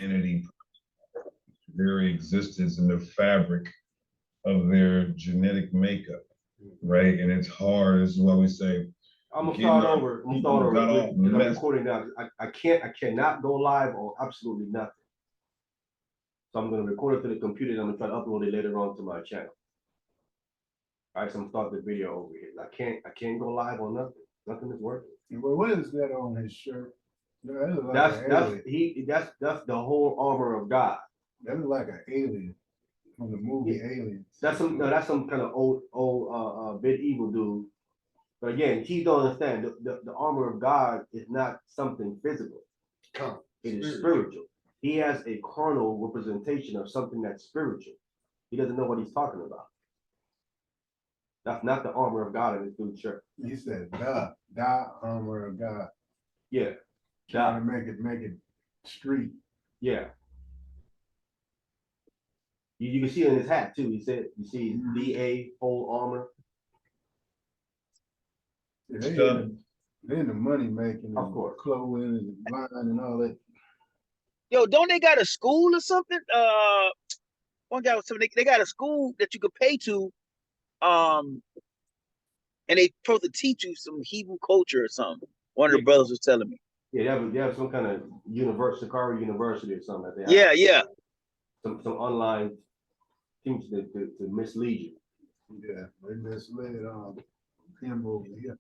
entity, very existence and the fabric of their genetic makeup, right? And it's hard. This is why we say, I'm gonna start over. Because I'm recording now. I cannot go live on absolutely nothing. So I'm gonna record it to the computer and I'm gonna try to upload it later on to my channel. All right, so I'm starting the video over here. I can't go live on nothing. Nothing is working. Well, what is that on his shirt? That's the whole armor of God. That looks like an alien from the movie Alien. That's some kind of old big evil dude. But again, he don't understand the armor of God is not something physical. It is spiritual. He has a carnal representation of something that's spiritual. He doesn't know what he's talking about. That's not the armor of God in this dude's shirt. He said the armor of God. Yeah. Trying to make it street. Yeah. You can see it in his hat too. He said, you see DA whole armor. Yeah, they're in the money making, of course, clothing and line and all that. Yo, don't they got a school or something? One guy was telling me they got a school that you could pay to, and they supposed to teach you some Hebrew culture or something. One of the brothers was telling me. Yeah, they have some kind of Sakari University or something like that. Yeah. Some online things to mislead you. Yeah, they misled him over here.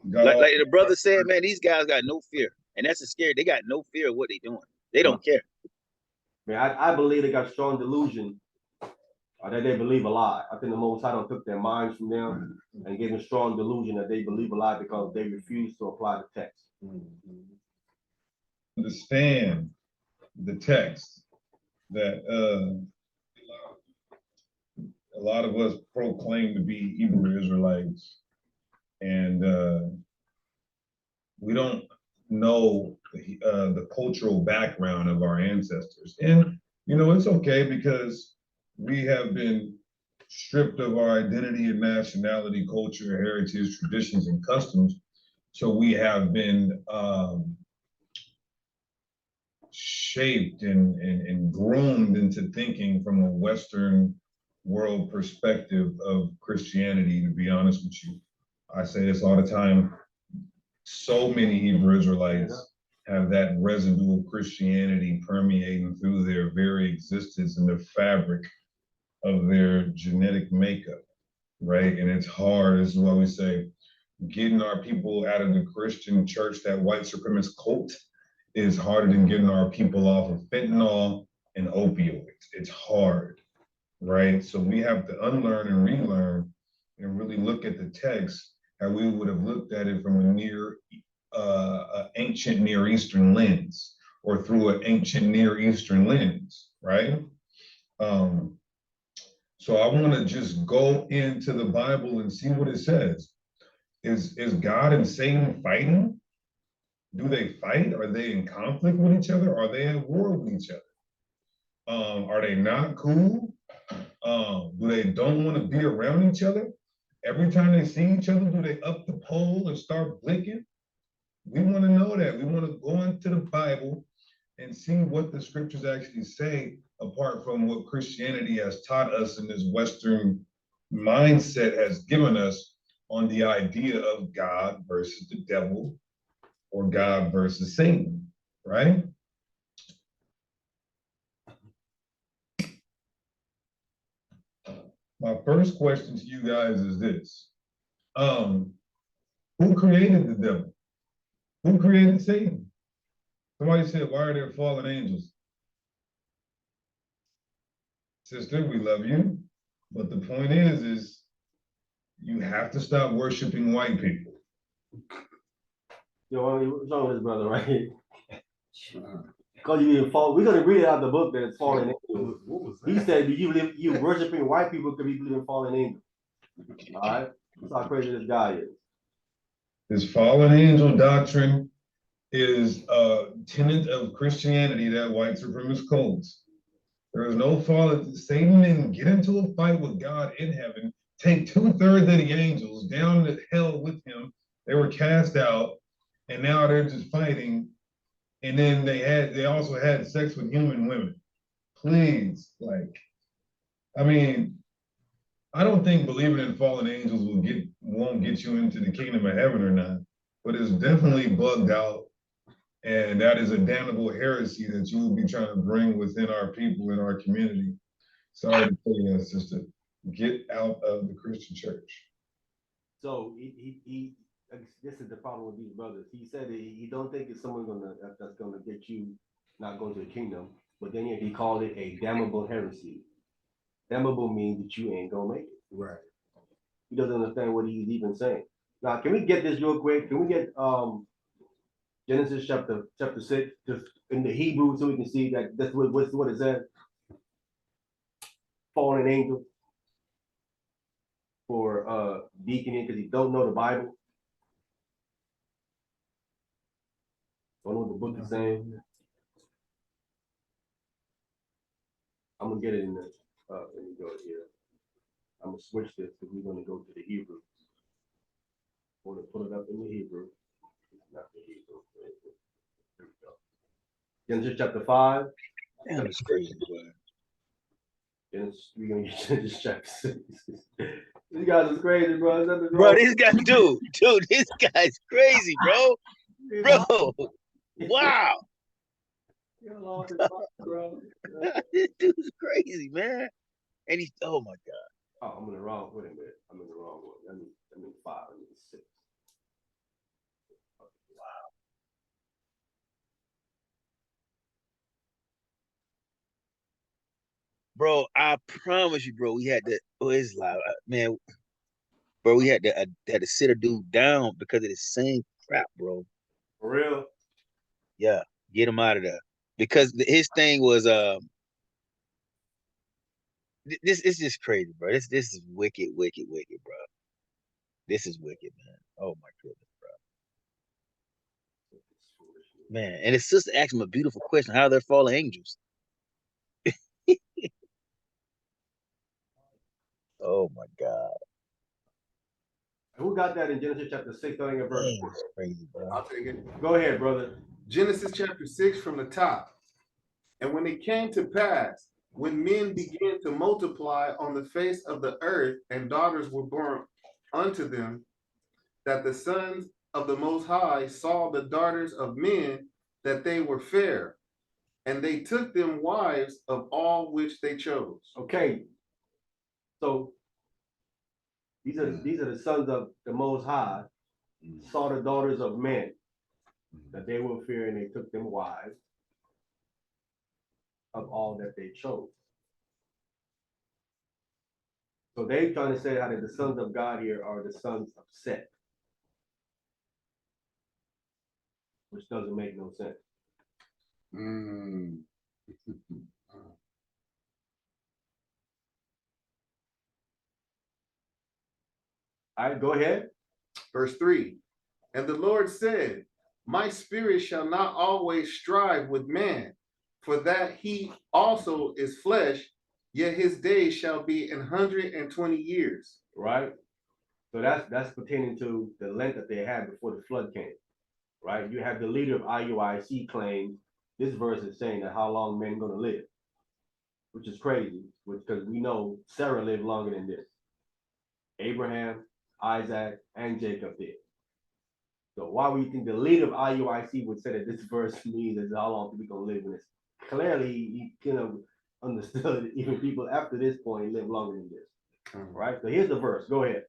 Like the brother said, man, these guys got no fear, and that's scary. They got no fear of what they're doing. They don't care. Man, I believe they got strong delusion, or that they believe a lie. I think the Most High took their minds from them and gave them strong delusion that they believe a lie because they refuse to apply the text. Understand the text that a lot of us proclaim to be Hebrew Israelites, and we don't know the cultural background of our ancestors. And it's okay because we have been stripped of our identity and nationality, culture, heritage, traditions, and customs. So we have been shaped and groomed into thinking from a Western world perspective of Christianity, to be honest with you. I say this all the time. So many Hebrew Israelites have that residue of Christianity permeating through their very existence and the fabric of their genetic makeup, right? And it's hard. This is why we say getting our people out of the Christian church, that white supremacist cult, is harder than getting our people off of fentanyl and opioids. It's hard, right? So we have to unlearn and relearn and really look at the text how we would have looked at it from a ancient Near Eastern lens, or through an ancient Near Eastern lens, right? So I want to just go into the Bible and see what it says. Is God and Satan fighting? Do they fight? Are they in conflict with each other? Are they at war with each other? Are they not cool? Do they don't want to be around each other? Every time they see each other, do they up the pole and start blinking? We want to know that. We want to go into the Bible and see what the scriptures actually say, apart from what Christianity has taught us and this Western mindset has given us on the idea of God versus the devil, or God versus Satan, right? My first question to you guys is this. Who created the devil? Who created Satan? Somebody said, why are there fallen angels? Sister, we love you. But the point is you have to stop worshiping white people. Yo, what's wrong with this brother right here? Because you didn't fall. We're gonna read it out of the book that it's fallen angels. What was that? He said, "Do you believe you worshiping white people because you believe in fallen angels?" All right, that's how crazy this guy is. This fallen angel doctrine is a tenet of Christianity that white supremacist cults. There is no fallen. Satan didn't get into a fight with God in heaven, take 2/3 of the angels down to hell with him. They were cast out, and now they're just fighting and then they also had sex with human women. Please, like, I mean, I don't think believing in fallen angels won't get you into the kingdom of heaven or not, but it's definitely bugged out. And that is a damnable heresy that you will be trying to bring within our people in our community. Sorry to tell you that, sister. Get out of the Christian church. So he this is the problem with these brothers. He said he don't think it's someone that's gonna get you not going to the kingdom, but then he called it a damnable heresy. Damnable means that you ain't gonna make it. Right. He doesn't understand what he's even saying. Now, can we get this real quick? Can we get Genesis chapter 6, just in the Hebrew, so we can see that that's what it says? Fallen angel for Deacon because he don't know the Bible. Don't know what the book is saying. I'm gonna get it in the let me go here. I'm gonna switch this because we're gonna go to the Hebrew. I want to put it up in the Hebrew. It's not the Hebrew. There we go. Genesis chapter 5. Damn, it's crazy, boy. Genesis, we're gonna get Genesis chapter 6. These guys is crazy, bro. Bro, this guy, dude, this guy's crazy, bro. Bro, wow. This dude's crazy, man. And he's, oh my God. Oh, I'm in the wrong. Wait a minute. I'm in the wrong one. I mean 5. I mean 6. Wow. Bro, I promise you, bro, we had to, oh, it's loud, man. Bro, we had to sit a dude down because of the same crap, bro. For real? Yeah, get him out of there. Because his thing was, this is just crazy, bro. This is wicked, wicked, wicked, bro. This is wicked, man. Oh my goodness, bro. Man, and his sister asked him a beautiful question: how they're fallen angels? Oh my God. Who got that in Genesis chapter 6, starting at verse 4? Crazy, bro. I'll take it. Go ahead, brother. Genesis chapter 6 from the top. And when it came to pass, when men began to multiply on the face of the earth, and daughters were born unto them, that the sons of the Most High saw the daughters of men, that they were fair, and they took them wives of all which they chose. Okay. So these are the sons of the Most High, saw the daughters of men, that they were fair, and they took them wives of all that they chose. So they trying to say how that the sons of God here are the sons of Seth, which doesn't make no sense. Mm. All right, go ahead. Verse 3. And the Lord said, my spirit shall not always strive with man, for that he also is flesh, yet his days shall be 120 years. Right. So that's pertaining to the length that they had before the flood came. Right. You have the leader of IUIC claims this verse is saying that how long men going to live, which is crazy, because we know Sarah lived longer than this. Abraham, Isaac, and Jacob did. So why would you think the leader of IUIC would say that this verse means is how long people gonna live in this? Clearly, he kind of understood even people after this point live longer than this. Right? So here's the verse. Go ahead.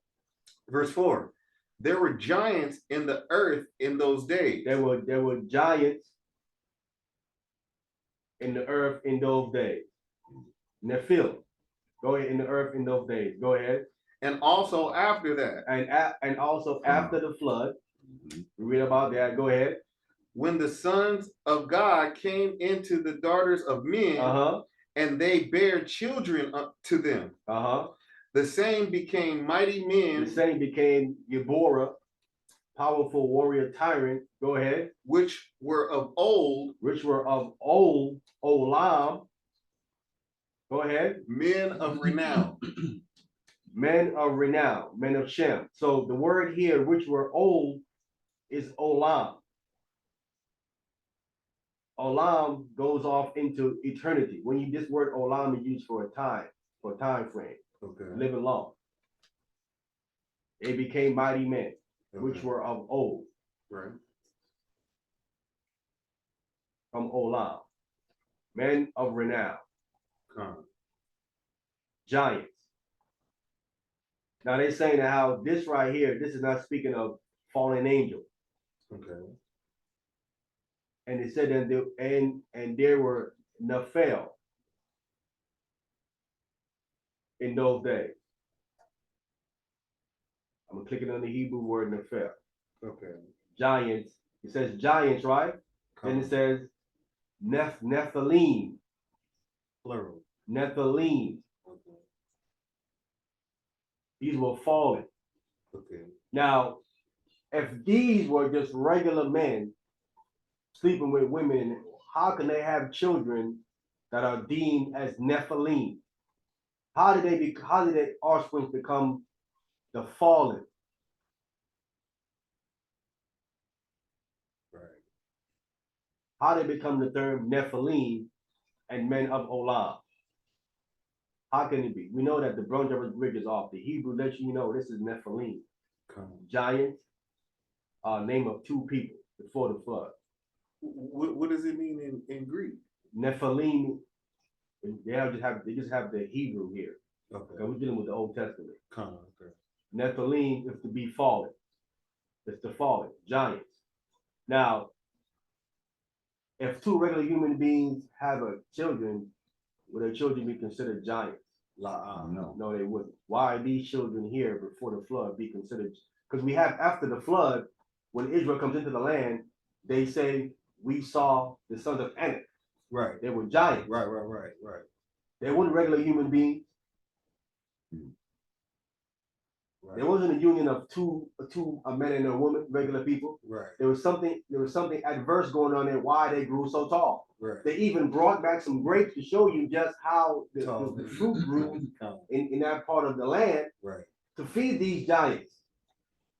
Verse 4. There were giants in the earth in those days. There were giants in the earth in those days. Nephilim. Go ahead, in the earth in those days. Go ahead. And also after that. And also after the flood. We read about that. Go ahead. When the sons of God came into the daughters of men, and they bare children to them. The same became mighty men. The same became Deborah, powerful warrior tyrant. Go ahead. Which were of old. Olam. Go ahead. Men of renown. Men of renown. Men of Shem. So the word here, which were old, is Olam. Olam goes off into eternity. When you this word olam is used for a time frame, Okay. living long. They became mighty men, which Okay. were of old, Right. from Olam, men of renown, Con. giants. Now they're saying that how this right here, this is not speaking of fallen angels. Okay. And it said that and there were Nephil in those days. I'm clicking on the Hebrew word Nephil. Okay. Giants. It says giants, right? Con. Then it says Nephilim. Plural. Nephilim. Okay. These were fallen. Okay. Now, if these were just regular men sleeping with women, how can they have children that are deemed as Nephilim? How did their offspring become the fallen? Right. How did they become the term Nephilim and men of Olam? How can it be? We know that the bronze bridge is off. The Hebrew lets you know this is Nephilim. Con. Giants, name of two people before the flood. What does it mean in Greek? Nephilim, they just have the Hebrew here. Okay. We're dealing with the Old Testament. Con. Okay. Nephilim is to be fallen. It's the fallen, giants. Now, if two regular human beings have a children, would their children be considered giants? No. No, they wouldn't. Why are these children here before the flood be considered? Because we have after the flood, when Israel comes into the land, they say we saw the sons of Anak. Right. They were giants. Right. They weren't regular human beings. Right. There wasn't a union of a man and a woman, regular people. Right. There was something adverse going on there. Why they grew so tall? Right. They even brought back some grapes to show you just how the fruit grew Con. in that part of the land Right. to feed these giants.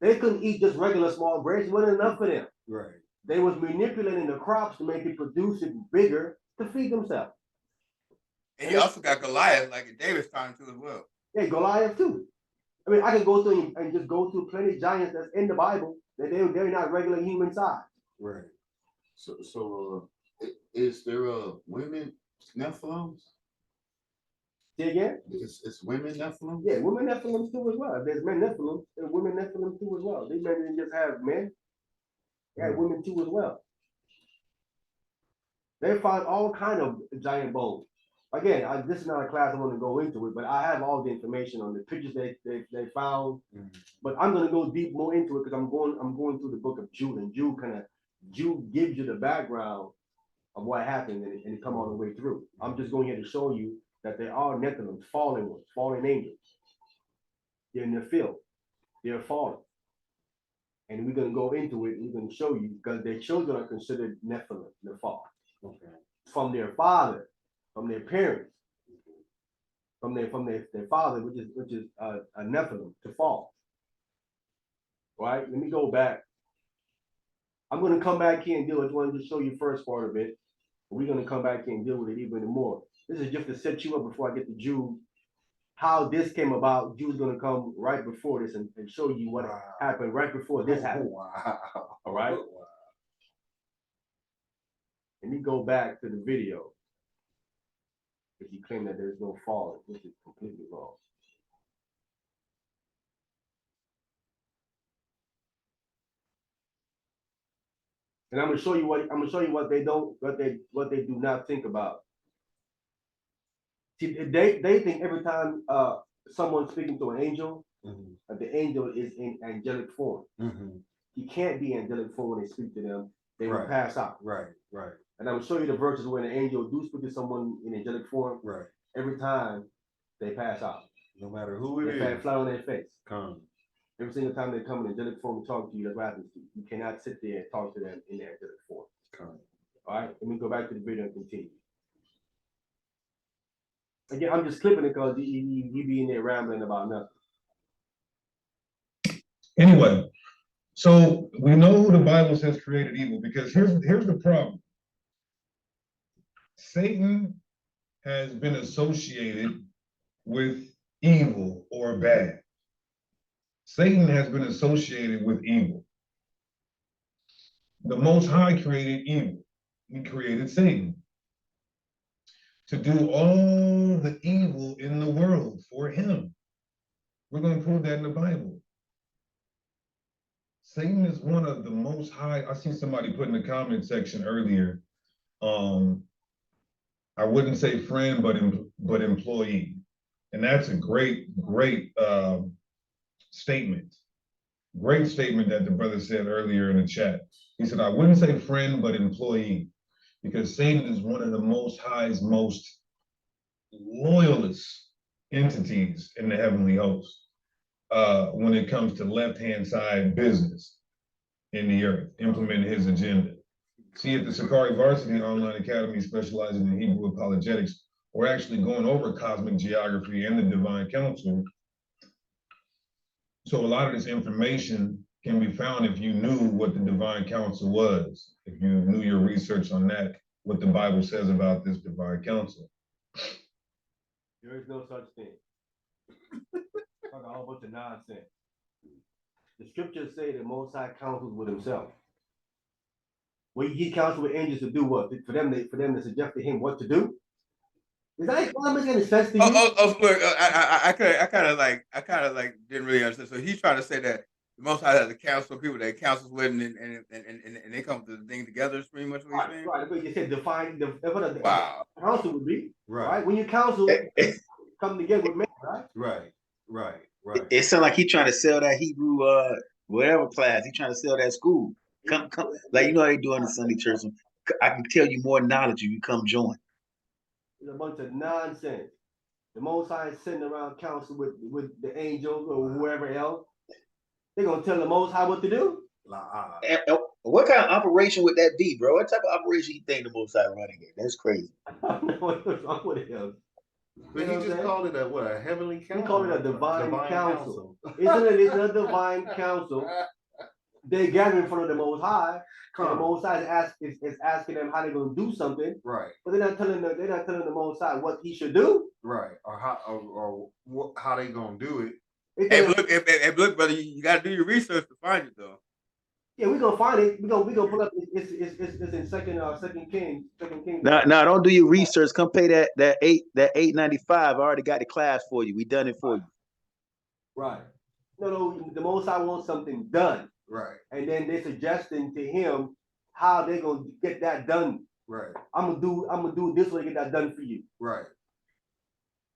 They couldn't eat just regular small grapes. It wasn't enough for them. Right. They was manipulating the crops to make it produce it bigger to feed themselves. And you also got Goliath, like in David's time too, as well. Yeah, Goliath too. I mean, I can go through and just go through plenty of giants that's in the Bible that they're not regular human size. Right. So is there women Nephilims? See again? It's women Nephilim? Yeah, women Nephilim too as well. There's men Nephilim, and women Nephilim too as well. These men didn't just have men; they had women too as well. They found all kind of giant bones. Again, this is not a class I want to go into it, but I have all the information on the pictures they found. But I'm going to go deep more into it because I'm going through the book of Jude, and Jude gives you the background of what happened and it come all the way through. I'm just going here to show you that there are Nephilim, fallen ones, fallen angels. They're in the field. They're fallen. And we're going to go into it. We're going to show you because their children are considered Nephilim, the fall. Okay. From their father, from their parents, from their father, which is a Nephilim, to fall. Right? Let me go back. I'm going to come back here and deal with. I just wanted to show you first part of it. We're going to come back here and deal with it even more. This is just to set you up before I get to Jude. How this came about. Jude's going to come right before this and show you what happened right before this happened. Wow. All right. Wow. Let me go back to the video. If you claim that there's no falling, this is completely wrong. And I'm gonna show you what they do not think about. See, they think every time someone's speaking to an angel, that the angel is in angelic form. He can't be angelic form when they speak to them. They will pass out. Right. And I'm gonna show you the verses when an angel do speak to someone in angelic form. Right. Every time they pass out. No matter who it They is. flat on their face. Come. Every single time they come in angelic form and talk to you, that's what happens to you. You cannot sit there and talk to them in their angelic form. Come. All right, let me go back to the video and continue. Again, I'm just clipping it because he be in there rambling about nothing. Anyway, so we know who the Bible says created evil because here's the problem. Satan has been associated with evil or bad. Satan has been associated with evil. The Most High created evil. He created Satan to do all the evil in the world for him. We're going to prove that in the Bible. Satan is one of the Most High. I see somebody put in the comment section earlier, I wouldn't say friend, but employee. And that's a great statement. Great statement that the brother said earlier in the chat. He said, I wouldn't say friend, but employee, because Satan is one of the Most High's most loyalist entities in the heavenly host when it comes to left-hand side business in the earth, implementing his agenda. See, if the Sakari Varsity Online Academy specializing in Hebrew apologetics, we're actually going over cosmic geography and the divine council. So a lot of this information can be found if you knew what the divine council was, if you knew your research on that, what the Bible says about this divine council. There is no such thing. Talk a whole bunch of nonsense. The scriptures say the Most High counsels with himself. Well, he counsels with angels to do what? For them to suggest to him what to do? Is that making any sense to you? Look, I kind of like didn't really understand. So he's trying to say that the Most High has a council of people that counsels with, and they come to the thing together. Is pretty much what he's saying. Right, but you said define the Wow. council would be Right. When you counsel, come together with men, right? Right. It sounds like he's trying to sell that Hebrew whatever class. He's trying to sell that school. Come, like you know how they do in the Sunday church. I can tell you more knowledge if you come join. It's a bunch of nonsense. The Most High is sitting around council with the angels or whoever else. They're gonna tell the Most High what to do. And what kind of operation would that be, bro? What type of operation you think the Most High running it? That's crazy. I don't know what's wrong with him. But he just called it a heavenly council. He called it a divine council. It's a divine council. They gather in front of the Most High. And the Most High is asking them how they're gonna do something. Right. But they're not telling the Most High what he should do. Right. Or how they gonna do it. Hey, look, brother, you got to do your research to find it, though. Yeah, we're gonna find it. We're gonna pull up. It's in Second Kings. No, don't do your research. Come pay that $8.95. I already got the class for you. We done it for you. Right. No, the Most High wants something done. Right. And then they're suggesting to him how they're gonna get that done. Right. I'm gonna do this way to get that done for you. Right.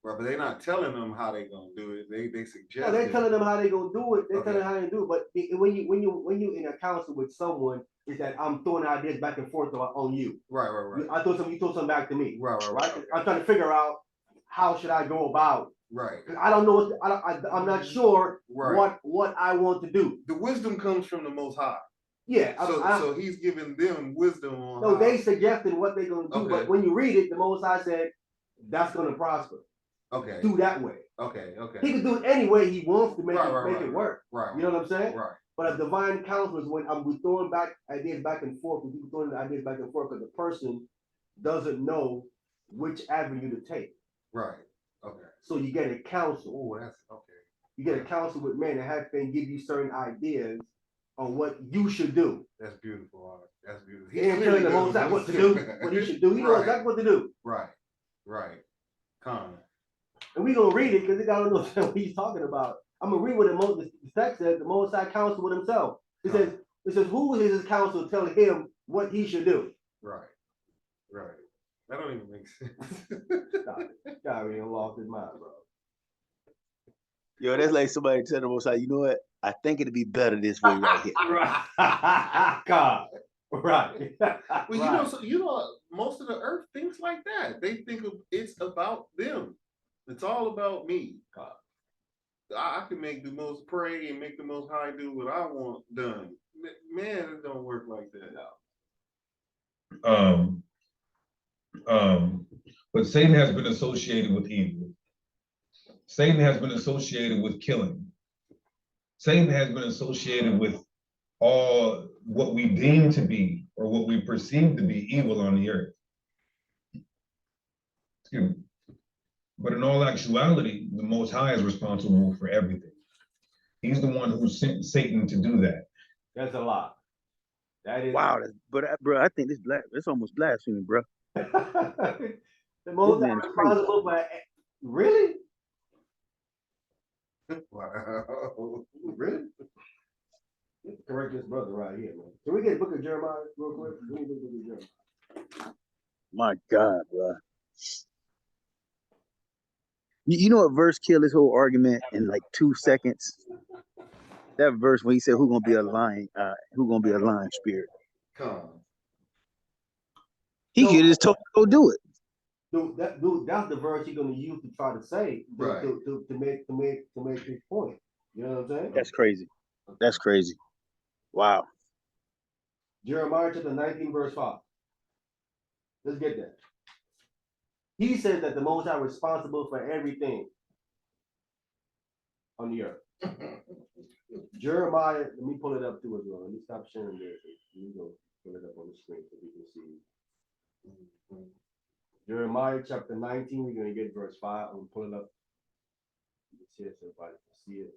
Right, but they're not telling them how they're gonna do it. They suggest. No, they're telling them how they're gonna do it. They're telling them how they do it. But when you in a council with someone, is that I'm throwing ideas back and forth on you. Right. I throw something, you throw something back to me. Right. Okay. I'm trying to figure out how should I go about. Right. I don't know I'm not sure what I want to do. The wisdom comes from the Most High. Yeah. So he's giving them wisdom on. No, they suggesting what they're gonna do, okay. But when you read it, the Most High said that's gonna prosper. Okay. Do that way. Okay. He can do it any way he wants to make it work. Right. You know what I'm saying? Right. But a divine counsel is when we're throwing back ideas back and forth. We're throwing ideas back and forth because the person doesn't know which avenue to take. Right. Okay. So you get a counsel. Oh, that's okay. You get a counsel with men that have been give you certain ideas on what you should do. That's beautiful, Art. That's beautiful. He ain't telling the Most High what to do, what he should do. He knows exactly what to do. Right. Come. And we're gonna read it because they gotta know what he's talking about. I'm gonna read what the text says. The Most High counsel with himself. It says, who is his counsel telling him what he should do? Right. That don't even make sense. God ain't lost his mind, bro. Yo, that's like somebody telling the Most High, you know what? I think it'd be better this way right here. God. Right. Well, you know, most of the earth thinks like that. They think it's about them. It's all about me. God. I can make the Most pray and make the Most High do what I want done. Man, it don't work like that. But Satan has been associated with evil. Satan has been associated with killing. Satan has been associated with all what we deem to be or what we perceive to be evil on the earth. Excuse me. But in all actuality, the Most High is responsible for everything. He's the one who sent Satan to do that. That's a lot. That is Wow, bro, I think it's almost blasphemy, bro. the most man is crazy. responsible for. Really? Wow. Really? Correct this brother right here, man. Can we get the book of Jeremiah real quick? Can we get the book of Jeremiah? My God, bro. You know what verse killed this whole argument in like 2 seconds? That verse when he said, "Who gonna be a lion? Who gonna be a lion spirit?" Come. He No. could just told go do it. Dude, that's the verse you're gonna use to try to say Right. to make his point. You know what I'm saying? That's crazy. That's crazy. Wow. Jeremiah chapter 19, verse 5. Let's get that. He says that the Most High is responsible for everything on the earth. Jeremiah, let me pull it up too as well. Let me stop sharing this. Let me go pull it up on the screen so we can see. Jeremiah chapter 19, we're going to get verse 5. I'm going to pull it up. You can see it so everybody can see it.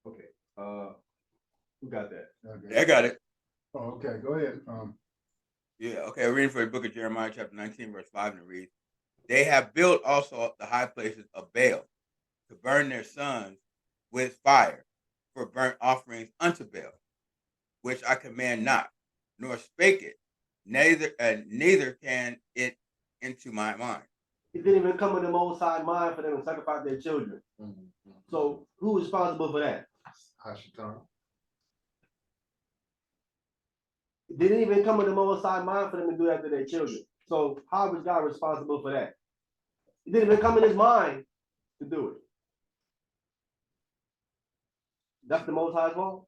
Okay. Who got that? Okay. Yeah, I got it. Oh, okay, go ahead. Yeah, okay. Reading for the book of Jeremiah, chapter 19, verse 5, and it reads, "They have built also the high places of Baal to burn their sons with fire for burnt offerings unto Baal, which I command not, nor spake it, neither can it into my mind." It didn't even come in the Most High mind for them to sacrifice their children. So who is responsible for that? Hashatan. It didn't even come in the Most High mind for them to do that to their children. So how is God responsible for that? It didn't even come in his mind to do it. That's the Most High's fault?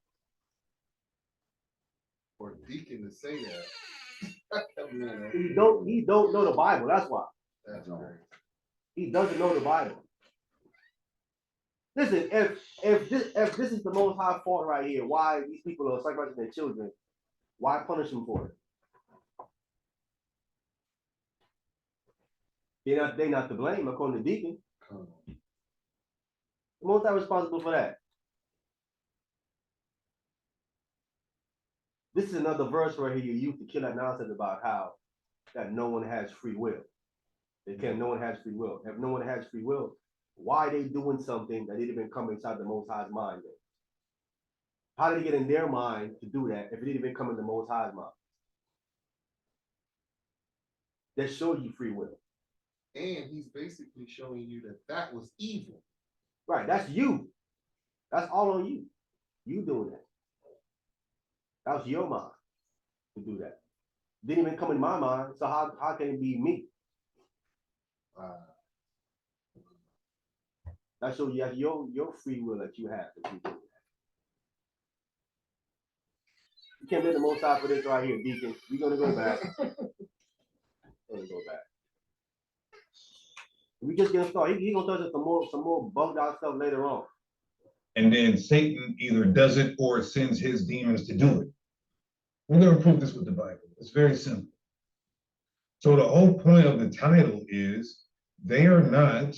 For Deacon to say that. He don't know the Bible, that's why. That's great. He doesn't know the Bible. Listen, if this is the Most High fault right here, why these people are sacrificing their children, why punish them for it? They're not to blame, according to Deacon. The Most High responsible for that. This is another verse where he used to kill that nonsense about how that no one has free will. No one has free will. If no one has free will, why are they doing something that didn't even come inside the Most High's mind then? How did it get in their mind to do that if it didn't even come in the Most High's mind? That shows you free will. And he's basically showing you that that was evil. Right, that's you. That's all on you. You doing that. That was your mind to do that. Didn't even come in my mind, so how can it be me? That shows you your free will that you have to do that. You can't blame the Most High for this right here, Deacon. We're gonna go back. We just getting started. He gonna touch us some more bugged out stuff later on. And then Satan either does it or sends his demons to do it. We're going to prove this with the Bible. It's very simple. So the whole point of the title is they are not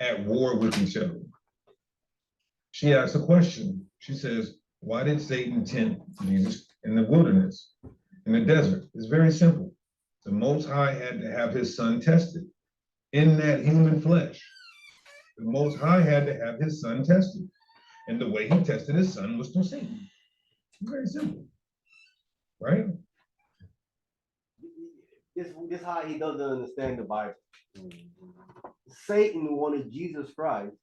at war with each other. She asks a question. She says, why did Satan tempt Jesus in the wilderness, in the desert? It's very simple. The Most High had to have his son tested in that human flesh. The Most High had to have his son tested. And the way he tested his son was through Satan. Very simple. Right? This how he doesn't understand the Bible. Satan wanted Jesus Christ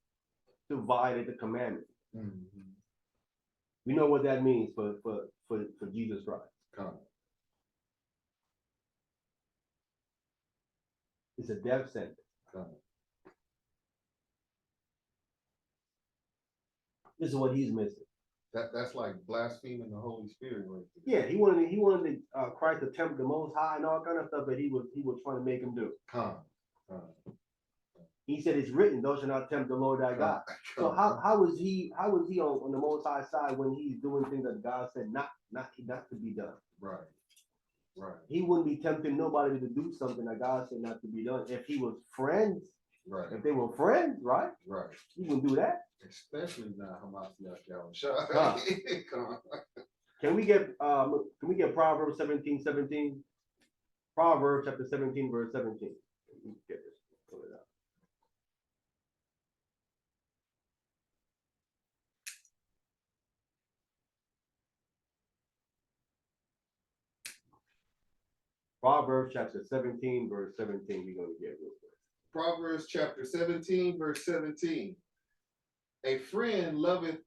to violate the commandment. We know what that means for Jesus Christ. It's a death sentence. This is what he's missing. That's like blaspheming the Holy Spirit. Right there. Yeah, he wanted Christ to tempt the Most High and all kind of stuff that he was trying to make him do. He said it's written, thou shalt not tempt the Lord thy God. So how is he on the Most High side when he's doing things that God said not to be done? Right. Right. He wouldn't be tempting nobody to do something that God said not to be done. If he was friends, Right. if they were friends, right? Right. He wouldn't do that. Especially now Hamas. Come on. Can we get Proverbs 17:17? Proverbs chapter 17, verse 17. Get this. Pull it up. Proverbs chapter 17, verse 17. We're going to get real quick. Proverbs chapter 17, verse 17. A friend loveth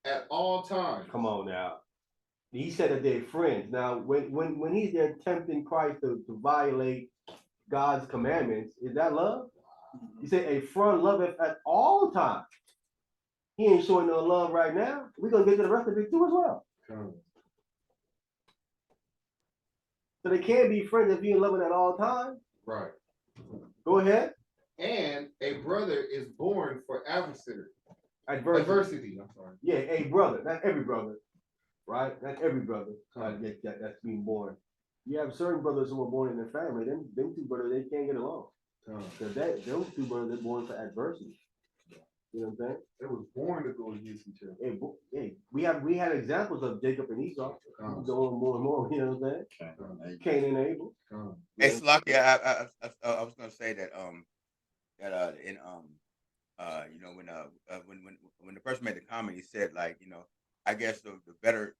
at all times. Come on now. He said that they're friends. Now, when he's there tempting Christ to violate God's commandments, is that love? He said a friend loveth at all times. He ain't showing no love right now. We're going to get to the rest of it too as well. So they can't be friends if you're loving at all times. Right. Go ahead. And a brother is born for adversary. Adversity. I'm sorry. Yeah, a brother. Not every brother. Right? Not every brother that's being born. You have certain brothers who are born in their family. Them two brothers, they can't get along. Because those two brothers are born for adversity. You know what I'm saying? They was born to go against each other. Hey, we had examples of Jacob and Esau going more and more. You know what I'm saying? Cain and Abel. Hey, Slocky, I was gonna say that you know, when the person made the comment, he said, like, you know, I guess the better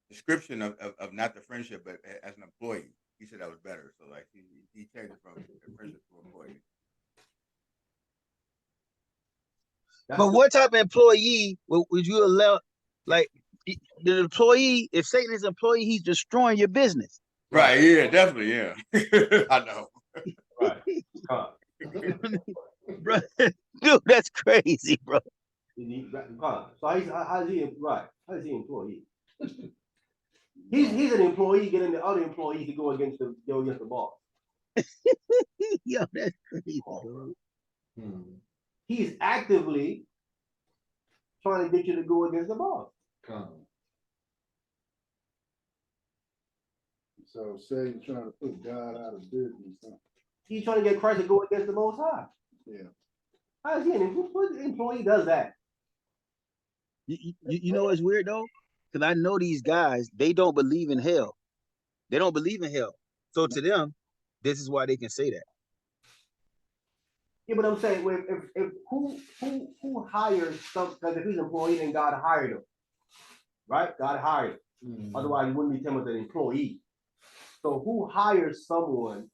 description of not the friendship but as an employee. He said that was better. So like he changed it from friendship to employee. But what type of employee would you allow? Like the employee, if Satan is an employee, he's destroying your business. Right. Yeah. Definitely. Yeah. I know. Right. Bro, dude, that's crazy, bro. So how's he right? How's he employee? He's an employee getting the other employees to go against the boss. Yo, that's crazy, bro. He's actively trying to get you to go against the boss. So Satan's trying to put God out of business. Huh? He's trying to get Christ to go against the Most High. Yeah. How's he an employee does that? You know what's weird though? Because I know these guys, they don't believe in hell. They don't believe in hell. So to them, this is why they can say that. Yeah, but I'm saying, if who hires some? Because if he's an employee, then God hired him, right? God hired him. Otherwise, he wouldn't be termed as an employee. So who hires someone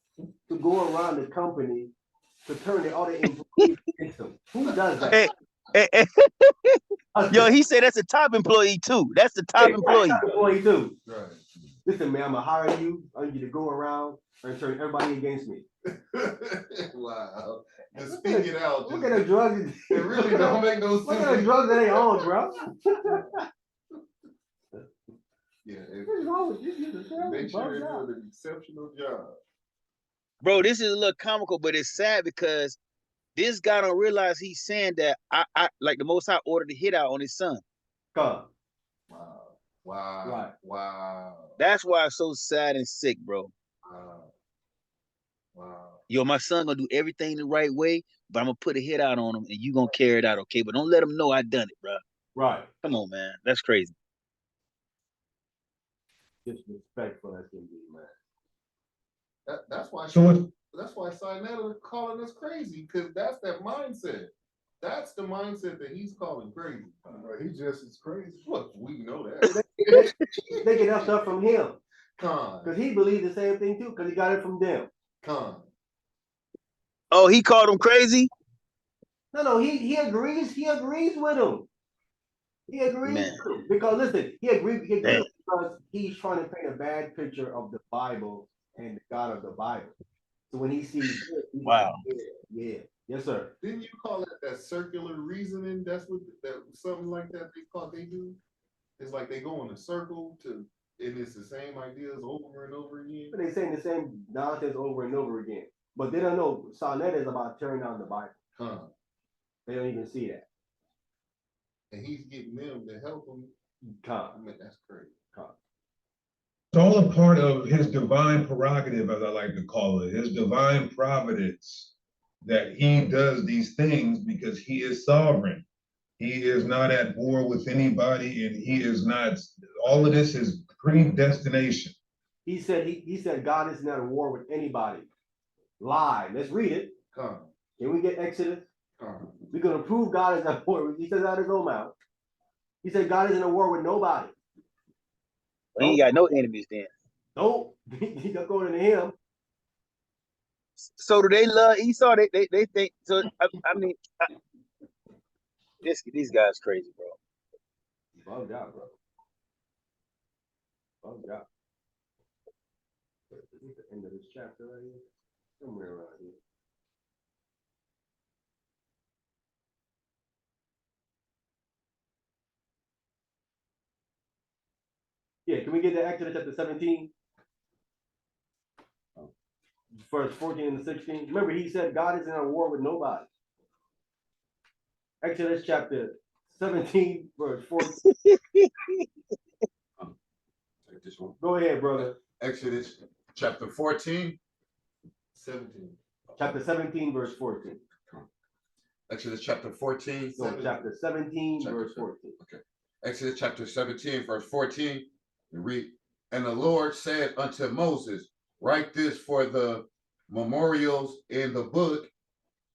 to go around the company to turn the other employees against them? Who does that? Yo, he said that's a top employee too. That's the top employee. Top employee too. Right. Listen, man, I'm gonna hire you. I need you to go around and turn everybody against me. Wow. Just speak it out. Look at the drugs. It really don't make no sense. Look at the drugs that they own, bro. Yeah. What's wrong with you? Make sure they're doing an exceptional job. Bro, this is a little comical, but it's sad because this guy don't realize he's saying that I like the Most High ordered a hit out on his son. Come. Wow. Wow. Right. Wow. That's why it's so sad and sick, bro. Wow. Wow. Yo, my son gonna do everything the right way, but I'm gonna put a hit out on him, and you gonna carry it out, okay? But don't let him know I done it, bro. Right. Come on, man. That's crazy. Disrespectful as can be, man. That's why. So That's why Sinetta is calling us crazy, because that's that mindset. That's the mindset that he's calling crazy. He's just as crazy. Look, we know that. They get that stuff from him. Con. Because he believes the same thing too, because he got it from them. Con. Oh, he called him crazy? No, he agrees. He agrees with him. He agrees Man. with him. Because listen, he agrees Damn. because he's trying to paint a bad picture of the Bible and the God of the Bible. So when he sees this, he's Wow. like, yeah, yes, sir. Didn't you call it that circular reasoning? That's what something like that they do. It's like they go in a circle and it's the same ideas over and over again. But they saying the same nonsense over and over again. But they don't know Sonnet is about tearing down the Bible. Con. They don't even see that. And he's getting them to help him. I Con. mean, that's crazy. It's all a part of his divine prerogative, as I like to call it, his divine providence, that he does these things because he is sovereign. He is not at war with anybody, and he is not, all of this is predestination. He said God is not at war with anybody. Lie. Let's read it. Con. Can we get Exodus? Con. We're gonna prove God is at war. He says out his own mouth. He said God isn't at war with nobody. He ain't got no enemies then. Don't according to him. So do they love Esau? They think so. I mean, these guys crazy, bro. Bugged out, bro. Bugged out. Is this the end of this chapter right here? Somewhere around here. Yeah, can we get to Exodus chapter 17? Verse 14 and 16. Remember, he said God is in a war with nobody. Exodus chapter 17, verse 14. Take this one. Go ahead, brother. Exodus chapter 14. 17. Chapter 17, verse 14. Exodus chapter 14. No, chapter 17, Chapter verse 14. Exodus chapter 17, verse 14. We read, and the Lord said unto Moses, write this for the memorials in the book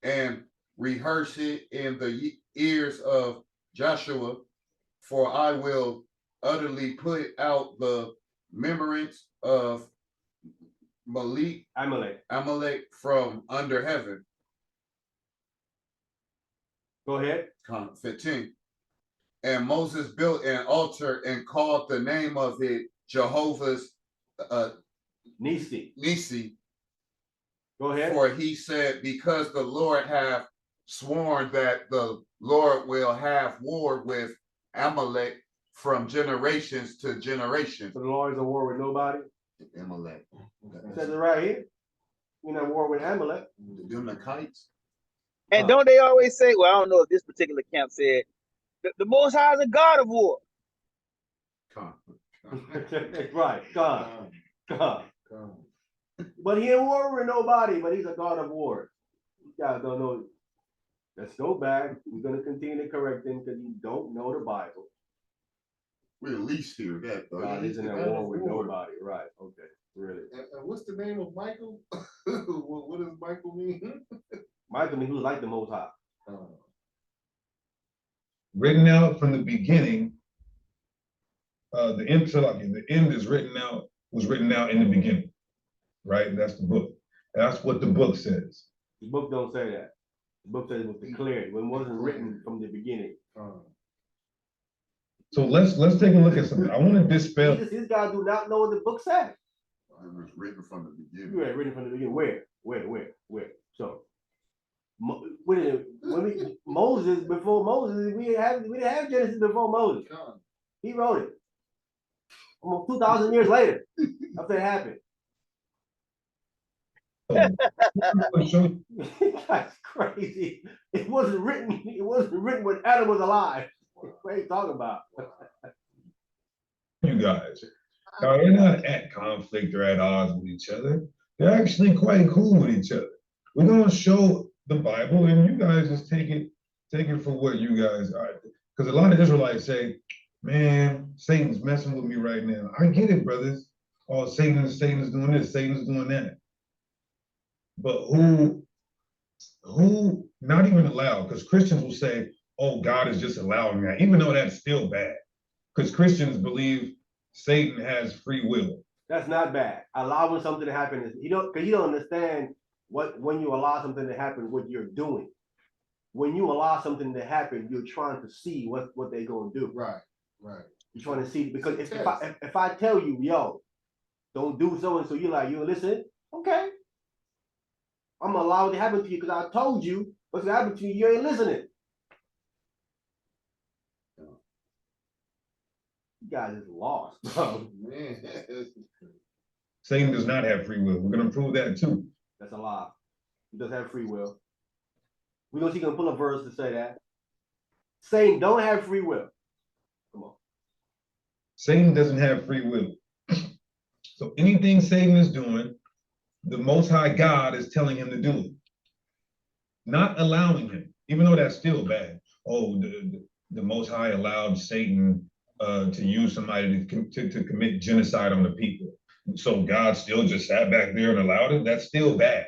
and rehearse it in the ears of Joshua, for I will utterly put out the remembrance of Amalek from under heaven. Go ahead. 15. And Moses built an altar and called the name of it Jehovah's Nisi. Go ahead. For he said, because the Lord hath sworn that the Lord will have war with Amalek from generations to generations. So the Lord is at war with nobody. Amalek. It says it right here. We're not at war with Amalek. Them the kites. And don't they always say, well, I don't know if this particular camp said, the Most High is a God of war. Right, God. But he ain't war with nobody, but he's a God of war. You guys don't know. Let's go back. We're going to continue to correct him because you don't know the Bible. We at least hear that. God isn't at war with nobody. Right, okay, really. And what's the name of Michael? What does Michael mean? Michael means who's like the Most High. Written out from the beginning, the end is written out, was written out in the beginning, right? That's the book. That's what the book says. The book don't say that. The book says it was declared. It wasn't written from the beginning. So let's take a look at something. I want to dispel. These guys do not know what the book said. It was written from the beginning. You read written from the beginning. Where? So Moses, before Moses, we didn't have Genesis before Moses. He wrote it. Almost 2,000 years later, after it happened. That's crazy. It wasn't written when Adam was alive. What are you talking about? You guys. Now, they're not at conflict or at odds with each other. They're actually quite cool with each other. We're gonna show the Bible, and you guys just take it for what you guys are. Because a lot of Israelites say, man, Satan's messing with me right now. I get it, brothers. Oh, Satan's doing this, Satan's doing that. But who not even allowed, because Christians will say, oh, God is just allowing that, even though that's still bad. Because Christians believe Satan has free will. That's not bad. Allowing something to happen is you don't understand when you allow something to happen, what you're doing. When you allow something to happen, you're trying to see what they're gonna do. Right. You're trying to see, because if I tell you, yo, don't do so and so, you're like, you listen, okay. I'm gonna allow it to happen to you because I told you what's gonna happen to you. You ain't listening. You guys is lost, bro. Man. Satan does not have free will. We're gonna prove that too. That's a lie. He does have free will. We're gonna see him pull a verse to say that. Satan don't have free will. Come on. Satan doesn't have free will. So anything Satan is doing, the Most High God is telling him to do it, not allowing him, even though that's still bad. Oh, the Most High allowed Satan to use somebody to commit genocide on the people. So God still just sat back there and allowed it? That's still bad.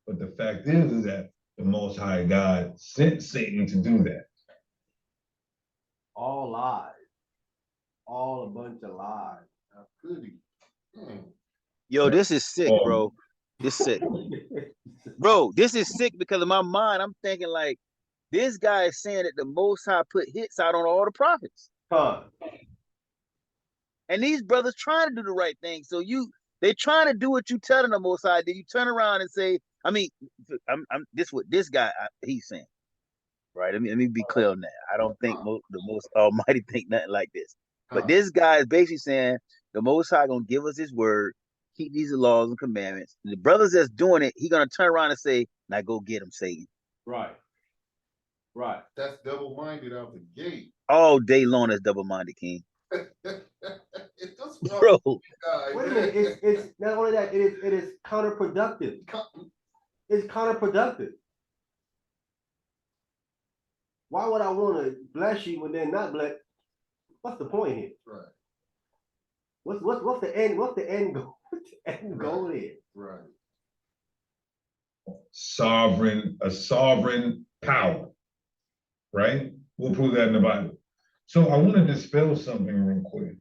But the fact is that the Most High God sent Satan to do that. All lies. All a bunch of lies. How could he? Yo, this is sick, bro. This is sick. Bro, this is sick because in my mind, I'm thinking like, this guy is saying that the Most High put hits out on all the prophets. And these brothers trying to do the right thing. So they trying to do what you telling the Most High. Then you turn around and say, I mean, this what this guy he's saying, right? Let me be clear on that. I don't think the Most Almighty think nothing like this. But this guy is basically saying the Most High gonna give us His word, keep these laws and commandments. And the brothers that's doing it, he gonna turn around and say, "Now go get him, Satan." Right. Right. That's double-minded out the gate. All day long, that's double-minded, King. It's Bro, Wait a minute. It's not only that. It is counterproductive. It's counterproductive. Why would I want to bless you when they're not blessed? What's the point here? Right. What's the end? What's the end goal? What's the end goal is? Right. A sovereign power, right? We'll prove that in the Bible. So I want to dispel something real quick.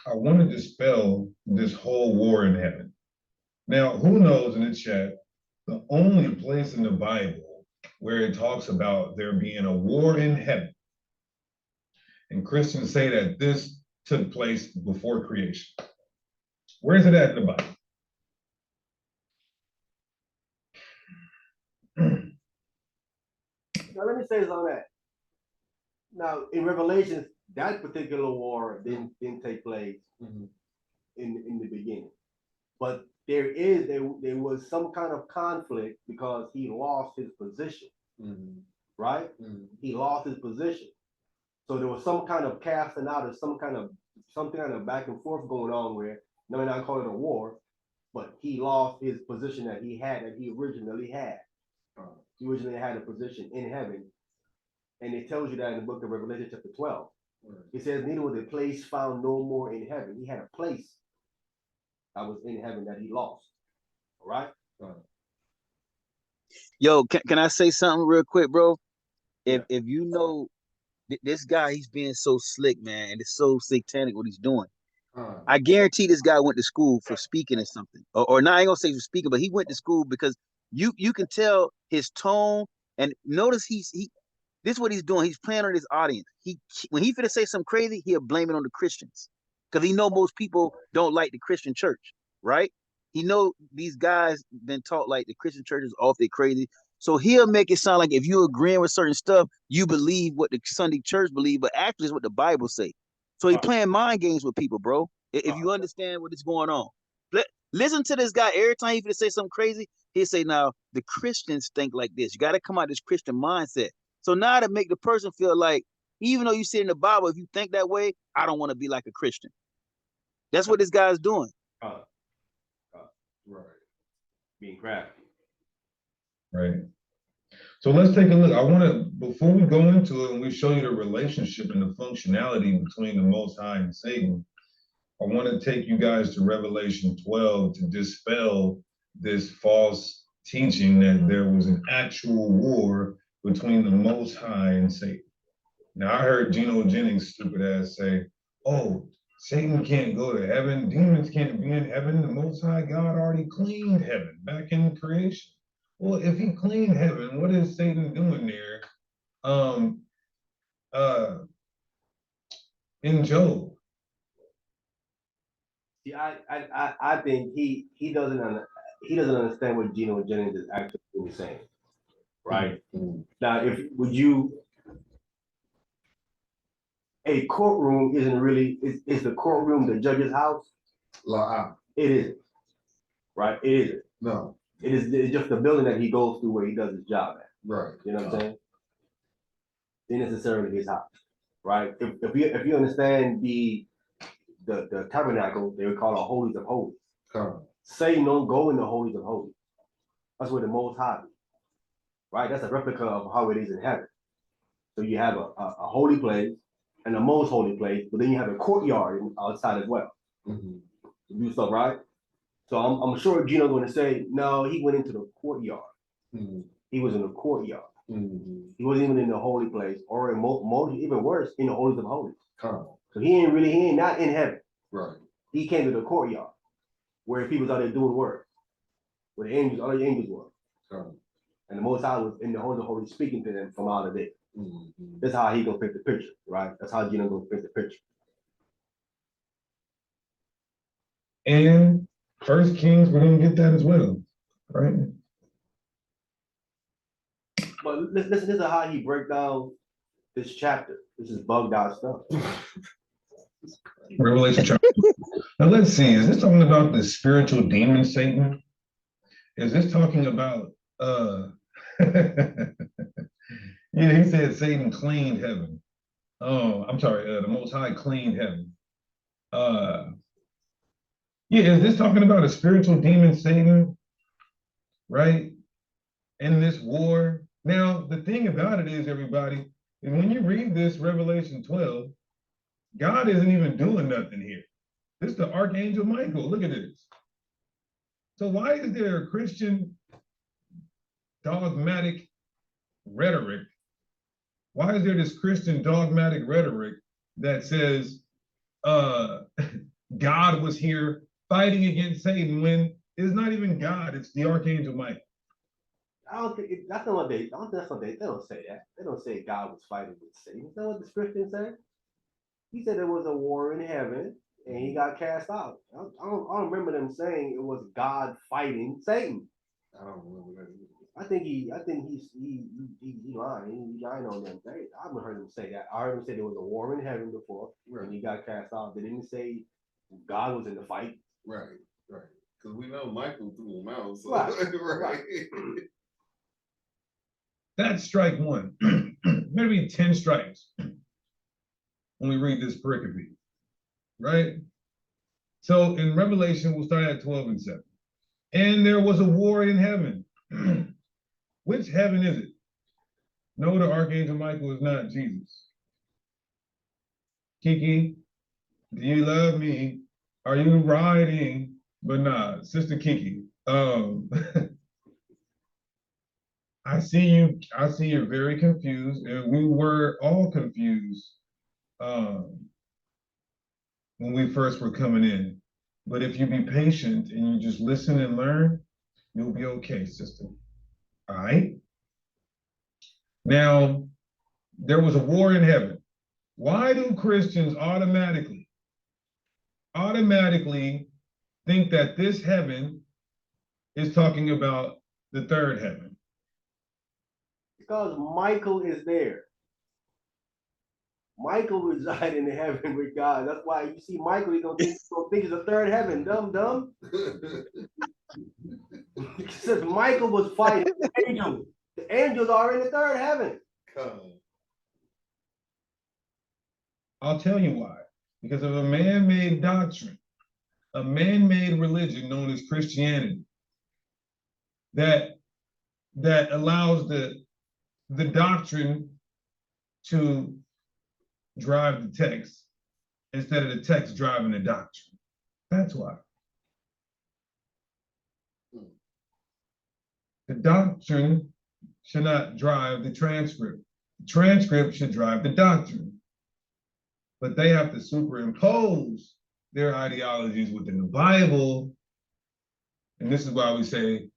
I want to dispel this whole war in heaven. Now, who knows in the chat, the only place in the Bible where it talks about there being a war in heaven, and Christians say that this took place before creation. Where is it at in the Bible? Now let me say this on that. Now in Revelations, that particular war didn't take place in the beginning, but there was some kind of conflict because he lost his position, right? He lost his position, so there was some kind of casting out of something kind of back and forth going on where, no, not call it a war, but he lost his position that he originally had. He originally had a position in heaven. And it tells you that in the book of Revelation chapter 12. It says, neither was a place found no more in heaven. He had a place that was in heaven that he lost. All right? yo, can I say something real quick, bro? If you know this guy, he's being so slick, man, and it's so satanic what he's doing. I guarantee this guy went to school for speaking or something, or not. I ain't gonna say for speaking, but he went to school because you can tell his tone. And notice this is what he's doing. He's playing on his audience. When he finna say something crazy, he'll blame it on the Christians because he know most people don't like the Christian church, right? He know these guys been taught like the Christian church is off they crazy. So he'll make it sound like if you agreeing with certain stuff, you believe what the Sunday church believe, but actually it's what the Bible say. So he playing mind games with people, bro. If you understand what is going on. Listen to this guy. Every time he finna say something crazy, he'll say, now, the Christians think like this. You got to come out of this Christian mindset. So now to make the person feel like, even though you see in the Bible, if you think that way, I don't want to be like a Christian. That's what this guy's doing. Right. Being crafty. Right. So let's take a look. I want to, before we go into it and we show you the relationship and the functionality between the Most High and Satan, I want to take you guys to Revelation 12 to dispel this false teaching that there was an actual war between the Most High and Satan. Now, I heard Geno Jennings' stupid ass say, oh, Satan can't go to heaven. Demons can't be in heaven. The Most High God already cleaned heaven back in creation. Well, if he cleaned heaven, what is Satan doing there in Job? See, I think he doesn't understand what Geno Jennings is actually saying, right? Now, a courtroom isn't really is the courtroom the judge's house? La. It is, right? It is. No. It's just the building that he goes through where he does his job at. Right. You know what I'm saying? Ain't necessarily his house, right? If you understand the tabernacle, they would call it holies of holies. Come. Satan don't go in the holies of holies. That's where the Most High is, right? That's a replica of how it is in heaven. So you have a holy place and a most holy place, but then you have a courtyard outside as well. Mhm. To do stuff, right? So I'm sure Gino's going to say, no, he went into the courtyard. Mhm. He was in the courtyard. Mhm. He wasn't even in the holy place, or in even worse, in the holies of holies. Come. So he ain't not in heaven. Right. He came to the courtyard where people out there doing work, where all the angels were. Come. And the Most High was in the Holy of Holies speaking to them from out of there. Mhm. That's how he gonna paint the picture, right? That's how Gino gonna paint the picture. And First Kings, we're gonna get that as well, right? But listen to how he break down this chapter. This is bugged out stuff. Revelation chapter. Now let's see, is this talking about the spiritual demon Satan? Is this talking about yeah, he said Satan cleaned heaven. Oh, I'm sorry, the Most High cleaned heaven. Yeah, is this talking about a spiritual demon Satan? Right? In this war. Now, the thing about it is, everybody, is when you read this Revelation 12, God isn't even doing nothing here. This is the Archangel Michael. Look at this. So why is there a Christian dogmatic rhetoric? Why is there this Christian dogmatic rhetoric that says God was here fighting against Satan when it's not even God, it's the Archangel Michael? I don't think that's not what they. I don't think that's what they don't say that. They don't say God was fighting with Satan. Is that what the scripture said? He said there was a war in heaven and he got cast out. I don't remember them saying it was God fighting Satan. I don't remember that either. I think he's lying. He lying on them. I haven't heard him say that. I heard him say there was a war in heaven before and he got cast out. They didn't say God was in the fight. Right. Right. Because we know Michael threw him out. So. Right. Right. That's strike one. Maybe 10 strikes when we read this pericope, right? So in Revelation, we'll start at 12 and 7. And there was a war in heaven. Which heaven is it? No, the Archangel Michael is not Jesus. Kiki, do you love me? Are you riding? But nah, Sister Kiki. I see you're very confused, and we were all confused when we first were coming in. But if you be patient and you just listen and learn, you'll be okay, sister. All right? Now, there was a war in heaven. Why do Christians automatically think that this heaven is talking about the third heaven? Because Michael is there. Michael resides in heaven with God. That's why you see Michael, he's gonna think it's a third heaven. Dumb. It says Michael was fighting the angels. The angels are in the third heaven. I'll tell you why. Because of a man-made doctrine, a man-made religion known as Christianity, that allows the doctrine to drive the text instead of the text driving the doctrine. That's why. The doctrine should not drive the transcript. The transcript should drive the doctrine. But they have to superimpose their ideologies within the Bible. And this is why we say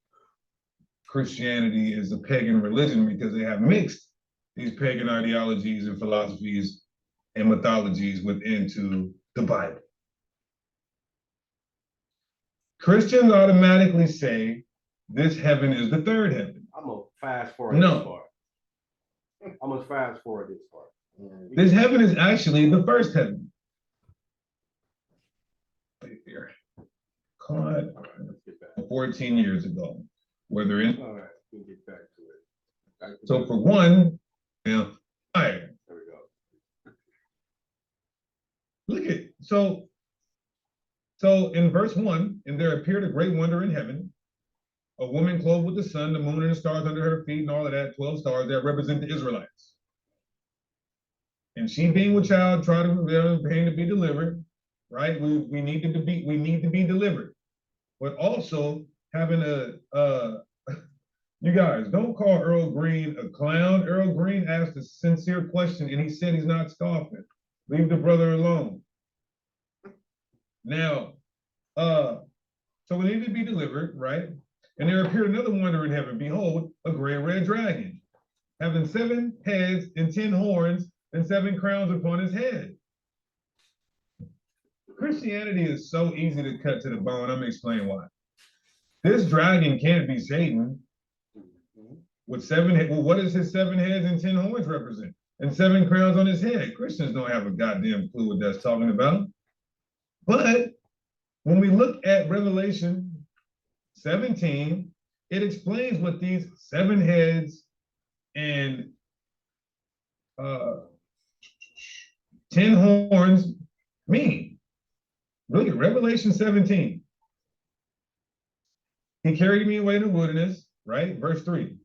Christianity is a pagan religion, because they have mixed these pagan ideologies and philosophies and mythologies into the Bible. Christians automatically say this heaven is the third heaven. I'm gonna fast forward this part. I'm gonna fast forward this part. This heaven is actually the first heaven. Right here. Caught 14 years ago. whether in. All right, we'll get back to it. So for one, fire. There we go. Look at so in verse 1, and there appeared a great wonder in heaven, a woman clothed with the sun, the moon, and the stars under her feet, and all of that, 12 stars that represent the Israelites. And she being with child, tried to pain to be delivered, right? We need to be delivered. But also having you guys, don't call Earl Green a clown. Earl Green asked a sincere question and he said he's not scoffing. Leave the brother alone. Now, so we need to be delivered, right? And there appeared another wonder in heaven. Behold, a great red dragon, having 7 heads and 10 horns and 7 crowns upon his head. Christianity is so easy to cut to the bone. I'm gonna explain why. This dragon can't be Satan. With 7 heads, well, what does his 7 heads and 10 horns represent? And 7 crowns on his head. Christians don't have a goddamn clue what that's talking about. But when we look at Revelation 17, it explains what these 7 heads and 10 horns mean. Look at Revelation 17. He carried me away in the wilderness, right? Verse 3.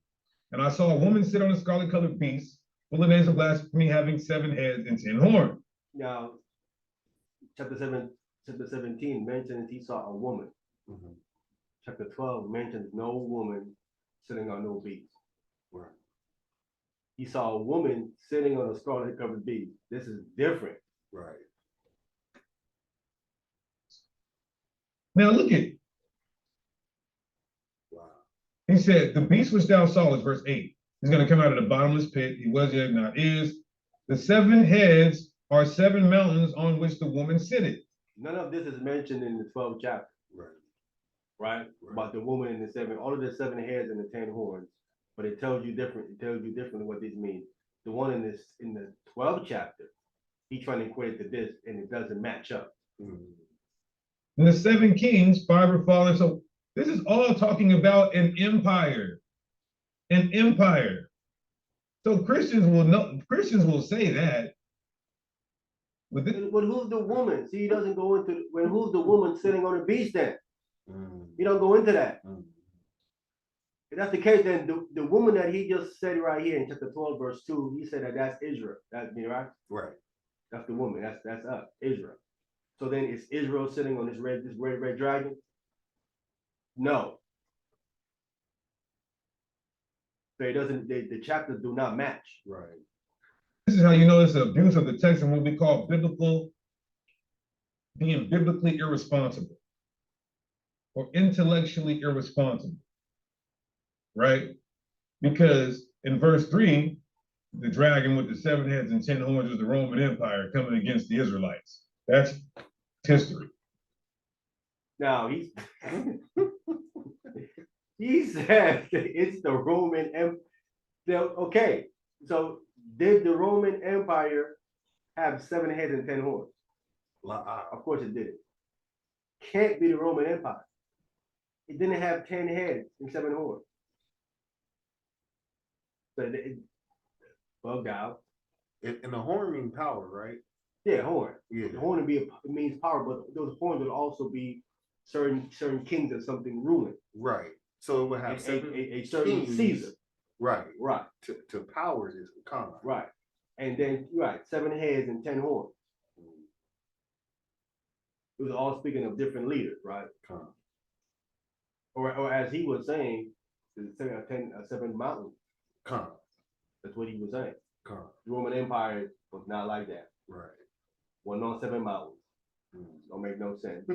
And I saw a woman sit on a scarlet colored beast, full of names of blasphemy, having 7 heads and 10 horns. Now, chapter 17 mentions he saw a woman. Mhm. Chapter 12 mentions no woman sitting on no beast. Right. He saw a woman sitting on a scarlet covered beast. This is different. Right. Now look at, Wow. he said, the beast which thou sawest, verse 8, is going to come out of the bottomless pit. He was yet not is. The 7 heads are 7 mountains on which the woman sitteth. None of this is mentioned in the 12th chapter, Right. right? About the woman and the 7, all of the 7 heads and the 10 horns. But it tells you different. It tells you differently what these mean. The one in the 12th chapter, he's trying to equate it to this, and it doesn't match up. Mhm. And the 7 kings, 5 are fallen. So this is all talking about an empire. An empire. So Christians will say that. But who's the woman? See, he doesn't go into who's the woman sitting on the beast then? Mhm. He don't go into that. Mhm. If that's the case, then the woman that he just said right here in chapter 12, verse 2, he said that's Israel. That's me, right? Right. That's the woman. That's us, Israel. So then is Israel sitting on this red dragon? No. So it doesn't, the chapters do not match. Right. this is how you know it's an abuse of the text and what we call being biblically irresponsible or intellectually irresponsible, right? Because in verse 3, the dragon with the 7 heads and 10 horns is the Roman Empire coming against the Israelites. That's history. Now he said it's the Roman Empire. Okay, so did the Roman Empire have 7 heads and 10 horns? Of course it didn't. Can't be the Roman Empire. It didn't have 10 heads and 7 horns. So it bugged out. And the horn mean power, right? Yeah, horn. Yeah. The horn it means power, but those horns would also be certain kings of something ruling. Right. So it would have A certain kings. Caesar. Right. Right. To power this common. Right. And then 7 heads and 10 horns. It was all speaking of different leaders, right? Con. Or as he was saying, 7 mountains. Con. That's what he was saying. Con. The Roman Empire was not like that. Right. Wasn't on 7 mountains. Don't make no sense.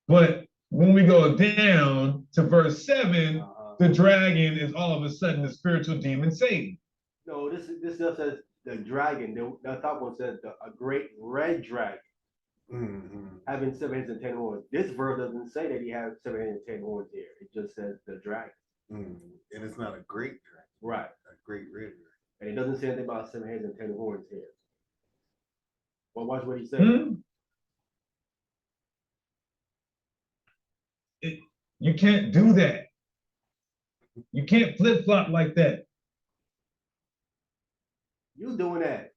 But when we go down to verse 7, the dragon is all of a sudden the spiritual demon Satan. No, this just says the dragon. The top one says a great red dragon. Having 7 heads and 10 horns. This verse doesn't say that he has 7 heads and 10 horns here. It just says the dragon. And it's not a great dragon. Right. A great red dragon. And it doesn't say anything about 7 heads and 10 horns here. Well, watch what he said. You can't do that. You can't flip-flop like that. You doing that?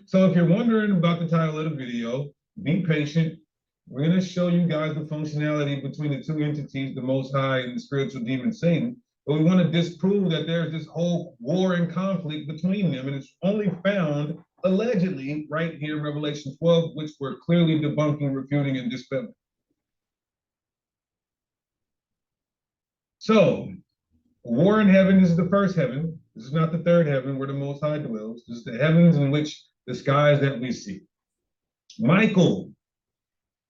So if you're wondering about the title of the video, be patient. We're going to show you guys the functionality between the two entities, the Most High and the spiritual demon Satan. But we want to disprove that there's this whole war and conflict between them. And it's only found allegedly right here in Revelation 12, which we're clearly debunking, refuting, and dispelling. So, war in heaven is the first heaven. This is not the third heaven where the Most High dwells. This is the heavens in which the skies that we see. Michael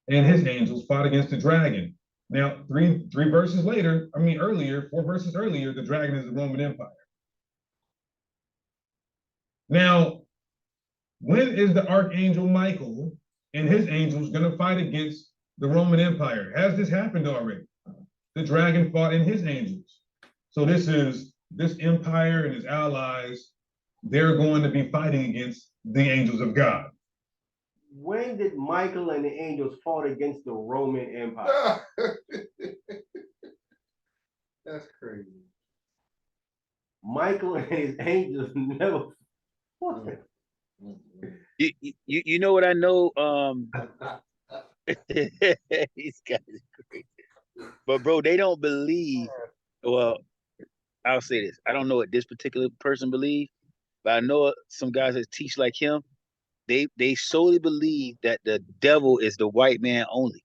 and his angels fought against the dragon. Now, three verses later, earlier, 4 verses earlier, the dragon is the Roman Empire. Now, when is the archangel Michael and his angels going to fight against the Roman Empire? Has this happened already? The dragon fought in his angels. So this empire and his allies, they're going to be fighting against the angels of God. When did Michael and the angels fought against the Roman Empire? That's crazy. Michael and his angels never fought. You know what I know? These guys are crazy. But bro, they don't believe. Well, I'll say this. I don't know what this particular person believes, but I know some guys that teach like him. They solely believe that the devil is the white man only.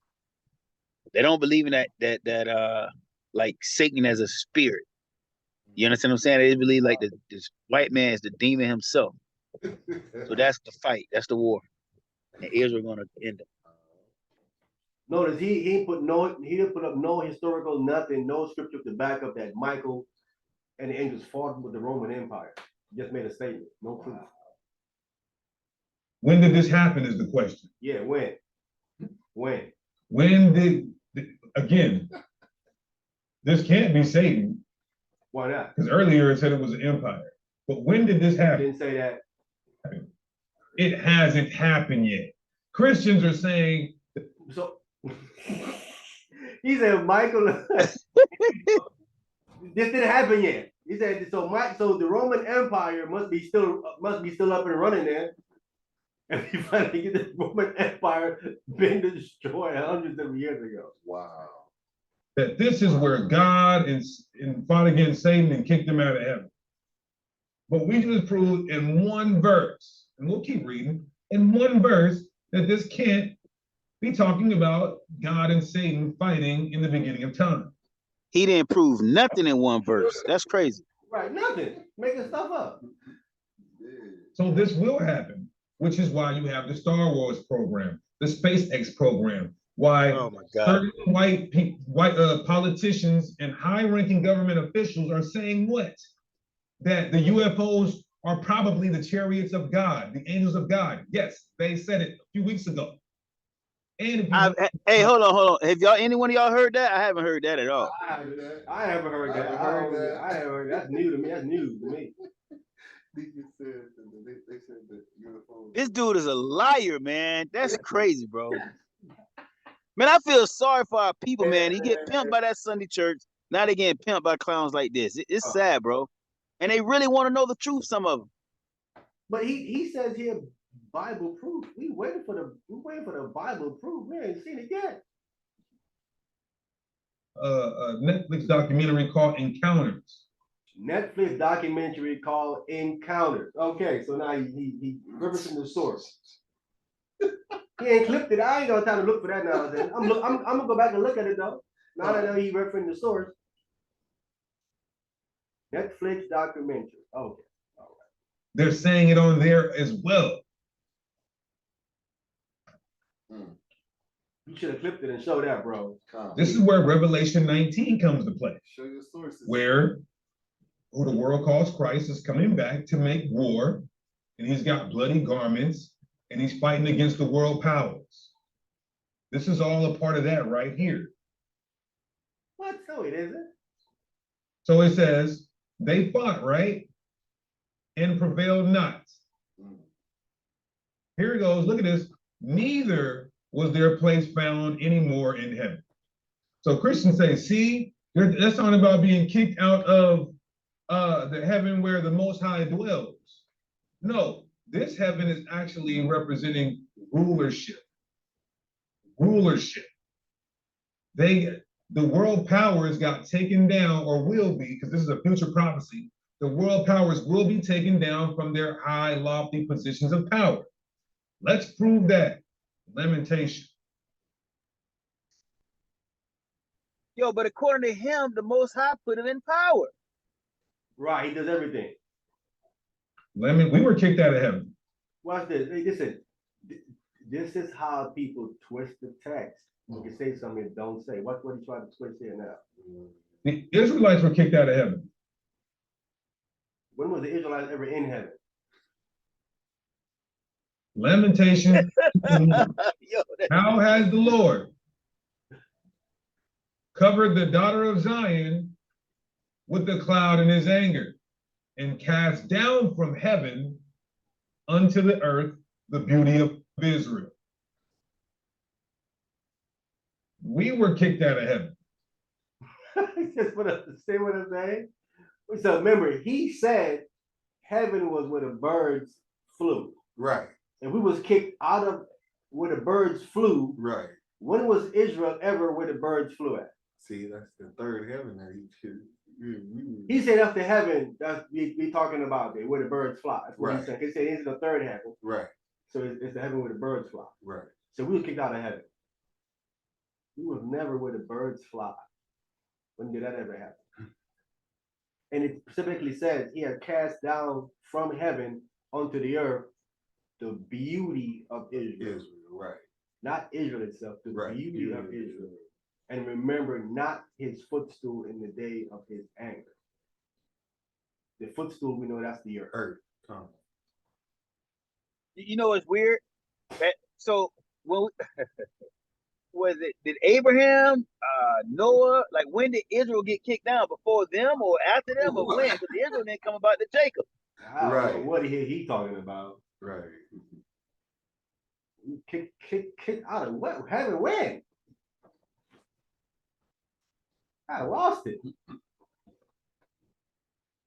They don't believe in that like Satan as a spirit. You understand what I'm saying? They believe like this white man is the demon himself. So that's the fight. That's the war. And Israel gonna end it. Notice he didn't put up no historical nothing, no scripture to back up that Michael and the angels fought with the Roman Empire. Just made a statement, no proof. When did this happen is the question. Yeah, when? When did, again, this can't be Satan. Why not? Because earlier it said it was an empire. But when did this happen? Didn't say that. It hasn't happened yet. Christians are saying. So he said Michael. This didn't happen yet. He said so. So the Roman Empire must be still up and running there. And we finally get the Roman Empire been destroyed hundreds of years ago. Wow. That this is where God fought against Satan and kicked him out of heaven. But we just proved in one verse, and we'll keep reading, in one verse, that this can't be talking about God and Satan fighting in the beginning of time. He didn't prove nothing in one verse. That's crazy. Right, nothing. Making stuff up. So this will happen, which is why you have the Star Wars program, the SpaceX program, why certain white politicians and high-ranking government officials are saying what? That the UFOs are probably the chariots of God, the angels of God. Yes, they said it a few weeks ago. And hey, hold on. Have anyone of y'all heard that? I haven't heard that at all. I haven't heard that. I haven't heard that. That's new to me. That's news to me. This dude is a liar, man. That's crazy, bro. Man, I feel sorry for our people, man. He get pimped by that Sunday church. Now they getting pimped by clowns like this. It's sad, bro. And they really want to know the truth, some of them. But he says here Bible proof. We waiting for the Bible proof. We ain't seen it yet. Netflix documentary called Encounters. Netflix documentary called Encounters. Okay, so now he referencing the source. He ain't clipped it. I ain't got time to look for that now. I'm gonna go back and look at it though. Now that I know he referencing the source. Netflix documentary. Okay, all right. They're saying it on there as well. You should have clipped it and showed that, bro. This is where Revelation 19 comes to play. Show your sources. Where who the world calls Christ is coming back to make war, and he's got bloody garments, and he's fighting against the world powers. This is all a part of that right here. What? No, it isn't. So it says, they fought, right? And prevailed not. Here it goes, look at this. Neither was their place found anymore in heaven. So Christians say, see, That's talking about being kicked out of the heaven where the Most High dwells. No, this heaven is actually representing rulership. Rulership. The world powers got taken down, or will be, because this is a future prophecy. The world powers will be taken down from their high, lofty positions of power. Let's prove that. Lamentation. Yo, but according to him, the Most High put him in power. Right, he does everything. We were kicked out of heaven. Watch this. Hey, listen, this is how people twist the text. You can say something and don't say. Watch what he tried to twist here now. The Israelites were kicked out of heaven. When was the Israelites ever in heaven? Lamentation. Yo, How has the Lord covered the daughter of Zion with the cloud in his anger, and cast down from heaven unto the earth the beauty of Israel? We were kicked out of heaven. Just what say what I'm saying. So remember, he said heaven was where the birds flew. Right, And we was kicked out of where the birds flew. right. When was Israel ever where the birds flew at? See, that's the third heaven that He said up to heaven, that's we talking about there, where the birds fly. That's what Right. he said. He said it's the third heaven. Right, So it's the heaven where the birds fly. right. So we were kicked out of heaven. We was never where the birds fly. When did that ever happen? And it specifically says he had cast down from heaven onto the earth the beauty of Israel. Israel, right. Not Israel itself, the Right. beauty of Israel. And remember not his footstool in the day of his anger. The footstool, we know that's the earth. Earth. Come. you know what's weird? So when was it? Did Abraham, Noah, like when did Israel get kicked down? Before them or after them or when? Because Israel didn't come about to Jacob. I don't Right. know what he talking about. Right. Kick out of what? Heaven when? I lost it.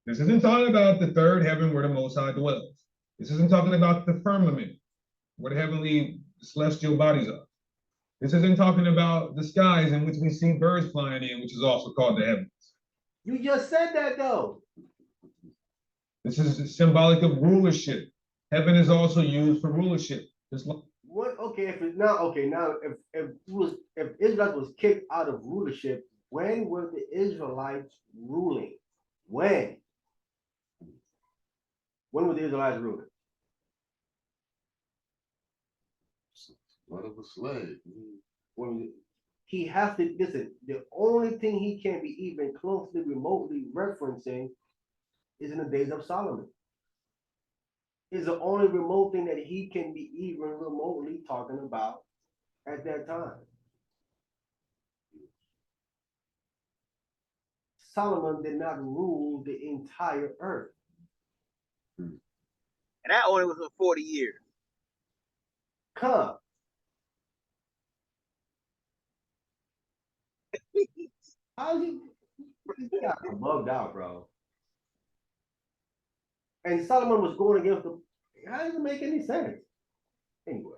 This isn't talking about the third heaven where the Most High dwells. This isn't talking about the firmament where the heavenly celestial bodies are. This isn't talking about the skies in which we see birds flying in, which is also called the heavens. You just said that though. This is symbolic of rulership. Heaven is also used for rulership. Just like What? Okay, if it's now okay now if Israel was kicked out of rulership, when were the Israelites ruling? When? When were the Israelites ruling? Blood of a slave. When he has to listen, the only thing he can be even closely remotely referencing is in the days of Solomon. Is the only remote thing that he can be even remotely talking about at that time. Solomon did not rule the entire earth. And that only was for 40 years. Come. How's he got bugged out, bro? And Solomon was going against the. How does it make any sense? Anyway.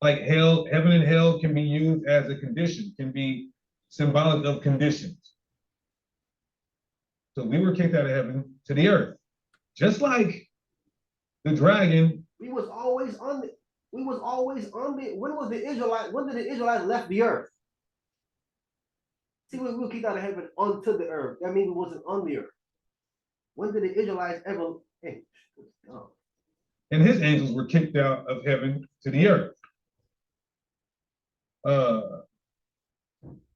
like hell, heaven and hell can be used as a condition, can be symbolic of conditions. So we were kicked out of heaven to the earth, just like the dragon. We was always on the. We was always on the. When was the Israelite? When did the Israelites left the earth? See, we were kicked out of heaven onto the earth. That means it wasn't on the earth. When did the Israelites ever? Hey, oh. And his angels were kicked out of heaven to the earth.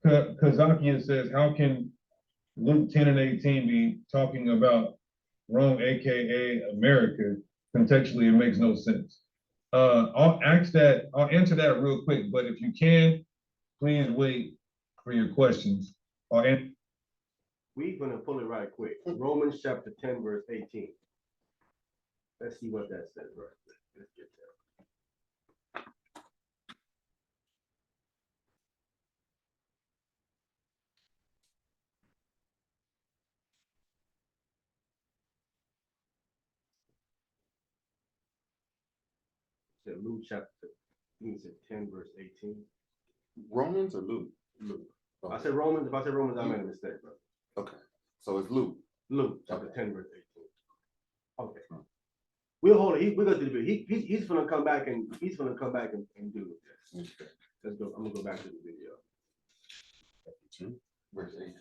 Kazakia says, how can Luke 10 and 18 be talking about Rome, aka America? Contextually, it makes no sense. I'll answer that real quick, but if you can, please wait for your questions. We're gonna pull it right quick. Romans chapter 10, verse 18. Let's see what that says right there. Let's get there. said Luke chapter, I think it said 10 verse 18. Romans or Luke? Luke. Oh, I said Romans. If I said Romans, I made a mistake, bro. okay. So it's Luke. Luke chapter Okay. 10 verse 18. Okay. We'll hold it. We're gonna do the video. He's gonna come back and do this. Okay. Let's go. I'm gonna go back to the video. Chapter 2, verse 18.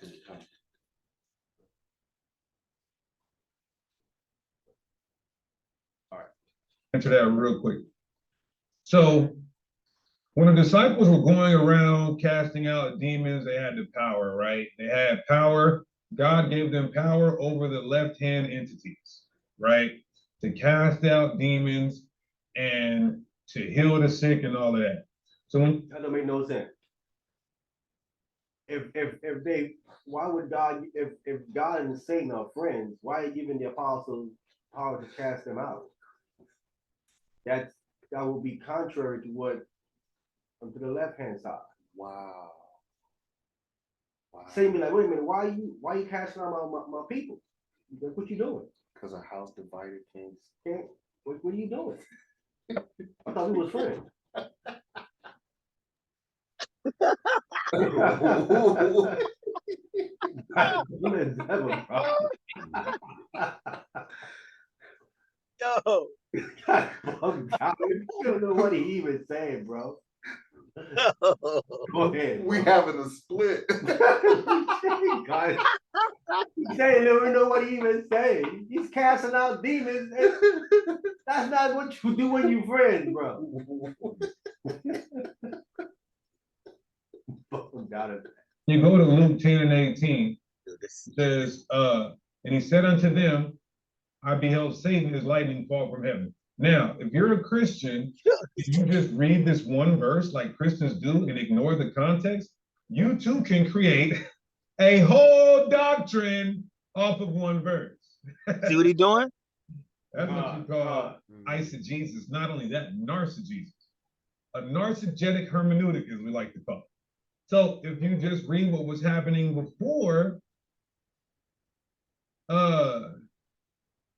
Answer that real quick. So when the disciples were going around casting out demons, they had the power, right? They had power. God gave them power over the left-hand entities, right? To cast out demons and to heal the sick and all of that. So when That don't make no sense. If they, why would God, if God and Satan are friends, why are you giving the apostles power to cast them out? That would be contrary to what to the left hand side. Wow. Wow. Satan be like, wait a minute, why you casting out my people? Like, what you doing? Because a house divided kings. Can't, what are you doing? I thought we was friends. Yo, You don't know what he even saying, bro. Go ahead. We having a split. God, he saying you don't know what he even saying. He's casting out demons. That's not what you do when you friends, bro. you go to Luke 10 and 18, it says, and he said unto them, I beheld Satan as lightning fall from heaven. Now, if you're a Christian, if you just read this one verse like Christians do and ignore the context, you too can create a whole doctrine off of one verse. see what he doing? That's what you call eisegesis. Not only that, narcigesis. A narcissistic hermeneutic, as we like to call it. So if you just read what was happening before,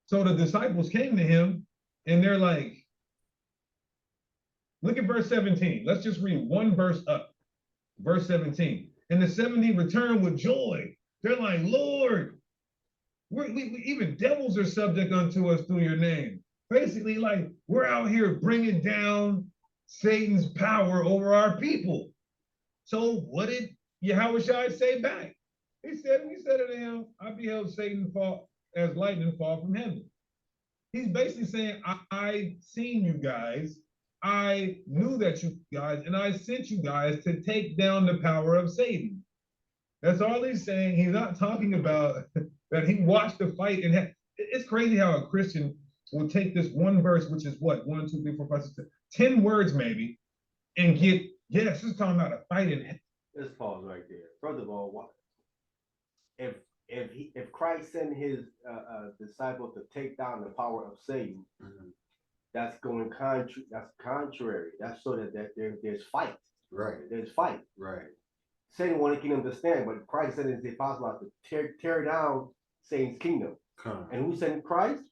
so the disciples came to him and they're like, look at verse 17. Let's just read one verse up. Verse 17. And the 70 returned with joy. They're like, Lord, we even devils are subject unto us through your name. Basically, like, we're out here bringing down Satan's power over our people. So what did Yahushua say back? He said to him, I beheld Satan fall as lightning fall from heaven. He's basically saying, I seen you guys, I knew that you guys, and I sent you guys to take down the power of Satan. That's all he's saying. He's not talking about that he watched the fight. And it's crazy how a Christian will take this one verse, which is what, 1, 2, 3, 4, 5, 6, 7, 10 words maybe, and get, yes, it's talking about a fight in. Let's pause right there. First of all, what if Christ sent his disciples to take down the power of Satan, that's going contrary. That's contrary. That's so that there's fight. Right. There's fight. Right. Satan wanted kingdom to stand, but Christ said it's impossible to tear down Satan's kingdom. And who sent Christ?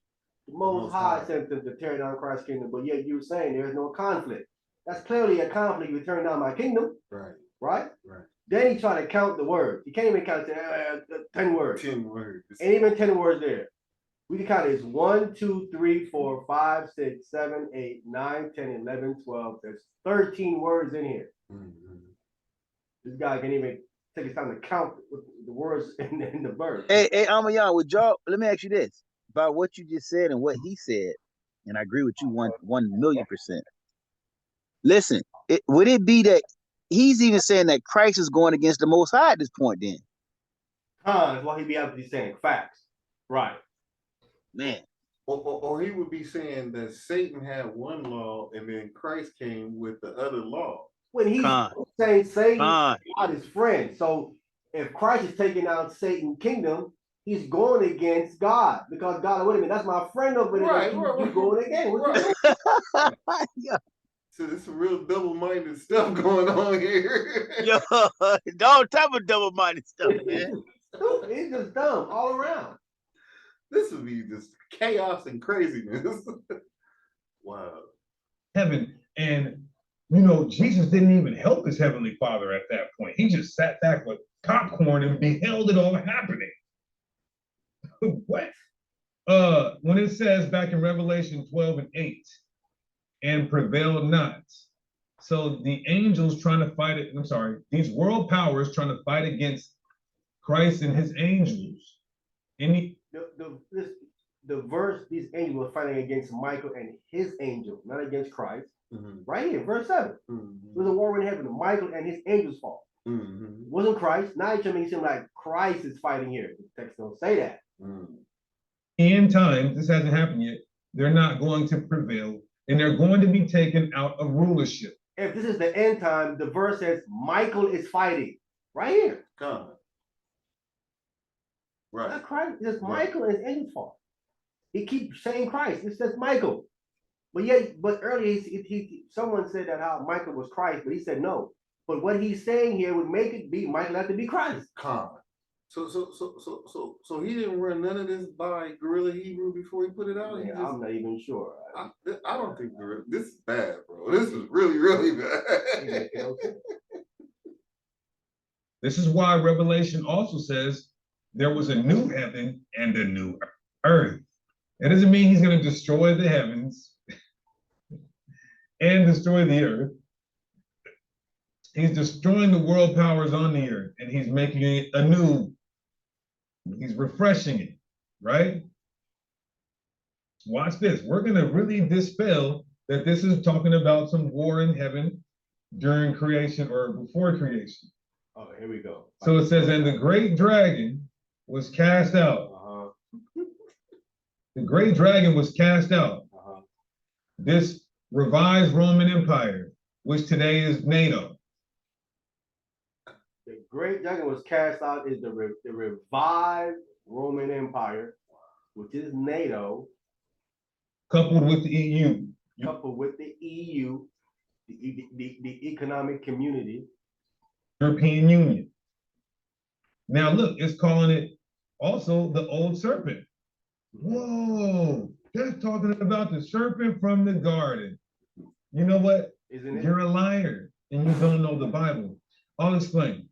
The Most High sent them to tear down Christ's kingdom. But yet you're saying there's no conflict. That's clearly a conflict. You tear down my kingdom. Right. Right? Right. Then he tried to count the words. He can't even count 10 words. 10 words. Ain't even 10 words there. We can count it as 1, 2, 3, 4, 5, 6, 7, 8, 9, 10, 11, 12. There's 13 words in here. This guy can't even take his time to count the words in the verse. Hey, Amayan, would y'all, let me ask you this about what you just said and what he said, and I agree with you 1,000,000%. Listen, would it be that he's even saying that Christ is going against the Most High at this point? Then, that's why he be able to be saying facts, right? Man, or he would be saying that Satan had one law and then Christ came with the other law. When he's saying Satan God is friend. So if Christ is taking out Satan's kingdom, he's going against God because God, wait a minute, that's my friend over there. Right, you going again? Yeah. So there's some real double-minded stuff going on here. Yo, all type of double-minded stuff, man. It's just dumb all around. This would be just chaos and craziness. Wow. heaven. And, you know, Jesus didn't even help his heavenly Father at that point. He just sat back with popcorn and beheld it all happening. What? When it says back in Revelation 12:8, and prevailed not. So the angels trying to fight it, I'm sorry, these world powers trying to fight against Christ and his angels. The verse, these angels were fighting against Michael and his angel, not against Christ. Right here, verse 7. It was a war in heaven. Michael and his angels fought. Wasn't Christ. Now you're trying to make it seem like Christ is fighting here. The text don't say that. In time, this hasn't happened yet, they're not going to prevail, and they're going to be taken out of rulership. If this is the end time, the verse says Michael is fighting. Right here. God. Not Right. Christ, it's Michael and his angels fought. He keeps saying Christ. It says Michael. But earlier someone said that how Michael was Christ, but he said no. But what he's saying here would make it be Michael have to be Christ. God. So he didn't run none of this by Guerrilla Hebrew before he put it out. Yeah, I'm not even sure. I don't think this is bad, bro. This is really, really bad. This is why Revelation also says there was a new heaven and a new earth. That doesn't mean he's going to destroy the heavens and destroy the earth. He's destroying the world powers on the earth, and he's making it anew. He's refreshing it, right? Watch this. We're going to really dispel that this is talking about some war in heaven during creation or before creation. Oh, here we go. So it says, and the great dragon was cast out. The great dragon was cast out. This revised Roman Empire, which today is NATO. The great dragon was cast out is the revived Roman Empire, which is NATO, Coupled with the EU. coupled with the EU, the economic community. European Union. Now look, it's calling it also the old serpent. Whoa, that's talking about the serpent from the garden. You know what? Isn't it? You're a liar and you don't know the Bible. I'll explain.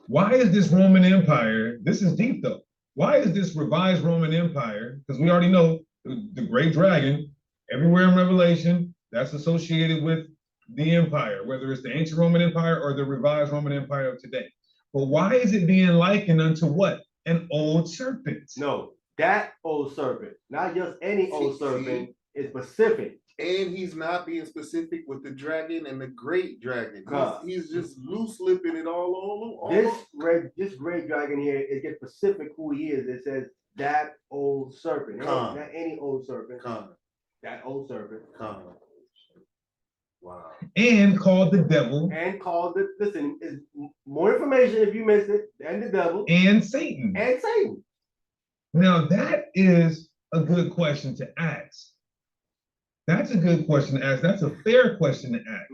Why is this Roman Empire, this is deep though. Why is this revised Roman Empire? Because we already know the great dragon, everywhere in Revelation, that's associated with the empire, whether it's the ancient Roman Empire or the revised Roman Empire of today. But why is it being likened unto what? An old serpent. No, that old serpent, not just any old serpent, is specific. And he's not being specific with the dragon and the great dragon. He's just loose lipping it all over. This great dragon here, it gets specific who he is. It says that old serpent. Not any old serpent. That old serpent. Wow. And called the devil. And called it, listen, is more information if you missed it, and the devil. And Satan. And Satan. Now that is a good question to ask. That's a good question to ask. That's a fair question to ask.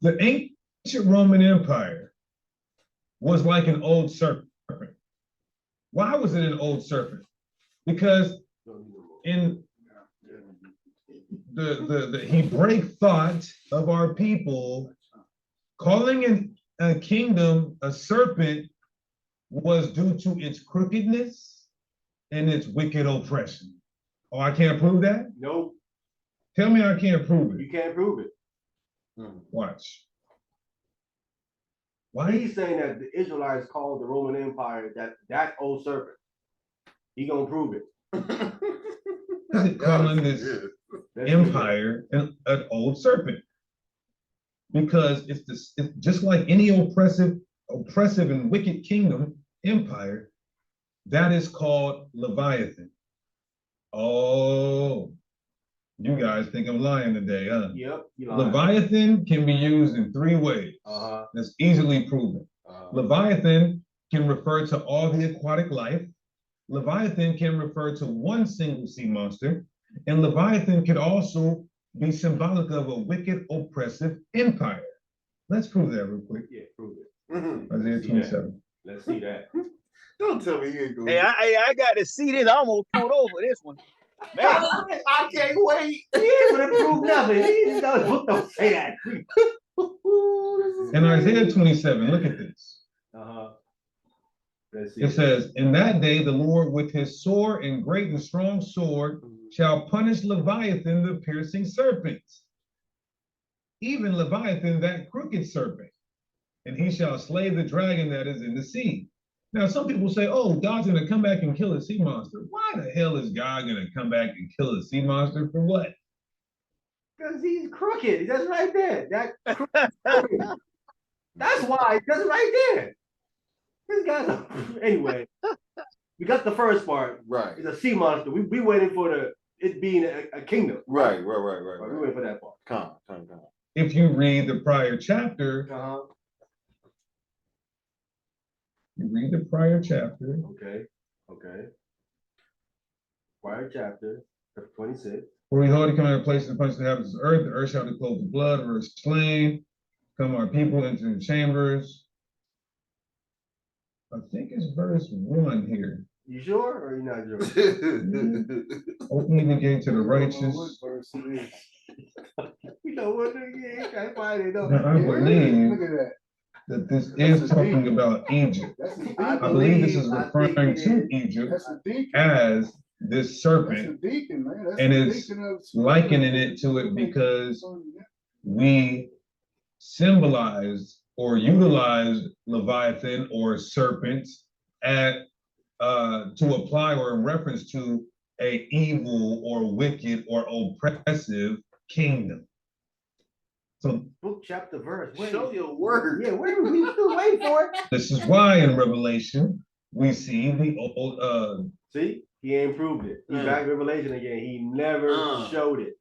The ancient Roman Empire was like an old serpent. Why was it an old serpent? Because in the Hebraic thought of our people, calling a kingdom a serpent was due to its crookedness and its wicked oppression. Oh, I can't prove that? Nope. Tell me I can't prove it. You can't prove it. Watch. Why? He's saying that the Israelites called the Roman Empire that old serpent. He gonna prove it. Is it calling this empire an old serpent? Because it's just like any oppressive and wicked kingdom, empire, that is called Leviathan. Oh, you guys think I'm lying today, huh? Yep. Leviathan can be used in 3 ways. That's easily proven. Leviathan can refer to all the aquatic life. Leviathan can refer to one single sea monster. And Leviathan can also be symbolic of a wicked, oppressive empire. Let's prove that real quick. Yeah, prove it. Isaiah 27. Let's see that. Don't tell me you ain't going. Hey, I got to see this. I almost pulled over this one. Man, I can't wait. He ain't gonna prove nothing. He don't say that. In Isaiah 27, look at this. Let's see. It says, in that day, the Lord with his sore and great and strong sword shall punish Leviathan, the piercing serpent, even Leviathan, that crooked serpent, and he shall slay the dragon that is in the sea. Now, some people say, oh, God's going to come back and kill a sea monster. Why the hell is God going to come back and kill a sea monster for what? Because he's crooked. That's right there. That's why. That's right there. This guy's anyway. We got the first part. Right. It's a sea monster. We waiting for it being a kingdom. Right. We waiting for that part. Come. If you read the prior chapter, you read the prior chapter. Okay. Prior chapter, 26. For behold, he come out of place and punch the inhabitants of the earth shall be clothed with blood, verse slain, come our people into the chambers. I think it's verse 1 here. You sure or you not sure? Opening the gate to the righteous. You know what? Yeah, you can't find it. Now, I believe Look at that. that this is talking about Egypt. That's a I deacon. believe this is I referring think it to is. Egypt That's a deacon. as this That's a serpent, deacon, man. That's and a it's deacon of- likening it to it because we symbolized or utilized Leviathan or serpent at to apply or in reference to a evil or wicked or oppressive kingdom. So Book, chapter, verse. Show your word. Yeah, we still waiting for it. this is why in Revelation we see the old See, he ain't proved it. He's back in Revelation again. He never showed it.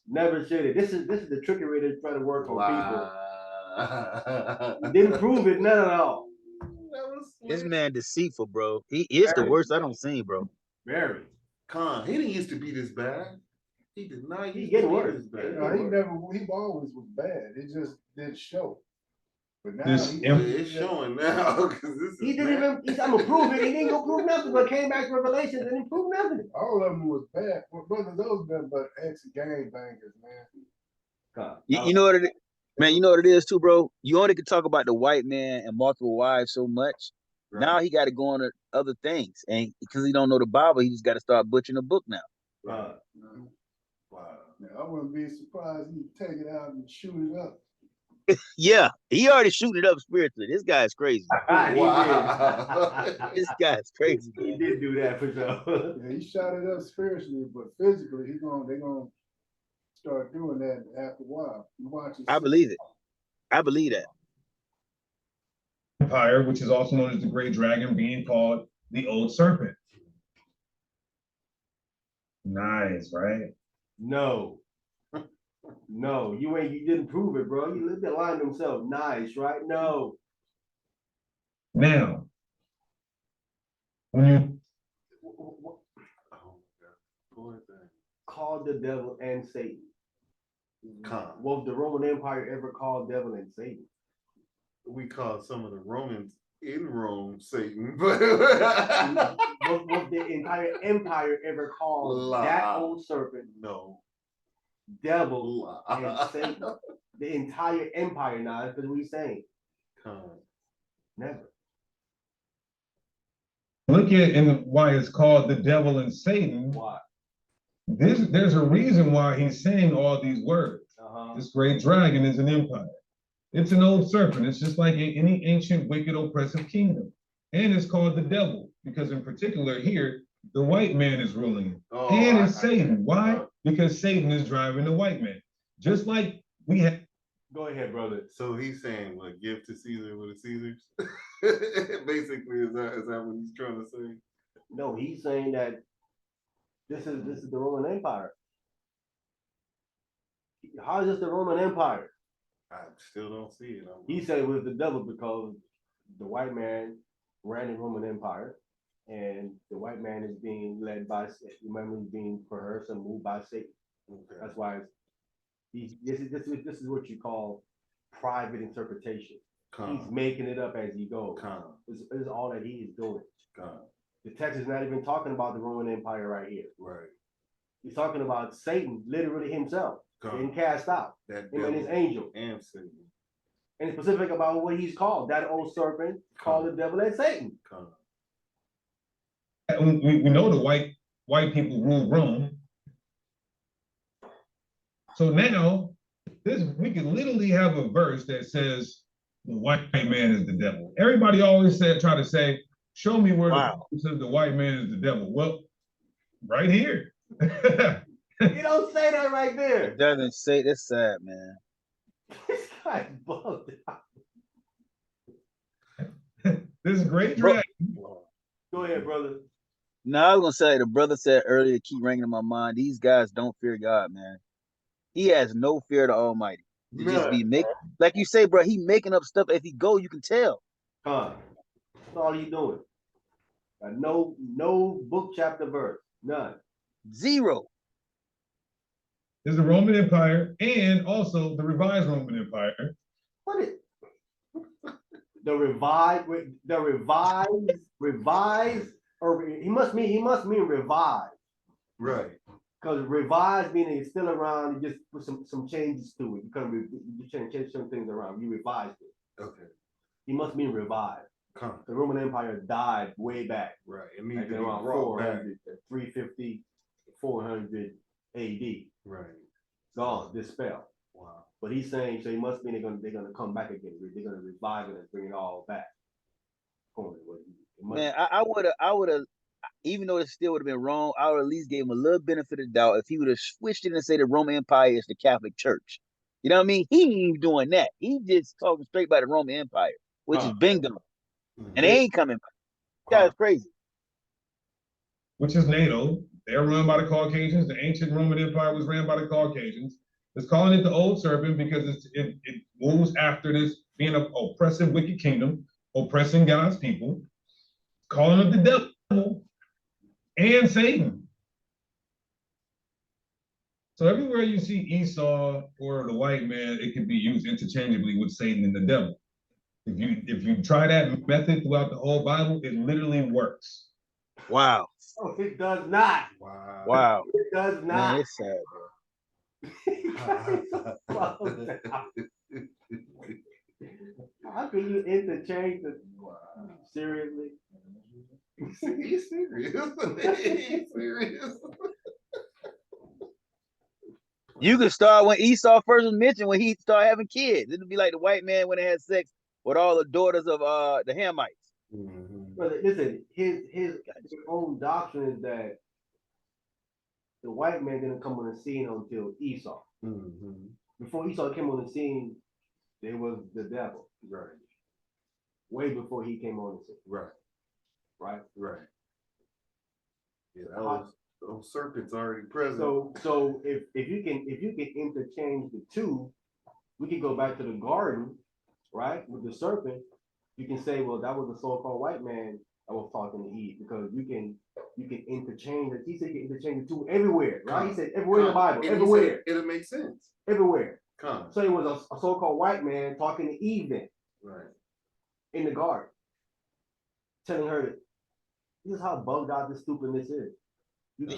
Never showed it. This is the trickery they're trying to work on people. He didn't prove it, none at all. this man deceitful, bro. He is the worst I don't see, bro. Very. He didn't used to be this bad. He did not. He getting worse. Bad. No, he always was bad. It just didn't show. But now This It's showing now because this is. He didn't even. I'm gonna prove it. He didn't go prove nothing, but came back to Revelation and didn't prove nothing. all of them was bad. Well, brother, those been but ex-gang bangers, man. God, You know what it is? Man, you know what it is too, bro? You only can talk about the white man and multiple wives so much. Right. Now he got to go on to other things. And because he don't know the Bible, he just got to start butchering the book now. Wow. Now, I wouldn't be surprised if you take it out and shoot it up. Yeah, he already shooting it up spiritually. This guy's crazy. Wow. This guy's crazy. He did do that for sure. Yeah, he shot it up spiritually, but physically, they're gonna start doing that after a while. You watch it. I believe it. I believe that. empire, which is also known as the great dragon, being called the old serpent. Nice, right? No. No, you didn't prove it, bro. You lived that line himself. Nice, right? No. Now, when you Called the devil and Satan. Con. Was the Roman Empire ever called devil and Satan? We call some of the Romans in Rome Satan, but was the entire empire ever called that old serpent, no. devil, and Satan? The entire empire now, that's what we're saying. Con. Never. look at and why it's called the devil and Satan, Why? there's a reason why he's saying all these words. This great dragon is an empire. It's an old serpent. It's just like any ancient, wicked, oppressive kingdom. And it's called the devil because in particular here, the white man is ruling it. Oh, And it's Satan. Why? Because Satan is driving the white man. Just like we have. Go ahead, brother. So he's saying, what, give to Caesar what is Caesar's? Basically, is that what he's trying to say? No, he's saying that this is the Roman Empire. How is this the Roman Empire? I still don't see it. He said it was the devil because the white man ran the Roman Empire, and the white man is being led by, remember, he's being coerced and moved by Satan. Okay. That's why this is what you call private interpretation. He's making it up as he goes. This is all that he is doing. The text is not even talking about the Roman Empire right here. Right. He's talking about Satan, literally himself, being cast out, That him and his devil angel. and Satan. And it's specific about what he's called. That old serpent called the devil and Satan. We know the white people rule Rome. So now we can literally have a verse that says the white man is the devil. Everybody always try to say, show me where the says the white man is the devil. Well, right here. You don't say that right there. It doesn't say. That's sad, man. This guy's bugged out. This great dragon. Go ahead, brother. No, I was gonna say the brother said earlier, keep ringing in my mind. These guys don't fear God, man. He has no fear of the Almighty. He just be like you say, bro. He making up stuff. If he go, you can tell. That's all he doing. No book, chapter, verse. None. Zero. There's the Roman Empire and also the revised Roman Empire. What is the revised, or he must mean revised. Right. Because revised meaning it's still around, you just put some changes to it. You change some things around. You revised it. Okay. He must mean revived. The Roman Empire died way back. Right. It means Like around 400, 350, 400 AD. Right. Gone, dispelled. Wow. But he's saying, so he must mean they're gonna come back again. They're gonna revive it and bring it all back. Man, I would have, even though it still would have been wrong, I would at least give him a little benefit of the doubt if he would have switched it and say the Roman Empire is the Catholic Church. You know what I mean? He ain't even doing that. He just talking straight about the Roman Empire, which is bingo. And they ain't coming back. That's crazy. Which is NATO. They're run by the Caucasians. The ancient Roman Empire was ran by the Caucasians. It's calling it the old serpent because it moves after this being an oppressive, wicked kingdom, oppressing God's people, calling it the devil and Satan. So everywhere you see Esau or the white man, it can be used interchangeably with Satan and the devil. If you try that method throughout the whole Bible, it literally works. Wow. Oh, it does not. Wow. It does not. Man, it's sad, bro. How can you interchange the seriously? He's serious. He's serious. You could start when Esau first was mentioned, when he started having kids. It'd be like the white man when they had sex with all the daughters of the Hamites. But listen, his own doctrine is that the white man didn't come on the scene until Esau. Before Esau came on the scene, there was the devil. Right. Way before he came on the scene. Right. Right. Right. Yeah, those serpents already present. So if you can interchange the two, we can go back to the garden, right, with the serpent. You can say, well, that was the so-called white man that was talking to Eve, because you can interchange it. He said you can interchange the two everywhere, right? He said everywhere in the Bible, everywhere. It'll make sense. Everywhere. So it was a so-called white man talking to Eve then. Right. In the garden. Telling her that this is how bugged out this stupidness is.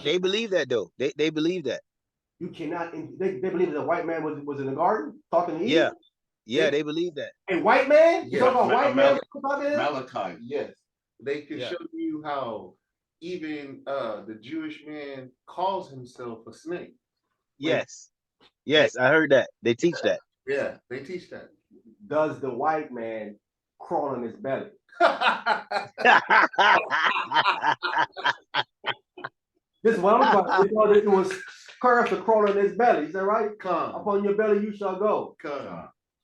They believe that though. They believe that. You cannot. They believe that the white man was in the garden talking to Eve. Yeah, they believe that. A white man? You talking about white man? Malachi. Yes. They can show you how even the Jewish man calls himself a snake. Yes. Yes, I heard that. They teach that. Yeah, they teach that. Does the white man crawl on his belly? This is what I'm talking about. It was cursed to crawl on his belly. Is that right? Upon your belly you shall go.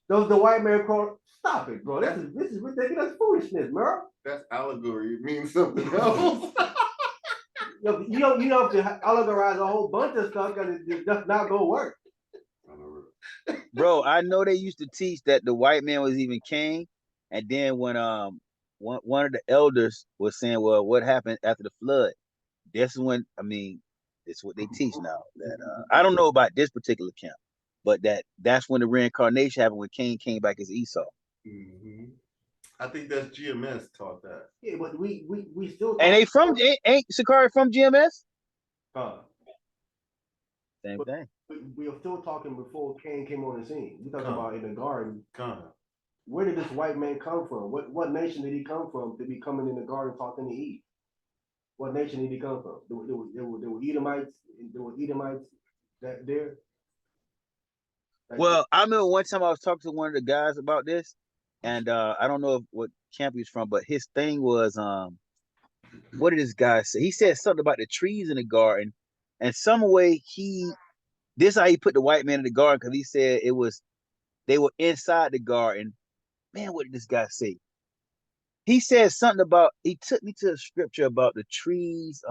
Does the white man crawl? Stop it, bro. This is ridiculous foolishness, bro. That's allegory. It means something else. You don't have to allegorize a whole bunch of stuff because it does not go work. Bro, I know they used to teach that the white man was even king, and then when one of the elders was saying, well, what happened after the flood? That's when, I mean, it's what they teach now. That I don't know about this particular camp, but that's when the reincarnation happened, when Cain came back as Esau. I think that's GMS taught that. Yeah, but we still and they ain't Sakari from GMS? Same thing. We are still talking before Cain came on the scene. We talking Come. about in the garden. Come. Where did this white man come from? What nation did he come from to be coming in the garden talking to Eve? What nation did he come from? There were Edomites. There were Edomites that there. Well, I remember one time I was talking to one of the guys about this, and I don't know what camp he's from, but his thing was what did this guy say? He said something about the trees in the garden, and some way this how he put the white man in the garden, because he said they were inside the garden. Man, what did this guy say? He said something about, he took me to a scripture about the trees.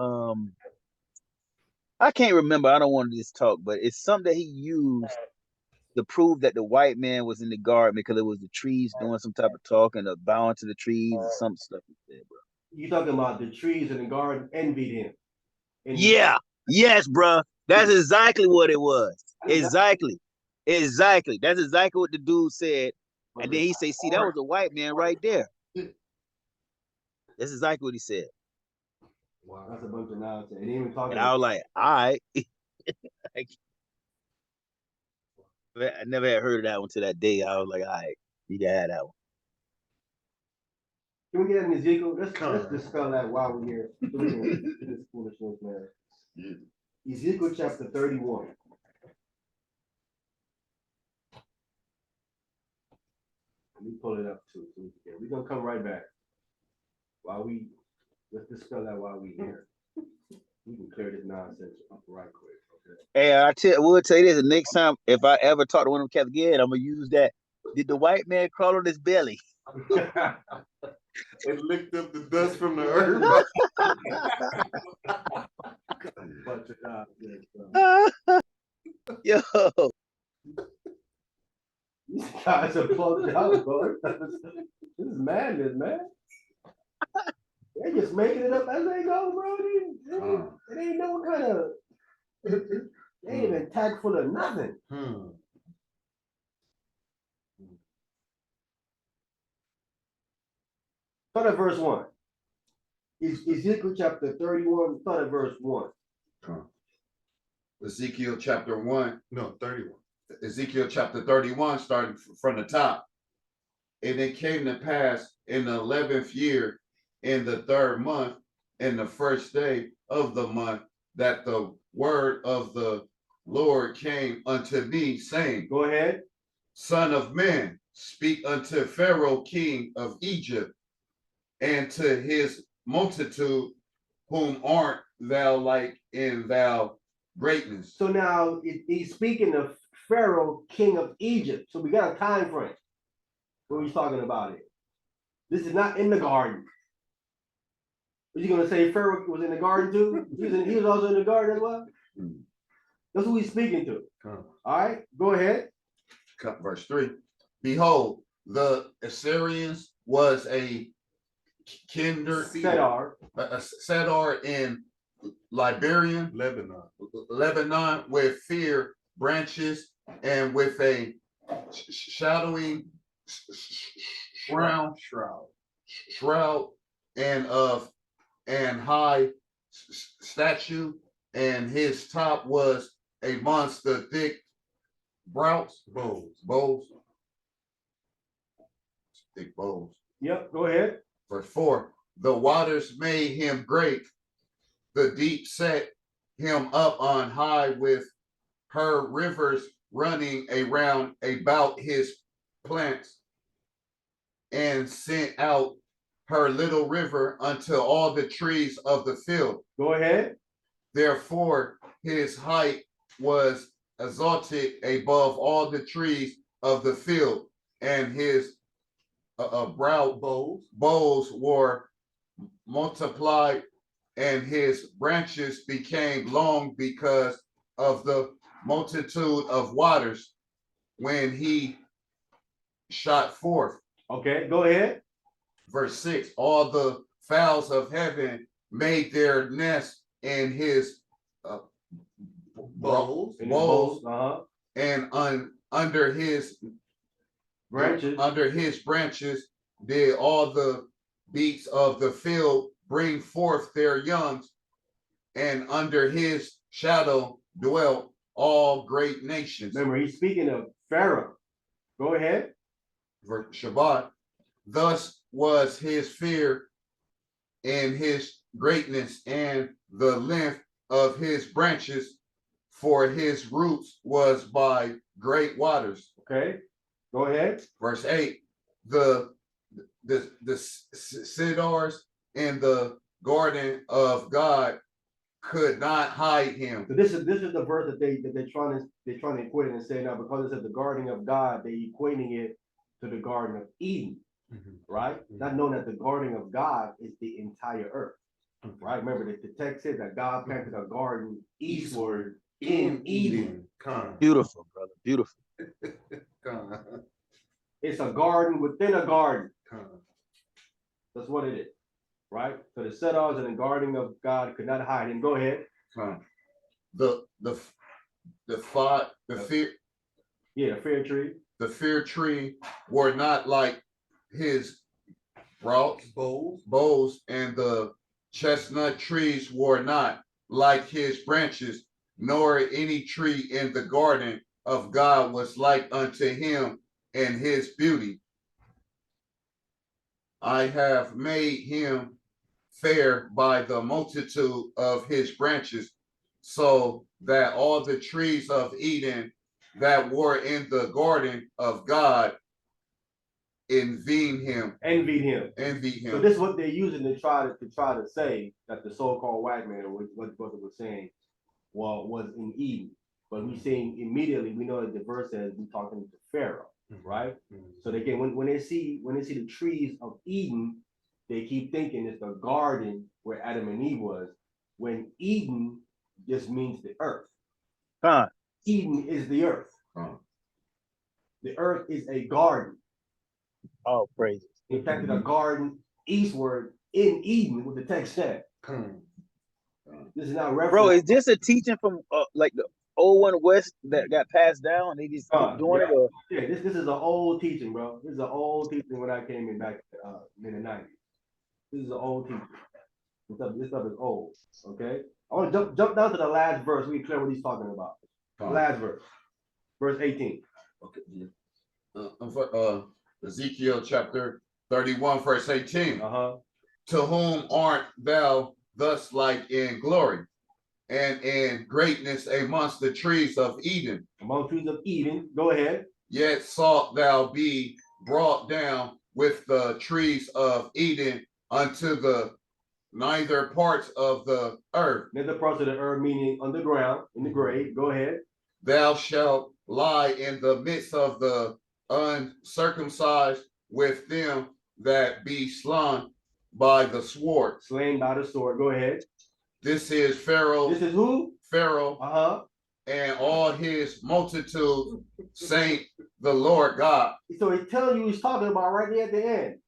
I can't remember. I don't want to just talk, but it's something that he used to prove that the white man was in the garden because it was the trees doing some type of talking or bowing to the trees or some stuff. Bro. You talking about the trees in the garden envied him? Yeah. Yes, bro. That's exactly what it was. Exactly. That's exactly what the dude said. And then he said, see, that was a white man right there. That's exactly what he said. Wow, that's a bunch of nonsense. And even talking. And I was like, all right. I never had heard of that one till that day. I was like, all right, you can have that one. Can we get in Ezekiel? Let's dispel that while we're here. So we can get this foolishness, man. Ezekiel chapter 31. Let me pull it up too. We're gonna come right back. Let's dispel that while we're here. We can clear this nonsense up right quick. Okay. Hey, I will tell you this: the next time if I ever talk to one of them cats again, I'm gonna use that. Did the white man crawl on his belly? It licked up the dust from the earth. Bunch of nonsense. Yo, These guys are plugged out, bro. This is madness, man. They're just making it up as they go, bro. It ain't no kind of. They ain't even tactful or nothing. Start at verse 1. Ezekiel chapter 31, start at verse 1. Ezekiel chapter 1. No, 31. Ezekiel chapter 31, starting from the top. And it came to pass in the 11th year, in the 3rd month, in the 1st day of the month, that the word of the Lord came unto me, saying, Go ahead. Son of man, speak unto Pharaoh, king of Egypt, and to his multitude, whom art thou like in thou greatness. So now he's speaking of Pharaoh, king of Egypt. So we got a time frame where he's talking about it. This is not in the garden. Is he going to say Pharaoh was in the garden too? He was also in the garden as well? That's who he's speaking to. All right, go ahead. Verse 3. Behold, the Assyrians was a kinder Cedar. a cedar in Liberian, Lebanon, with fir branches and with a shadowing shroud and high statue, and his top was amongst the thick boughs, thick boughs. Yep, go ahead. Verse 4, the waters made him great, the deep set him up on high, with her rivers running around about his plants, and sent out her little river unto all the trees of the field. Go ahead. Therefore his height was exalted above all the trees of the field, and his boughs were multiplied, and his branches became long because of the multitude of waters when he shot forth. Okay, go ahead. Verse 6, all the fowls of heaven made their nest in his bowls, and under his branches did all the beasts of the field bring forth their young, and under his shadow dwelt all great nations. Remember, he's speaking of Pharaoh. Go ahead. Shabbat. Thus was his fear and his greatness and the length of his branches, for his roots was by great waters. Okay, go ahead. Verse 8, the cedars in the garden of God could not hide him. So this is the verse that they're trying to equate it and say now, because it says the garden of God, they're equating it to the Garden of Eden, right? Not knowing that the garden of God is the entire earth, right? Remember that the text says that God planted a garden eastward in Eden. Beautiful, brother. Beautiful. It's a garden within a garden. That's what it is, right? So the cedars in the garden of God could not hide him. Go ahead. The fear. Yeah, the fair tree. The fir tree were not like his boughs, and the chestnut trees were not like his branches, nor any tree in the garden of God was like unto him in his beauty. I have made him fair by the multitude of his branches, so that all the trees of Eden that were in the garden of God envied him. So this is what they're using to try to say that the so-called white man, or what brother was saying, was in Eden. But we saying immediately, we know that the verse says we're talking to Pharaoh, right? So again, when they see the trees of Eden, they keep thinking it's the garden where Adam and Eve was, when Eden just means the earth. Eden is the earth. The earth is a garden. Oh, praises. In fact, it's a garden eastward in Eden, what the text said. This is not reference. Bro, is this a teaching from like the old one west that got passed down? They just keep doing it? Or? Yeah, this is an old teaching, bro. This is an old teaching when I came in back in the 90s. This is an old teaching. This stuff is old. Okay. I want to jump down to the last verse. We clear what he's talking about. Last verse. Verse 18. Okay. Ezekiel chapter 31, verse 18. To whom art thou thus like in glory, and in greatness amongst the trees of Eden? Among trees of Eden. Go ahead. Yet shalt thou be brought down with the trees of Eden unto the neither parts of the earth. Neither parts of the earth, meaning underground, in the grave. Go ahead. Thou shalt lie in the midst of the uncircumcised with them that be slain by the sword. Slain by the sword. Go ahead. This is Pharaoh. This is who? Pharaoh. And all his multitude, saint the Lord God. So he's telling you he's talking about right there at the end.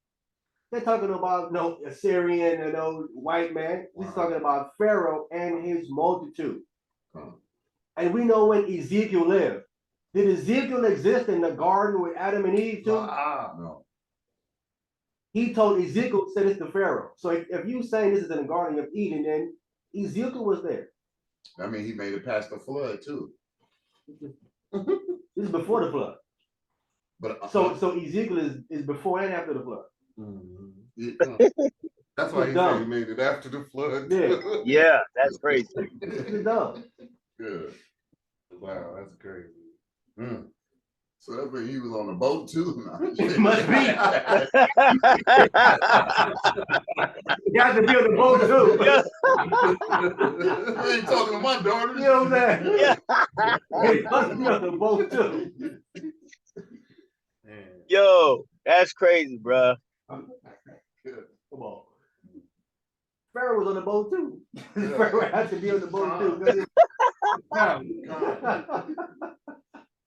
They're talking about no Assyrian and no white man. He's talking about Pharaoh and his multitude. And we know when Ezekiel lived. Did Ezekiel exist in the garden with Adam and Eve too? No. He told Ezekiel, said it's the Pharaoh. So if you saying this is in the Garden of Eden, then Ezekiel was there. I mean, he made it past the flood too. This is before the flood. But so Ezekiel is before and after the flood. That's why he said he made it after the flood. Yeah, that's crazy. It's dumb. Good. Wow, that's crazy. So that means he was on the boat too. It must be. He has to be on the boat too. I ain't talking to my daughter. You know what I'm saying? Yeah. He must be on the boat too. Yo, that's crazy, bro. Come on. Pharaoh was on the boat too. Pharaoh had to be on the boat too.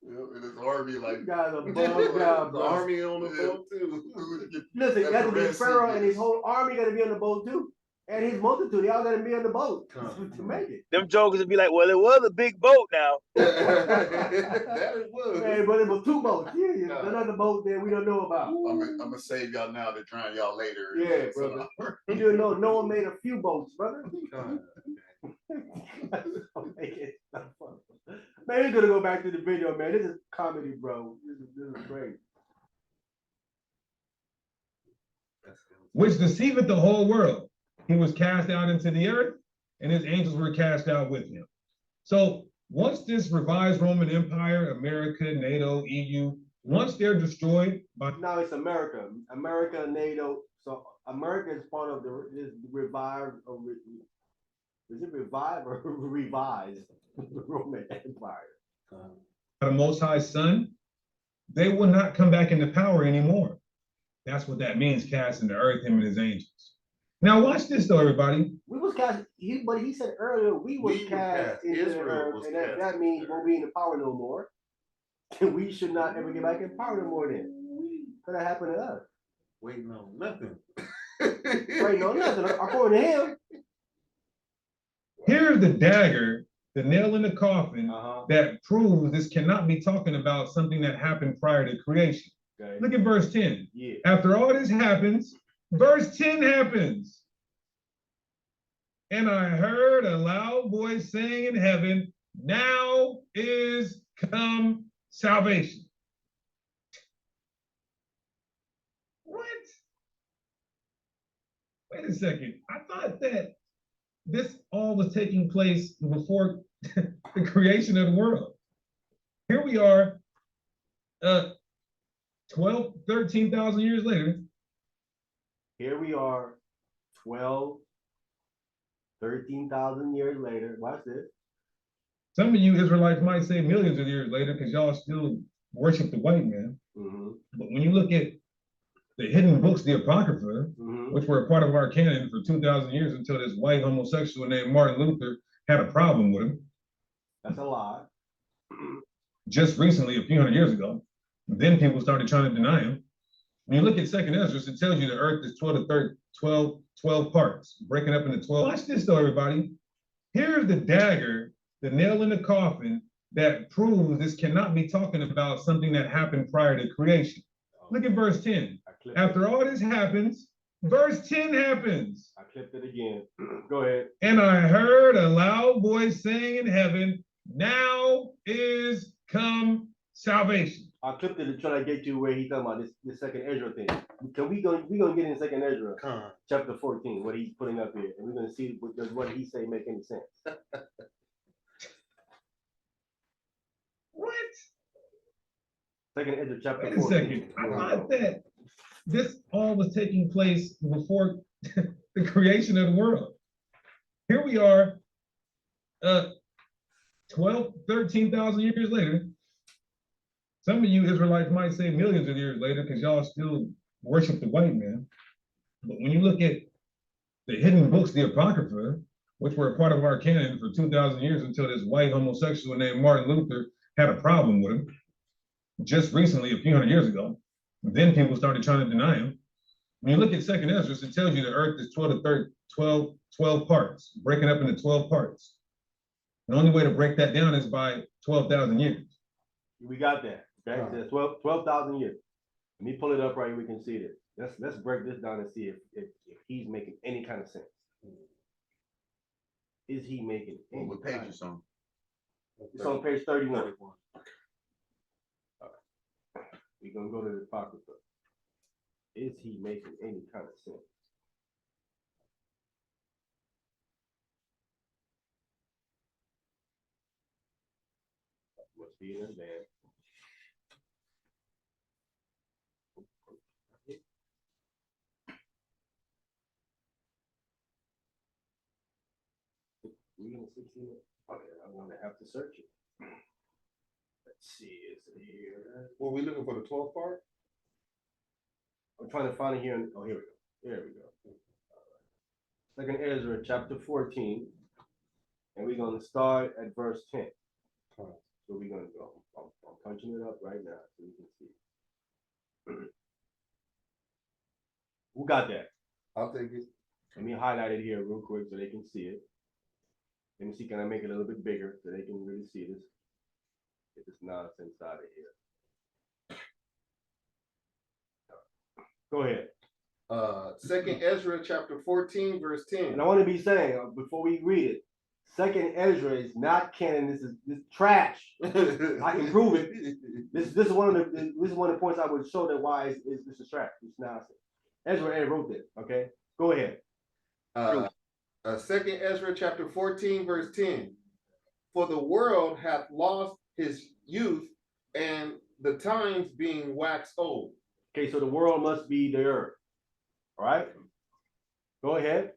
And his army like guys are bugged out, The bro. army on the boat too. Listen, you got to be Pharaoh and his whole army got to be on the boat too. And his multitude, they all got to be on the boat to make it. Them jokers would be like, well, it was a big boat now. That it was. Man, but it was two boats. Yeah, another boat that we don't know about. I'm gonna save y'all now to drown y'all later. Yeah, brother. You didn't know Noah made a few boats, brother. Man, we're gonna go back to the video, man. This is comedy, bro. This is great. Which deceiveth the whole world. He was cast out into the earth, and his angels were cast out with him. So once this revised Roman Empire, America, NATO, EU, once they're destroyed by Now it's America. America, NATO. So America is part of this revived, is it revived or revised Roman Empire? the Most High Son, they will not come back into power anymore. That's what that means, cast into earth, him and his angels. Now watch this though, everybody. We was cast, but he said earlier we was cast into the earth, and that means we'll be in the power no more. And we should not ever get back in power no more then. Could that happen to us? Waiting on nothing. Right, no, nothing. According to him. Here's the dagger, the nail in the coffin Uh-huh. that proves this cannot be talking about something that happened prior to creation. Okay. Look at verse 10. Yeah. After all this happens, verse 10 happens. And I heard a loud voice saying in heaven, now is come salvation. What? Wait a second. I thought that this all was taking place before the creation of the world. Here we are, 13,000 years later. Here we are, 13,000 years later. Watch this. Some of you Israelites might say millions of years later because y'all still worship the white man. Mm-hmm. But when you look at the hidden books, the Apocrypha, which were a part of our canon for 2,000 years until this white homosexual named Martin Luther had a problem with him. That's a lie. Just recently, a few hundred years ago, then people started trying to deny him. When you look at Second Ezra, it tells you the earth is 12 parts, breaking up into 12. Watch this though, everybody. Here's the dagger, the nail in the coffin that proves this cannot be talking about something that happened prior to creation. Look at verse 10. After all this happens, verse 10 happens. I clipped it again. Go ahead. And I heard a loud voice saying in heaven, now is come salvation. I clipped it to try to get you where he's talking about this second Ezra thing. We gonna get in second Ezra, chapter 14, what he's putting up here, and we're gonna see does what he say make any sense. What? Second Ezra chapter Wait a 14. second. I thought that this all was taking place before the creation of the world. Here we are, 13,000 years later. Some of you Israelites might say millions of years later because y'all still worship the white man. But when you look at the hidden books, the Apocrypha, which were a part of our canon for 2,000 years until this white homosexual named Martin Luther had a problem with him. Just recently, a few hundred years ago, then people started trying to deny him. When you look at Second Ezra, it tells you the earth is 12 parts, breaking up into 12 parts. The only way to break that down is by 12,000 years. We got that. Okay, so 12,000 years. Let me pull it up right here. We can see this. Let's break this down and see if he's making any kind of sense. Is he making any What page is on? It's on page 31. We're gonna go to the Apocrypha. Is he making any kind of sense? Must be in his band. We're gonna 16. Okay, I'm gonna have to search it. Let's see, is it here? Were we looking for the 12th part? I'm trying to find it here. Oh, here we go. There we go. Second Ezra, chapter 14, and we're gonna start at verse 10. So we're gonna go. I'm punching it up right now so you can see. Who got that? I'll take it. Let me highlight it here real quick so they can see it. Let me see, can I make it a little bit bigger so they can really see this? Get this nonsense out of here. Go ahead. Second Ezra chapter 14, verse 10. And I want to be saying, before we read it, Second Ezra is not canon. This is trash. I can prove it. This is one of the points I would show that why this is trash. It's nonsense. Ezra wrote this. Okay, go ahead. Second Ezra chapter 14, verse 10. For the world hath lost his youth, and the times being waxed old. Okay, so the world must be the earth. All right. Go ahead.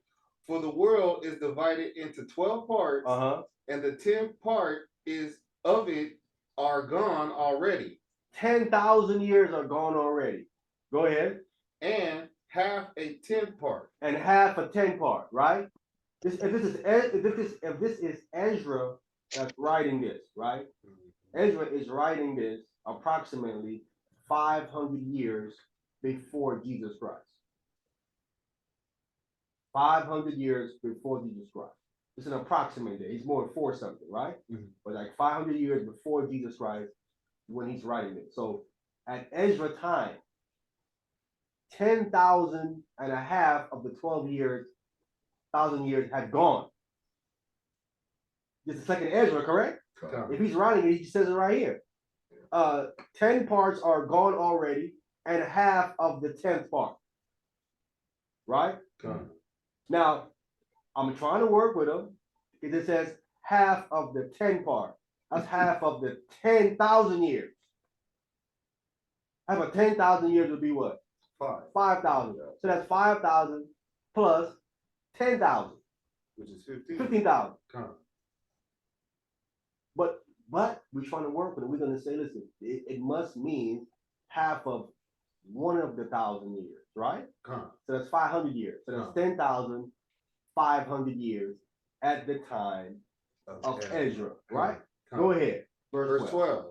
For the world is divided into 12 parts, and the 10th part is of it are gone already. 10,000 years are gone already. Go ahead. And half a 10th part. And half a 10 part, right? If this is Ezra that's writing this, right? Ezra is writing this approximately 500 years before Jesus Christ. 500 years before Jesus Christ. It's an approximate day. He's more than 4 something, right? But like 500 years before Jesus Christ when he's writing it. So at Ezra time, 10,000 and a half of the 12 years, 1,000 years had gone. This is second Ezra, correct? If he's writing it, he says it right here. 10 parts are gone already, and half of the 10th part. Right? Now, I'm trying to work with him because it says half of the 10 part. That's half of the 10,000 years. Half of 10,000 years would be what? 5,000. So that's 5,000 plus 10,000. Which is 15. 15,000. But we're trying to work with it. We're going to say, listen, it must mean half of one of the 1,000 years, right? So that's 500 years. So that's 10,500 years at the time of Ezra, right? Go ahead. Verse 12.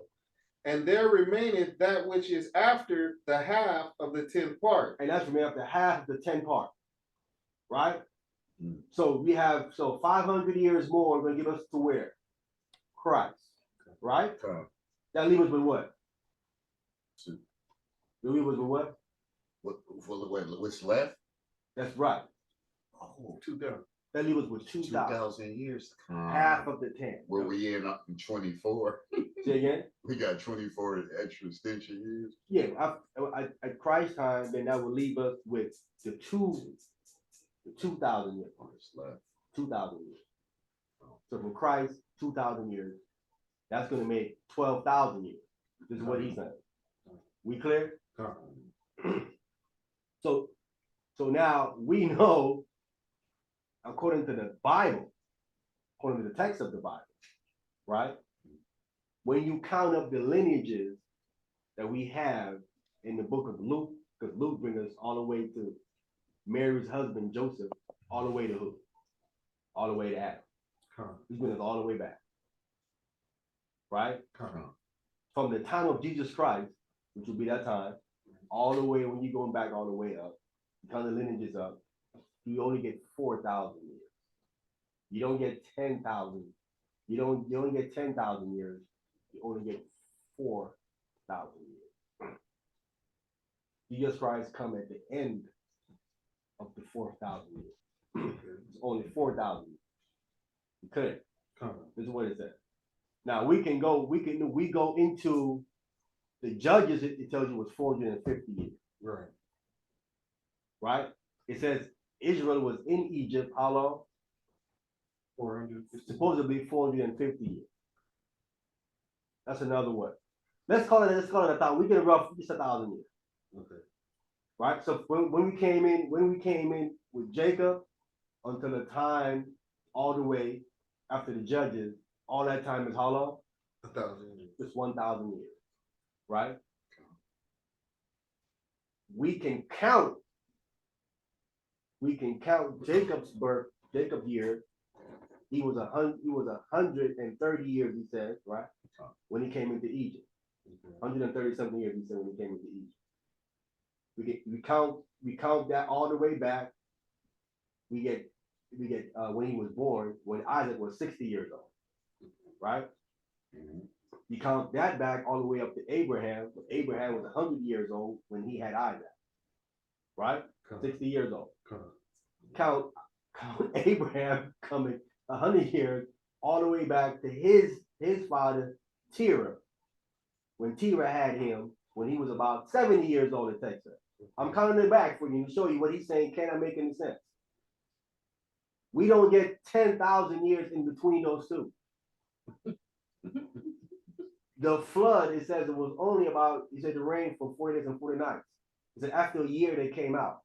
And there remaineth that which is after the half of the 10th part. And that's remaining after half of the 10 part, right? So we have 500 years more going to give us to where? Christ, right? That leaves us with what? That leaves us with what? What's left? That's right. Oh, 2,000. That leaves us with 2,000 years. Half of the 10. Where we in 24? Say again? We got 24 extra extension years. Yeah, at Christ's time, then that would leave us with the 2,000 years. 2,000 years. So from Christ, 2,000 years. That's going to make 12,000 years. This is what he's saying. We clear? So now we know, according to the Bible, according to the text of the Bible, right? When you count up the lineages that we have in the book of Luke, because Luke brings us all the way to Mary's husband, Joseph, all the way to who? All the way to Adam. He's bringing us all the way back. Right? From the time of Jesus Christ, which will be that time, all the way, when you're going back all the way up, you count the lineages up, you only get 4,000 years. You don't get 10,000. You only get 10,000 years. You only get 4,000 years. Jesus Christ come at the end of the 4,000 years. It's only 4,000 years. Okay. This is what it says. Now we go into the Judges, it tells you it was 450 years. Right. Right? It says Israel was in Egypt, how long? 450. Supposedly 450 years. That's another word. Let's call it 1,000. We get a rough, just 1,000 years. Okay. Right? So when we came in with Jacob until the time all the way after the Judges, all that time is how long? 1,000 years. Just 1,000 years. Right? We can count Jacob's birth, Jacob's year. He was 130 years, he says, right? When he came into Egypt. 130 something years, he said, when he came into Egypt. We count that all the way back. We get when he was born, when Isaac was 60 years old. Right? You count that back all the way up to Abraham. Abraham was 100 years old when he had Isaac. Right? 60 years old. Count Abraham coming 100 years, all the way back to his father, Terah, when Terah had him, when he was about 70 years old in Texas. I'm counting it back for you to show you what he's saying cannot make any sense. We don't get 10,000 years in between those two. The flood, it says it was only about, he said the rain for 40 days and 40 nights. He said after a year they came out.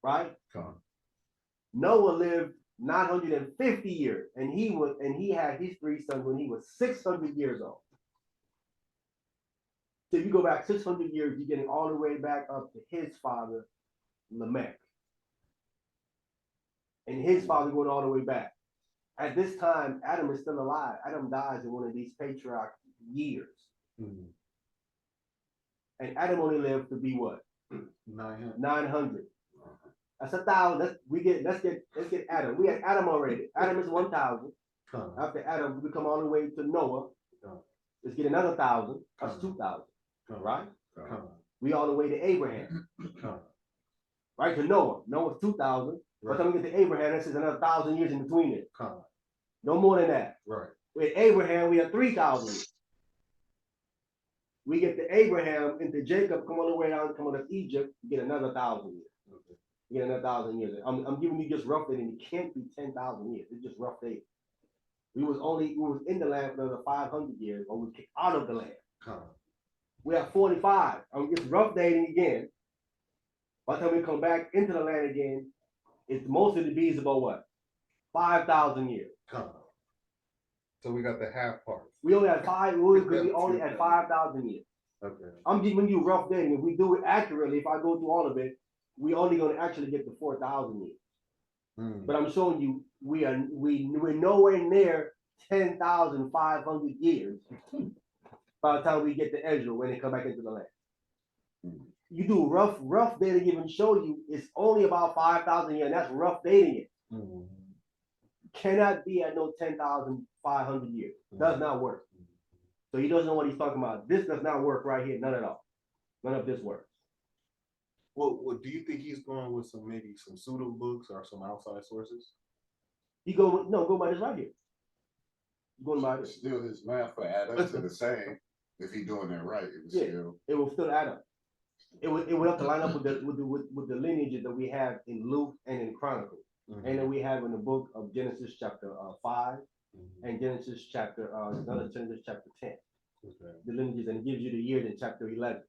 Right? Noah lived 950 years, and he had his 3 sons when he was 600 years old. So if you go back 600 years, you're getting all the way back up to his father, Lamech. And his father going all the way back. At this time, Adam is still alive. Adam dies in one of these patriarch years. And Adam only lived to be what? 900. That's 1,000. Let's get Adam. We had Adam already. Adam is 1,000. After Adam, we come all the way to Noah. Let's get another 1,000. That's 2,000. Right? We all the way to Abraham. Right to Noah. Noah's 2,000. By the time we get to Abraham, this is another 1,000 years in between it. No more than that. Right. With Abraham, we have 3,000 years. We get to Abraham into Jacob, come all the way down, come out of Egypt, you get another 1,000 years. You get another 1,000 years. I'm giving you just rough dating. It can't be 10,000 years. It's just rough dating. We was in the land for another 500 years, or we kicked out of the land. We have 45. I'm just rough dating again. By the time we come back into the land again, it's most of the bees about what? 5,000 years. So we got the half part. We only had 5,000 years. Okay. I'm giving you rough dating. If we do it accurately, if I go through all of it, we only going to actually get to 4,000 years. But I'm showing you we're nowhere near 10,500 years by the time we get to Ezra when they come back into the land. You do rough dating, even show you it's only about 5,000 years, and that's rough dating it. Cannot be at no 10,500 years. Does not work. So he doesn't know what he's talking about. This does not work right here. None at all. None of this works. Well, do you think he's going with maybe some pseudo books or some outside sources? Go by this right here. Going by this. Still his math for add up to the same. If he doing that right, it was still. It will still add up. It would have to line up with the lineages that we have in Luke and in Chronicles, and then we have in the book of Genesis chapter 5 and Genesis chapter Genesis chapter 10. The lineages, and it gives you the years in chapter 11,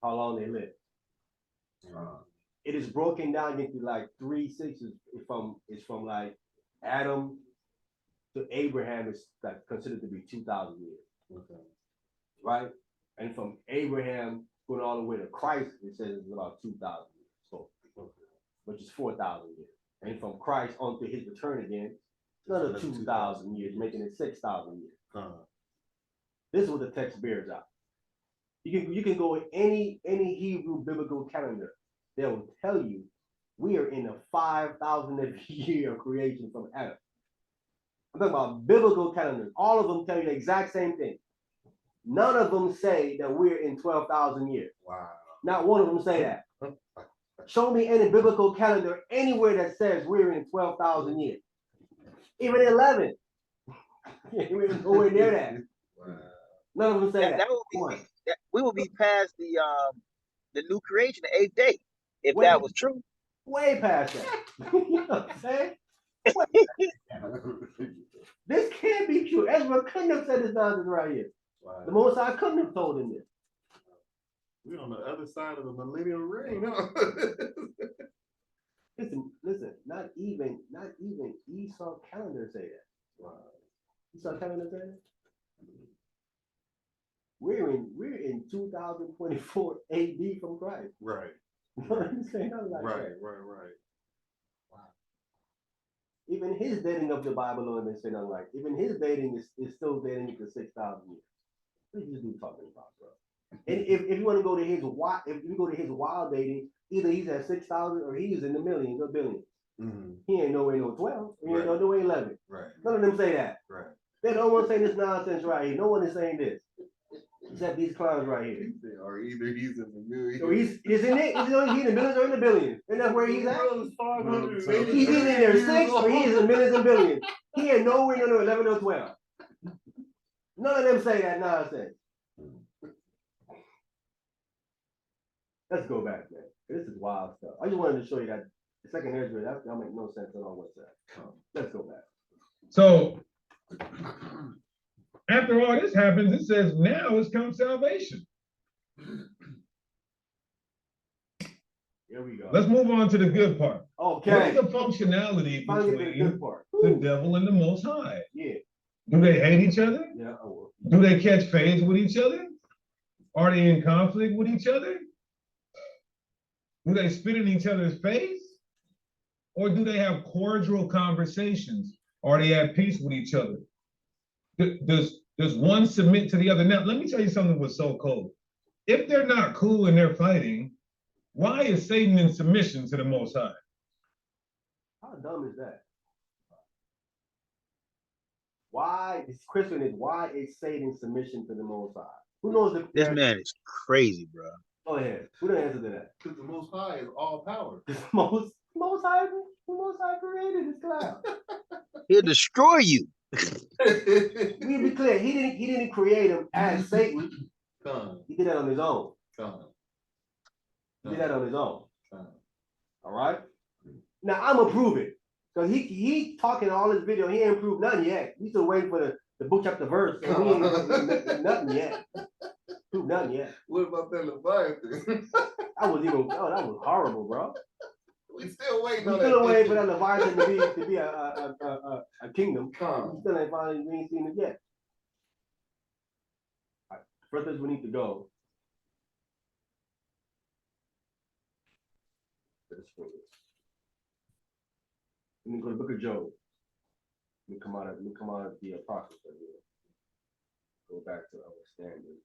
how long they lived. It is broken down into like 3 6s. It's from like Adam to Abraham is like considered to be 2,000 years. Right? And from Abraham going all the way to Christ, it says it's about 2,000 years. So, which is 4,000 years. And from Christ on to his return again, another 2,000 years, making it 6,000 years. This is what the text bears out. You can go with any Hebrew biblical calendar. They'll tell you we are in the 5,000th year of creation from Adam. I'm talking about biblical calendars. All of them tell you the exact same thing. None of them say that we're in 12,000 years. Wow. Not one of them say that. Show me any biblical calendar anywhere that says we're in 12,000 years. Even 11. We're nowhere near that. Wow. None of them say that. We will be past the new creation, the 8th day, if Wait. that was true. Way past that. You know what I'm saying? This can't be true. Ezra couldn't have said this nonsense right here. Wow. The Most High couldn't have told him this. We're on the other side of the millennial ring, huh? Listen, not even Esau calendar say that. Wow. Esau calendar say that? We're in 2024 AD from Christ. Right. You know what I'm saying? Nothing like that. Right. Wow. Even his dating of the Bible don't even say nothing like. Even his dating is still dating to 6,000 years. What is this dude talking about, bro? And if you want to go to his wild dating, either he's at 6,000 or he's in the millions or billions. He ain't nowhere no 12. He ain't nowhere 11. Right. None of them say that. Right. They don't want to say this nonsense right here. No one is saying this. Except these clowns right here. Or either he's in the million. So he's in it. He's in the millions or in the billions. Isn't that where he's at? $580 He's either in there 6 or he's in millions and billions. He ain't nowhere near no 11 or 12. None of them say that nonsense. Let's go back, man. This is wild stuff. I just wanted to show you that the second Ezra, that make no sense at all whatsoever. Let's go back. So after all this happens, it says now has come salvation. Here we go. Let's move on to the good part. Okay. What is the functionality Finally, the between good part. the devil and the Most High? Yeah. Do they hate each other? Yeah. I will. Do they catch fades with each other? Are they in conflict with each other? Do they spit in each other's face? Or do they have cordial conversations? Are they at peace with each other? Does one submit to the other? Now, let me tell you something that was so cold. If they're not cool and they're fighting, why is Satan in submission to the Most High? How dumb is that? Why, this question is, why is Satan submission to the Most High? Who knows the This man is crazy, bro. Go ahead. Who the answer to that? Because the Most High is all power. The most High created this cloud. He'll destroy you. We be clear, he didn't create him as Satan. He did that on his own. He did that on his own. All right. Now I'm gonna prove it. Because he talking all this video, he ain't proved nothing yet. We still waiting for the book chapter verse, and we ain't proved nothing yet. Proved nothing yet. What about that Leviathan? That was horrible, bro. We still waiting We on still that. waiting for that Leviathan to be a kingdom. We still ain't finally, we ain't seen it yet. All right. First place we need to go. Let me go to the book of Job. Let me come out of the Apocrypha here. Go back to our standard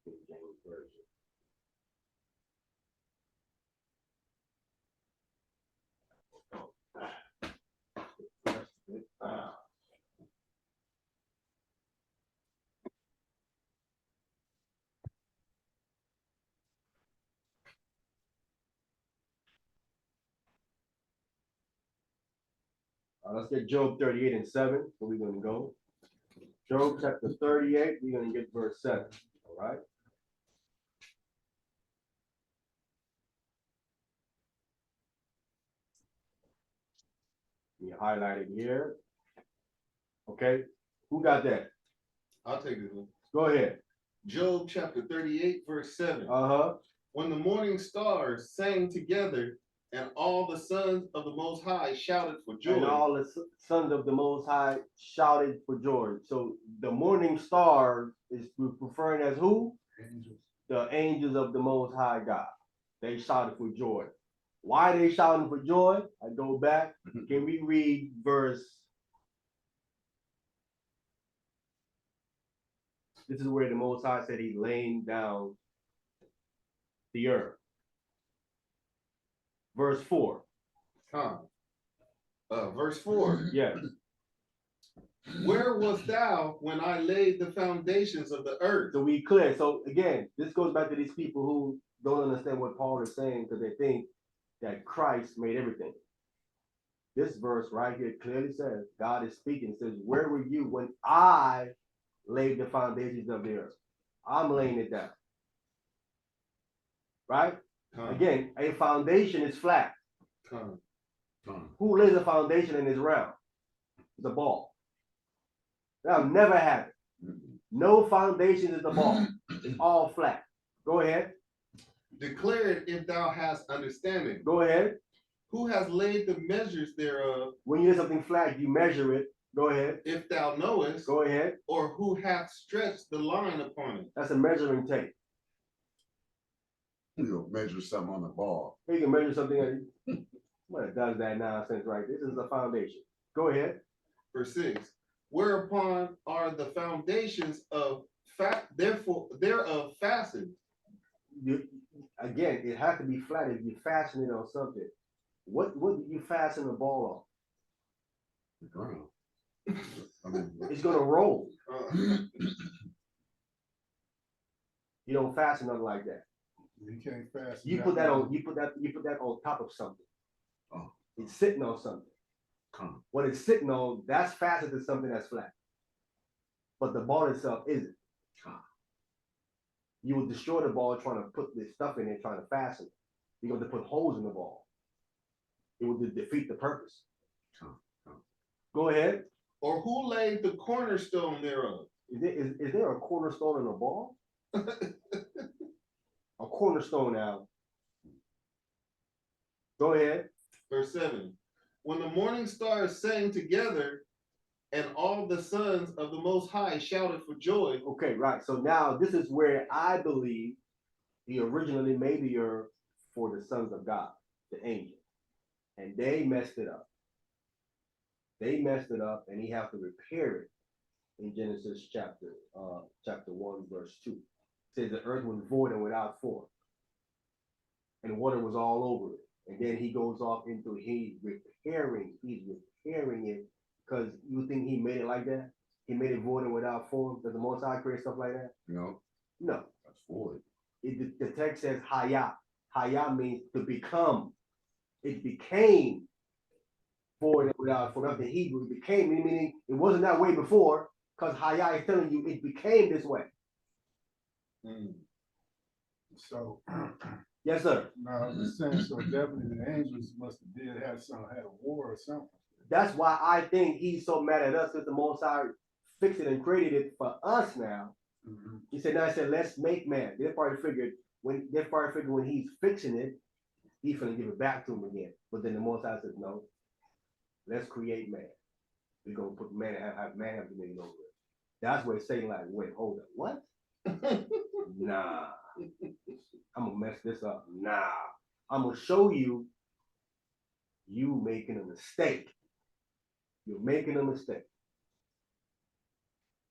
King James version. Let's get Job 38 and 7. Where we're going to go. Job chapter 38, we're going to get verse 7. All right. You highlight it here. Okay. Who got that? I'll take this one. Go ahead. Job chapter 38, verse 7. Uh-huh. When the morning stars sang together, and all the sons of the Most High shouted for joy. And all the sons of the Most High shouted for joy. So the morning star is referring as who? Angels. The angels of the Most High God. They shouted for joy. Why they shouting for joy? I go back. Can we read verse? This is where the Most High said he's laying down the earth. Verse 4. Verse 4. Yes. Where wast thou when I laid the foundations of the earth? So we clear. So again, this goes back to these people who don't understand what Paul is saying because they think that Christ made everything. This verse right here clearly says, God is speaking, says, where were you when I laid the foundations of the earth? I'm laying it down. Right? Again, a foundation is flat. Who lays a foundation and is round? The ball. That'll never happen. No foundation is the ball. It's all flat. Go ahead. Declare it if thou hast understanding. Go ahead. Who has laid the measures thereof? When you do something flat, you measure it. Go ahead. If thou knowest. Go ahead. Or who hath stretched the line upon it? That's a measuring tape. You'll measure something on the ball. You can measure something. What does that nonsense right? This is the foundation. Go ahead. Verse 6. Whereupon are the foundations of therefore thereof fastened. Again, it has to be flat if you fasten it on something. What do you fasten the ball The ground. I mean, It's gonna roll. Uh, You don't fasten nothing like that. You can't fasten. You put that on top of something. Oh. It's sitting on something. Come. What it's sitting on, that's faster than something that's flat. But the ball itself isn't. You will destroy the ball trying to put this stuff in it, trying to fasten it. You're going to put holes in the ball. It will defeat the purpose. Go ahead. or who laid the cornerstone thereof? Is there a cornerstone in a ball? A cornerstone now. Go ahead. Verse 7. When the morning stars sang together, and all the sons of the Most High shouted for joy. Okay, right. So now this is where I believe he originally made the earth for the sons of God, the angels. And they messed it up. They messed it up, and he has to repair it in Genesis chapter 1, verse 2. It says the earth was void and without form. And water was all over it. And then he goes off into he's repairing it, because you think he made it like that? He made it void and without form. Does the Most High create stuff like that? No, No. that's void. The text says Haya. Haya means to become. It became void and without form. That's the Hebrew. It became, meaning it wasn't that way before, because Haya is telling you it became this way. So, Yes, sir. no, I'm just saying, so definitely the angels must have had a war or something. That's why I think he's so mad at us, because the Most High fixed it and created it for us now. Mhm. He said, let's make man. They probably figured when he's fixing it, he's gonna give it back to him again. But then the Most High said, no, let's create man. We're gonna put man, have man have dominion over it. That's where Satan like, wait, hold up, what? Nah, I'm gonna mess this up. Nah, I'm gonna show you making a mistake. You're making a mistake.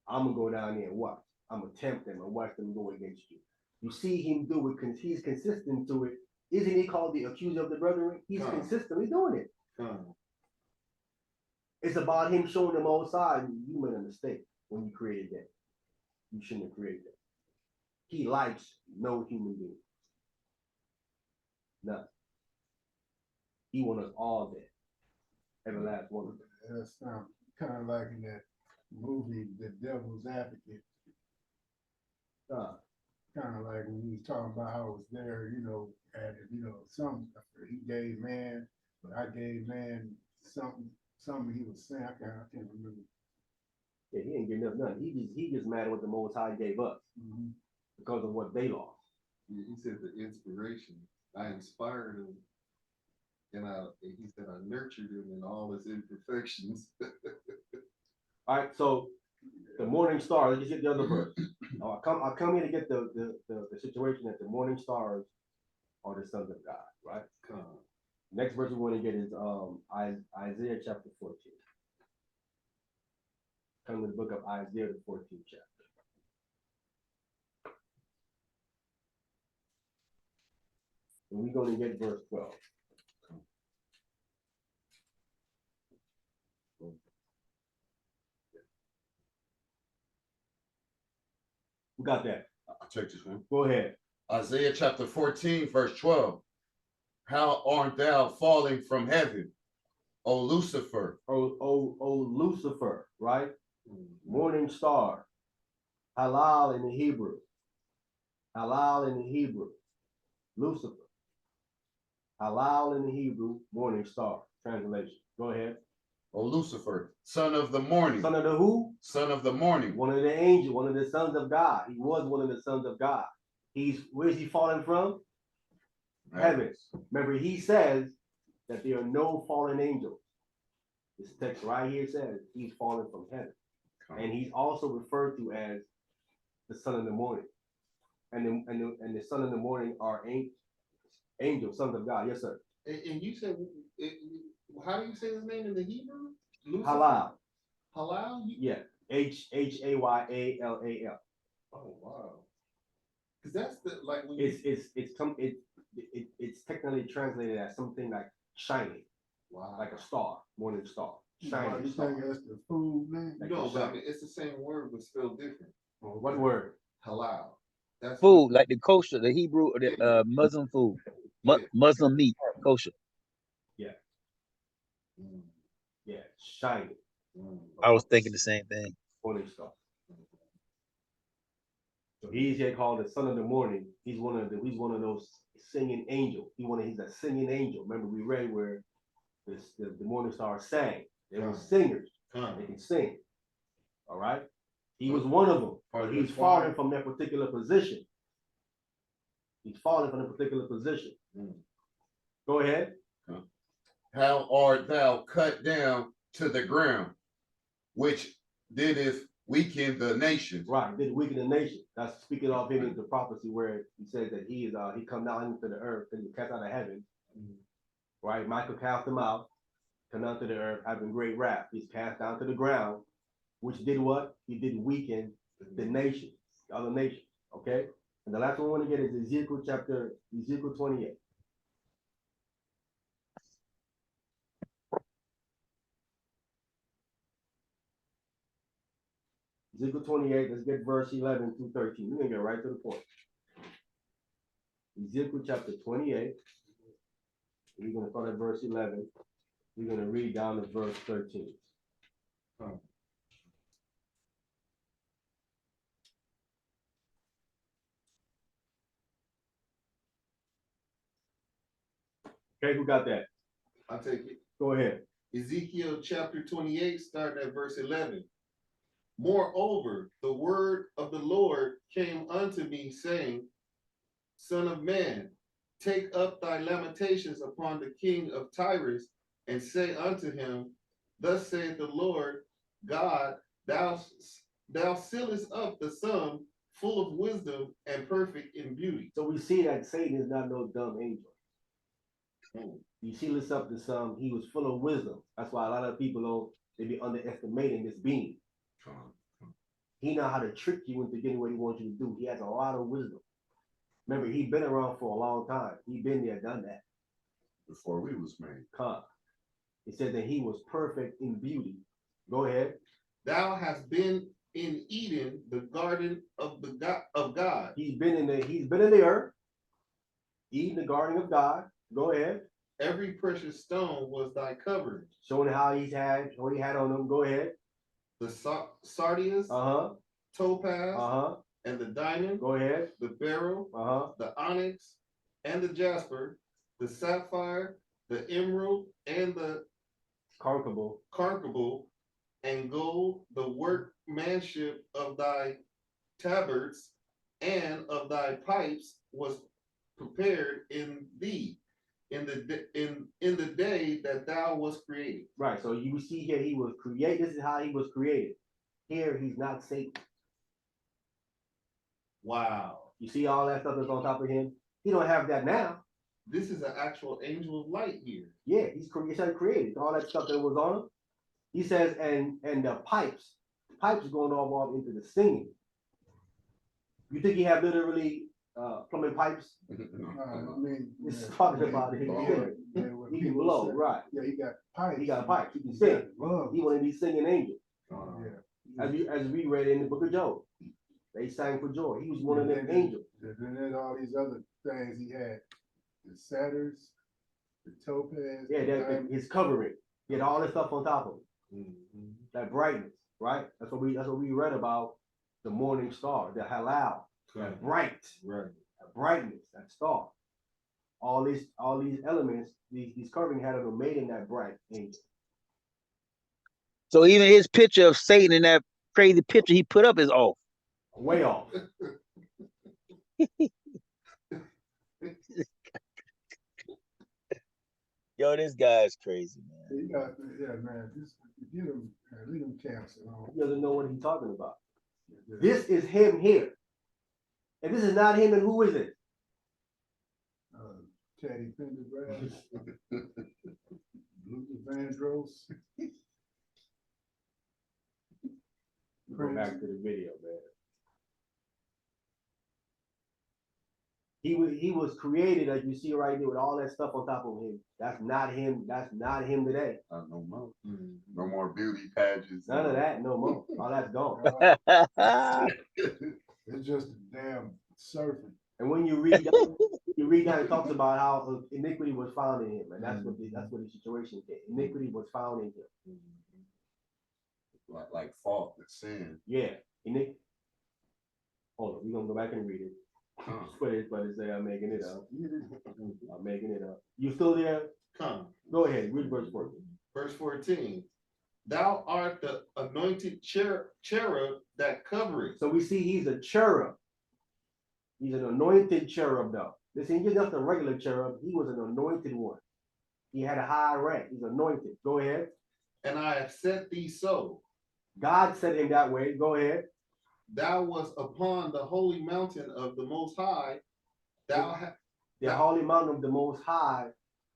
I'm gonna go down there and watch. I'm gonna tempt them and watch them go against you. You see him do it because he's consistent to it. Isn't he called the accuser of the brethren? He's consistently doing it. It's about him showing them all sides. You made a mistake when you created that. You shouldn't have created that. He likes no human being. None. He wants us all dead. Every last one of them. That's kind of like in that movie, The Devil's Advocate. Kind of like when he was talking about how it was there, he gave man, but I gave man something he was saying. I can't remember. Yeah, he ain't getting nothing. He just mad at what the Most High gave us because of what they lost. Yeah, he said the inspiration. I inspired him. And he said I nurtured him in all his imperfections. All right, so the morning star. Let's just get the other verse. I come here to get the situation that the morning stars are the sons of God, right? Next verse we want to get is Isaiah chapter 14. Come to the book of Isaiah, the 14th chapter. And we're going to get verse 12. Who got that? I'll take this one. Go ahead. Isaiah chapter 14, verse 12. How art thou falling from heaven, O Lucifer? O Lucifer, right? Morning star. Halal in the Hebrew. Halal in the Hebrew. Lucifer. Halal in the Hebrew, morning star. Translation. Go ahead. O Lucifer, son of the morning. Son of the who? Son of the morning. One of the angels, one of the sons of God. He was one of the sons of God. Where's he falling from? Heaven. Remember, he says that there are no fallen angels. This text right here says he's fallen from heaven. And he's also referred to as the son of the morning. And the son of the morning are angels, sons of God. Yes, sir. And you said, how do you say his name in the Hebrew? Lucifer? Halal. Halal? Yeah. Hayalal. Oh wow. Because that's the like when It's technically translated as something like shining, wow. like a star, morning star. Shining You star. think that's the food, man? No, but I mean, it's the same word, but spelled different. What word? Halal. That's Food, what, like the kosher, the Hebrew, the Muslim food, yeah. Muslim meat, kosher. Mm, Yeah, shining. I was thinking the same thing. Morning star. So he's here called the son of the morning. He's one of those singing angels. He's a singing angel. Remember we read where the morning star sang. They were singers. They can sing. All right. He was one of them, but he's fallen from that particular position. He's fallen from a particular position. Go ahead. How art thou cut down to the ground, which didst weaken the nations? Right, did weaken the nation. That's speaking of him in the prophecy where he says that he come down into the earth and he cast out of heaven. Right, Michael cast him out, come down to the earth, having great wrath. He's cast down to the ground, which did what? He did weaken the nation, the other nations. Okay, and the last one I want to get is Ezekiel 28. Ezekiel 28, let's get verse 11 through 13. We're going to get right to the point. Ezekiel chapter 28. We're going to start at verse 11. We're going to read down to verse 13. Okay, who got that? I'll take it. Go ahead. Ezekiel chapter 28, starting at verse 11. Moreover, the word of the Lord came unto me, saying, Son of man, take up thy lamentations upon the king of Tyrus, and say unto him, Thus saith the Lord God, thou sealest up the sum, full of wisdom and perfect in beauty. So we see that Satan is not no dumb angel. You see this up to some, he was full of wisdom. That's why a lot of people they be underestimating this being. He know how to trick you into getting what he wants you to do. He has a lot of wisdom. Remember, he been around for a long time. He been there, done that. Before we was made. It said that he was perfect in beauty. Go ahead. Thou hast been in Eden, the garden of God. He's been in the earth, Eden, the garden of God. Go ahead. Every precious stone was thy covering. Showing what he had on them. Go ahead. The sardius, topaz, and the diamond. Go ahead. The beryl, the onyx, and the jasper, the sapphire, the emerald, and the carcable, and gold, the workmanship of thy tabards and of thy pipes was prepared in thee in the day that thou was created. Right. So you see here he was created. This is how he was created. Here he's not Satan. Wow. You see all that stuff that's on top of him? He don't have that now. This is an actual angel of light here. Yeah, he's created. All that stuff that was on him. He says, and the pipes going off into the singing. You think he had literally plumbing pipes? I mean, It's talking about it. He can blow, right? Yeah, he got pipes. He got pipes. He can sing. He one of these singing angels. Yeah. As we read in the book of Job, they sang for joy. He was one of them angels. Then there's all these other things he had: the satyrs, the topaz. Yeah, his covering. He had all this stuff on top of him. That brightness, right? That's what we read about the morning star, the halal, that bright, right? That brightness, that star. All these elements, these covering had them made in that bright angel. So even his picture of Satan in that crazy picture he put up is off. Way off. Yo, this guy's crazy, man. Man. Just leave him cancer. He doesn't know what he's talking about. This is him here. And this is not him, and who is it? Teddy Pendergrass, Luther Vandross. Go back to the video, man. He was created, like you see right there with all that stuff on top of him. That's not him. That's not him today. No more. No more beauty pageants. None of that, no more. All that's gone. It's just a damn surfing. And when you read down, it talks about how iniquity was found in him, and that's what the situation is. Iniquity was found in him. Like fault and sin. Yeah, iniquity. Hold on, we're gonna go back and read it. But it's say I'm making it up. I'm making it up. You still there? Come. Go ahead, read verse 14. Verse 14. Thou art the anointed cherub that covereth. So we see he's a cherub. He's an anointed cherub, though. This ain't just a regular cherub. He was an anointed one. He had a high rank. He's anointed. Go ahead. And I have set thee so. God set him that way. Go ahead. Thou was upon the holy mountain of the Most High. The holy mountain of the Most High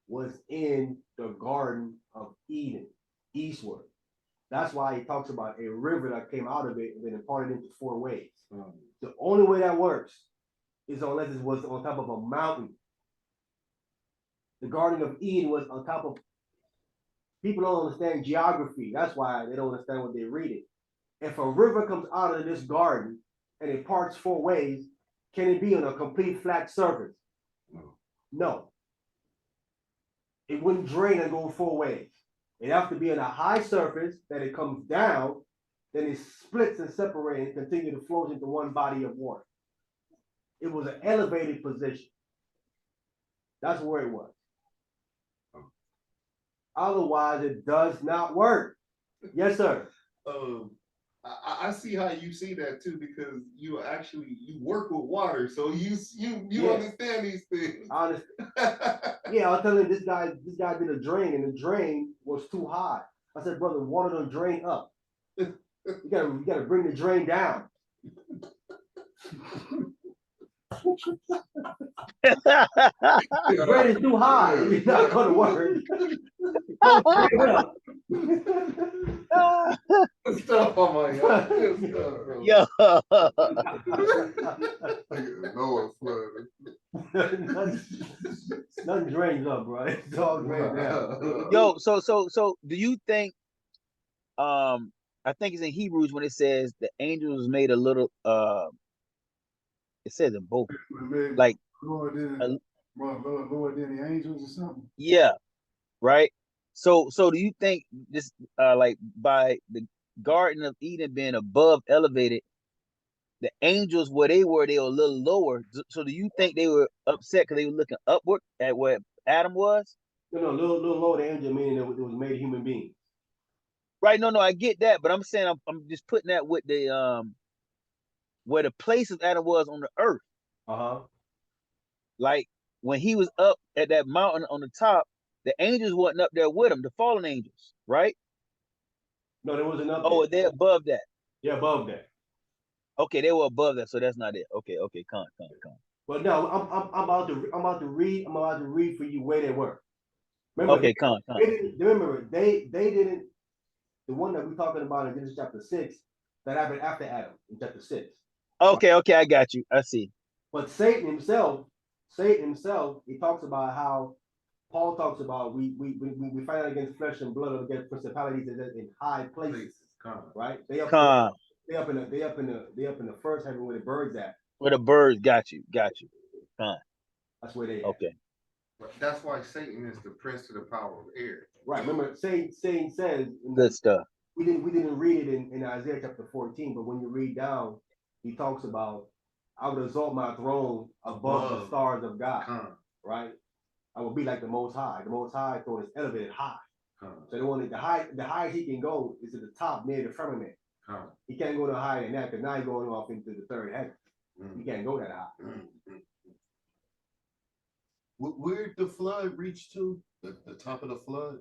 was in the Garden of Eden, eastward. That's why he talks about a river that came out of it and then imparted into 4 ways. The only way that works is unless it was on top of a mountain. The Garden of Eden was on top of. People don't understand geography. That's why they don't understand what they're reading. If a river comes out of this garden and it parts 4 ways, can it be on a complete flat surface? No. It wouldn't drain and go 4 ways. It has to be on a high surface that it comes down, then it splits and separates and continue to flow into one body of water. It was an elevated position. That's where it was. Otherwise, it does not work. Yes, sir. I see how you see that too, because you work with water, so you Yes. understand these things. Honestly. Yeah, I was telling this guy did a drain and the drain was too high. I said, brother, water don't drain up. You gotta bring the drain down. The drain is too high. It's not gonna work. Stuff on my Yo. Noah flooded. Nothing drains up, bro. It's all drained down. Yo, so do you think I think it's in Hebrews when it says the angels made a little it says in both. Like lower than the angels or something. yeah, right? So do you think this like by the Garden of Eden being above elevated, the angels where they were a little lower. So do you think they were upset because they were looking upward at where Adam was? No, little lower the angel, meaning it was made a human being. Right, no, I get that, but I'm saying I'm just putting that with the where the place of Adam was on the earth. Like when he was up at that mountain on the top, the angels wasn't up there with him, the fallen angels, right? No, there wasn't up there. Oh, they're above that. Yeah, above that. Okay, they were above that, so that's not it. Okay, come. But no, I'm about to read for you where they were. Remember, Okay, come. They didn't. The one that we're talking about in Genesis chapter 6, that happened after Adam in chapter 6. Okay, I got you. I see. But Satan himself, he talks about how Paul talks about we fight out against flesh and blood, against principalities in high places, right? They up in the first heaven where the birds at. Where the birds got you. That's where they at. Okay. That's why Satan is the prince of the power of air. Right. Remember, Satan says Good stuff. We didn't read it in Isaiah chapter 14, but when you read down, he talks about I would exalt my throne above the stars of God. Right? I will be like the Most High. The Most High throne is elevated high. So the highest he can go is to the top near the firmament. He can't go no higher than that because now he's going off into the third heaven. He can't go that high. Where did the flood reach to? The top of the flood?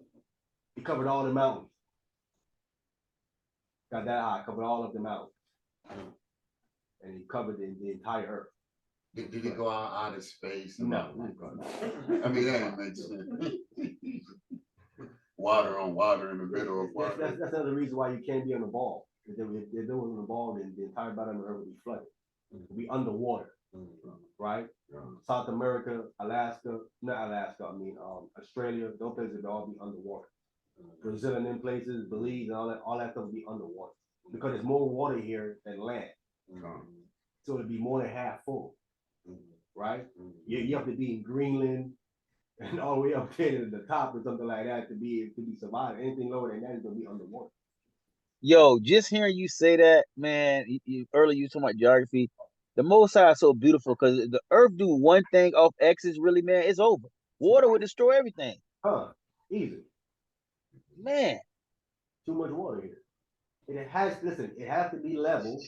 He covered all the mountains. Got that high, covered all of the mountains. And he covered the entire earth. Did he go out of space? No. I mean, that ain't make sense. Water on water in the middle of water. That's another reason why you can't be on the ball. If there was on the ball, then the entire bottom of the earth would be flooded. It would be underwater. Right? South America, Alaska, not Alaska, Australia, those places will all be underwater. Brazil and them places, Belize and all that stuff will be underwater. Because there's more water here than land. So it'll be more than half full. Right? You have to be in Greenland and all the way up there to the top or something like that to be survived. Anything lower than that is gonna be underwater. Yo, just hearing you say that, man, earlier you talking about geography. The Most High is so beautiful because the earth do one thing off axis, really, man, it's over. Water would destroy everything. Easy. Man. Too much water here. It has to be level.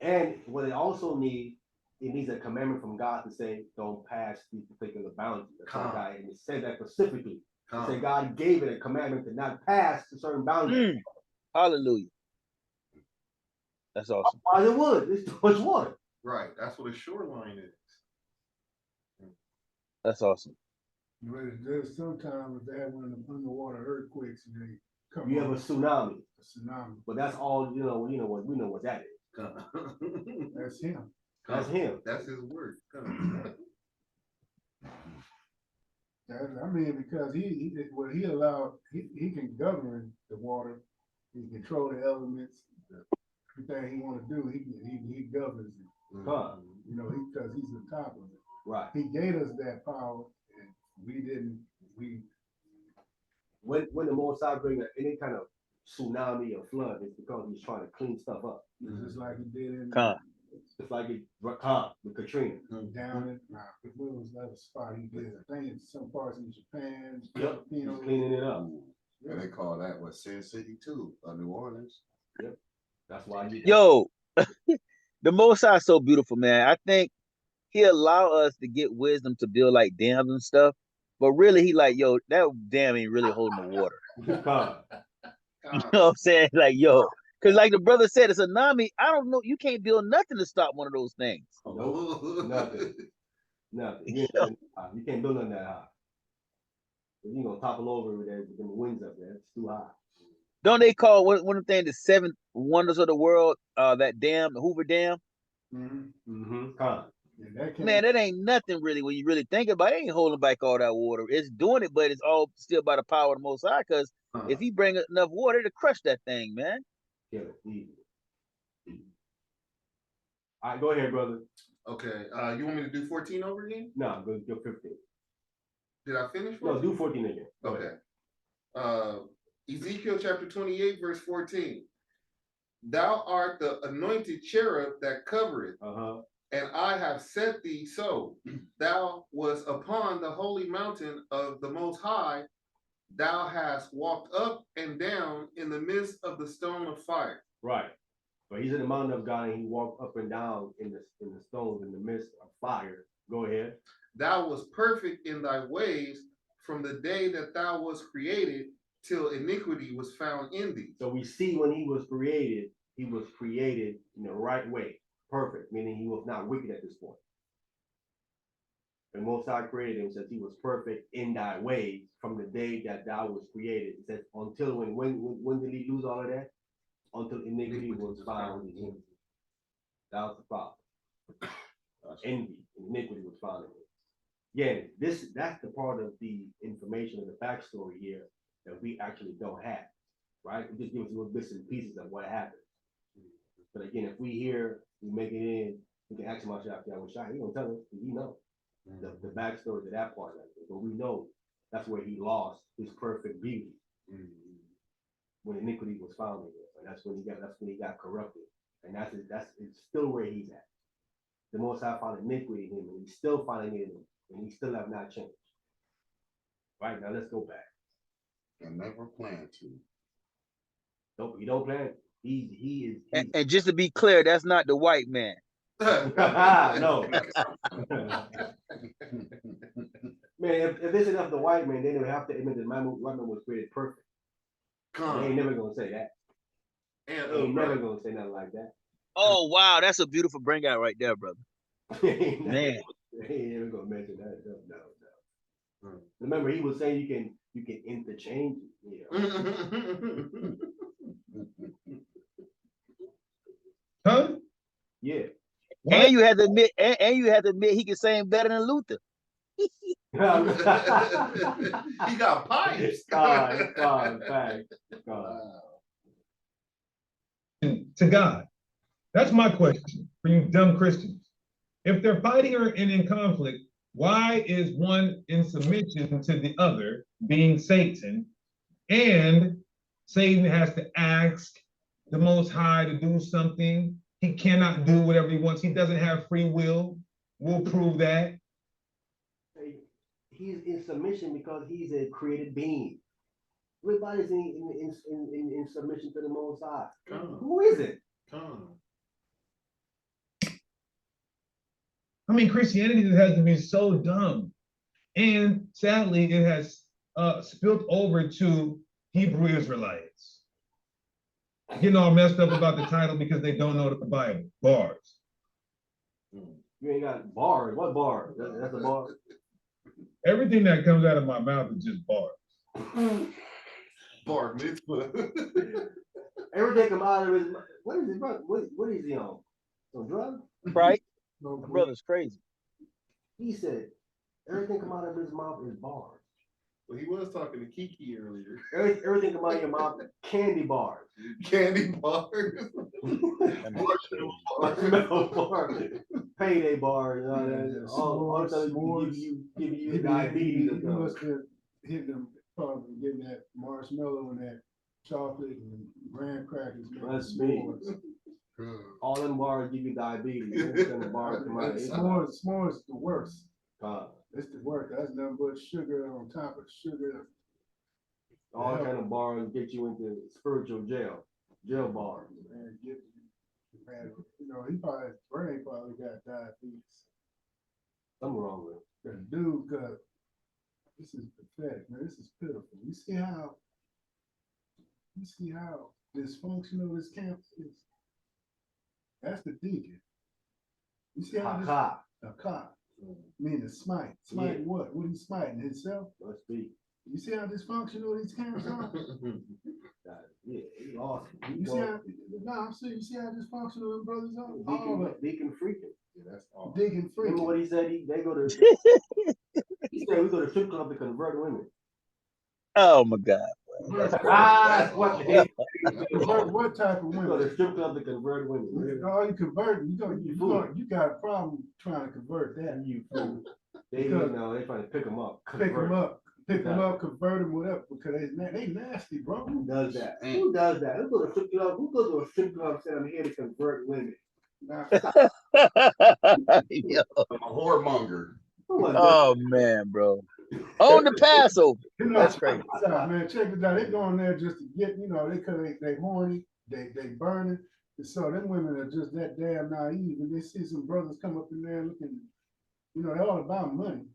And what it also needs, it needs a commandment from God to say, don't pass these particular boundaries. And it said that specifically. It said God gave it a commandment to not pass a certain boundary. Hallelujah. That's awesome. Otherwise it would. It's too much water. Right. That's what a shoreline is. That's awesome. There's sometimes they have one of the underwater earthquakes and they come. You have a tsunami. A tsunami. But that's all we know what that is. That's him. That's him. That's his word. Because he allowed, he can govern the water, he can control the elements, everything he want to do, he governs it. Because he's on top of it. Right. He gave us that power, and we didn't. When the Most High bring any kind of tsunami or flood, it's because he's trying to clean stuff up. Just like he did in. Just like with Katrina. Down in it was another spot he did. I think in some parts in Japan. Yep. He's cleaning it up. And they call that Sin City too, New Orleans. Yep. That's why the Most High is so beautiful, man. I think he allow us to get wisdom to build like dams and stuff, but really he like, yo, that dam ain't really holding the water. You know what I'm saying? Like, yo, because like the brother said, a tsunami, I don't know, you can't build nothing to stop one of those things. Nothing. You can't build nothing that high. You're gonna topple over with the winds up there. It's too high. Don't they call one of the things the 7 wonders of the world? That dam, the Hoover Dam. Man, that ain't nothing really when you really think about it. It ain't holding back all that water. It's doing it, but it's all still by the power of the Most High. Because if he bring enough water to crush that thing, man. Yeah, easy. All right, go ahead, brother. Okay. You want me to do 14 over again? No, I'm going to go 15. Did I finish? 14? No, do 14 again. Okay. Ezekiel chapter 28, verse 14. Thou art the anointed cherub that covereth, and I have set thee so. Thou was upon the holy mountain of the Most High. Thou hast walked up and down in the midst of the stone of fire. Right. But he's in the mountain of God, and he walked up and down in the stones in the midst of fire. Go ahead. Thou was perfect in thy ways from the day that thou was created till iniquity was found in thee. So we see when he was created in the right way. Perfect, meaning he was not wicked at this point. And Most High created him, says he was perfect in thy ways from the day that thou was created. It says until when did he lose all of that? Until iniquity was found in him. That was the problem. Envy, iniquity was found in him. Again, that's the part of the information of the backstory here that we actually don't have, right? It just gives us little bits and pieces of what happened. But again, if we hear, we make it in, we can ask him out after that one shot. He gonna tell us, he know the backstory to that part of it. But we know that's where he lost his perfect beauty when iniquity was found in him, and that's when he got corrupted, and it's still where he's at. The Most High found iniquity in him, and he's still finding it in him, and he still have not changed. Right now, let's go back. And never plan to. Nope, he don't plan. He is. And just to be clear, that's not the white man. No. Man, if this is enough the white man, then they would have to admit that my white man was created perfect. They ain't never gonna say that. They ain't never gonna say nothing like that. Oh wow, that's a beautiful bring out right there, brother. Man, they ain't never gonna mention that. No. Remember, he was saying you can interchange it. Huh? Yeah. Why And you had to admit, and you had to admit he can sing better than Luther. He got pipes. God, thanks. To God. That's my question for you dumb Christians. If they're fighting or in conflict, why is one in submission to the other, being Satan, and Satan has to ask the Most High to do something? He cannot do whatever he wants. He doesn't have free will. We'll prove that. He's in submission because he's a created being. Everybody's in submission to the Most High. Who is it? I mean, Christianity has to be so dumb. And sadly, it has spilled over to Hebrew Israelites. Getting all messed up about the title because they don't know the Bible. Bars. You ain't got bars. What bars? That's a bar. Everything that comes out of my mouth is just bars. Bar mitzvah. Everything come out of his. What is it? What is he on? On drugs? Right? My brother's crazy. He said everything come out of his mouth is bars. Well, he was talking to Kiki earlier. Everything come out of your mouth, candy bars. Candy bars. Marshmallow bars. Payday bars. All of those give you diabetes. He must have hit them, probably getting that marshmallow and that chocolate and graham crackers. Must be. All them bars give you diabetes. S'mores is the worst. It's the worst. That's nothing but sugar on top of sugar. All kind of bars get you into spiritual jail bars. Man, he probably, his brain probably got diabetes. Something wrong with it. The dude got, this is pathetic, man. This is pitiful. You see how dysfunctional this camp is? That's the deacon. You see how a cop. Meaning smite. Smite what? What he smiting? Himself? Must be. You see how dysfunctional these camps are? Yeah, he's awesome. You see how, I'm saying, you see how dysfunctional them brothers are? Deacon freaking. Yeah, that's awesome. Deacon freaking. Remember what he said? They go to. He said we go to strip club to convert women. Oh my God. That's what what type of we go women? to strip club to convert women. Oh, you converting? You got a problem trying to convert that. You fool. They trying to pick them up. Pick them up, convert them, whatever. Because they nasty, bro. Who does that? Who does that? Who goes to a strip club? Who goes to a strip club and said, "I'm here to convert women"? Nah, Yo. I'm a whoremonger. Oh man, bro. On the Passover. That's crazy. Man, check it out. They going there just to get, they horny, they burning. And so them women are just that damn naive. And they see some brothers come up in there looking, they're all about money.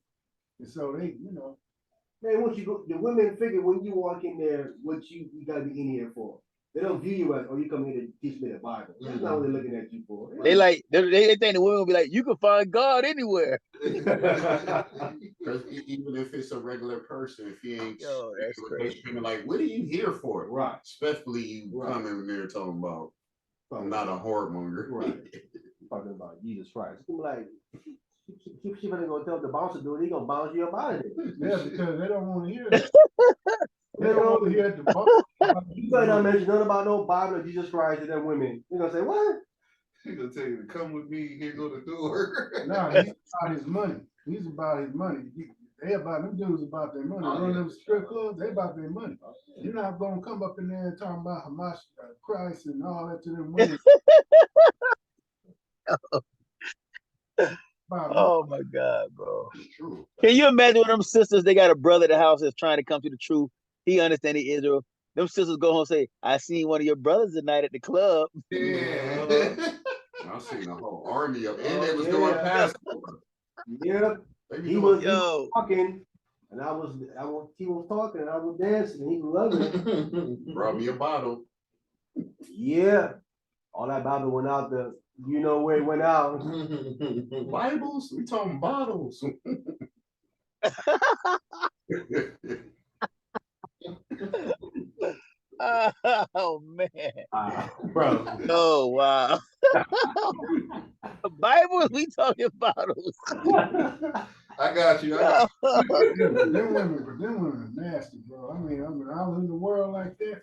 And so they, Man, once you go, the women figure when you walk in there, what you gotta be in here for. They don't view you as, you come here to teach me the Bible. That's not what they're looking at you for. They think the women will be like, you can find God anywhere. Because even if it's a regular person, if he ain't, that's crazy. Like, what are you here for? Right. Especially you come in there talking about, I'm not a whoremonger. Right. Talking about Jesus Christ. People like, she better go tell the bouncer dude, he gonna bounce you up out of there. Yeah, because they don't want to hear that. They don't want to hear the You better not mention nothing about no Bible or Jesus Christ to them women. You're gonna say, what? He's gonna tell you to come with me, here go the door. No, he's about his money. He's about his money. Them dudes about their money. Run them strip clubs, they about their money. You're not gonna come up in there and talk about Hamas, Christ and all that to them women. Oh my God, bro. Can you imagine when them sisters, they got a brother at the house that's trying to come to the truth. He understands Israel. Them sisters go home and say, I seen one of your brothers tonight at the club. Yeah. I seen a whole army of, and they was going past. Yeah. He was talking, and he was talking, and I was dancing, and he was loving it. Brought me a bottle. Yeah. All that Bible went out the, where it went out. Bibles? We talking bottles. Oh man. Bro. Oh wow. Bible? We talking about I got you. I got Them women are nasty, bro. I mean, I was in the world like that.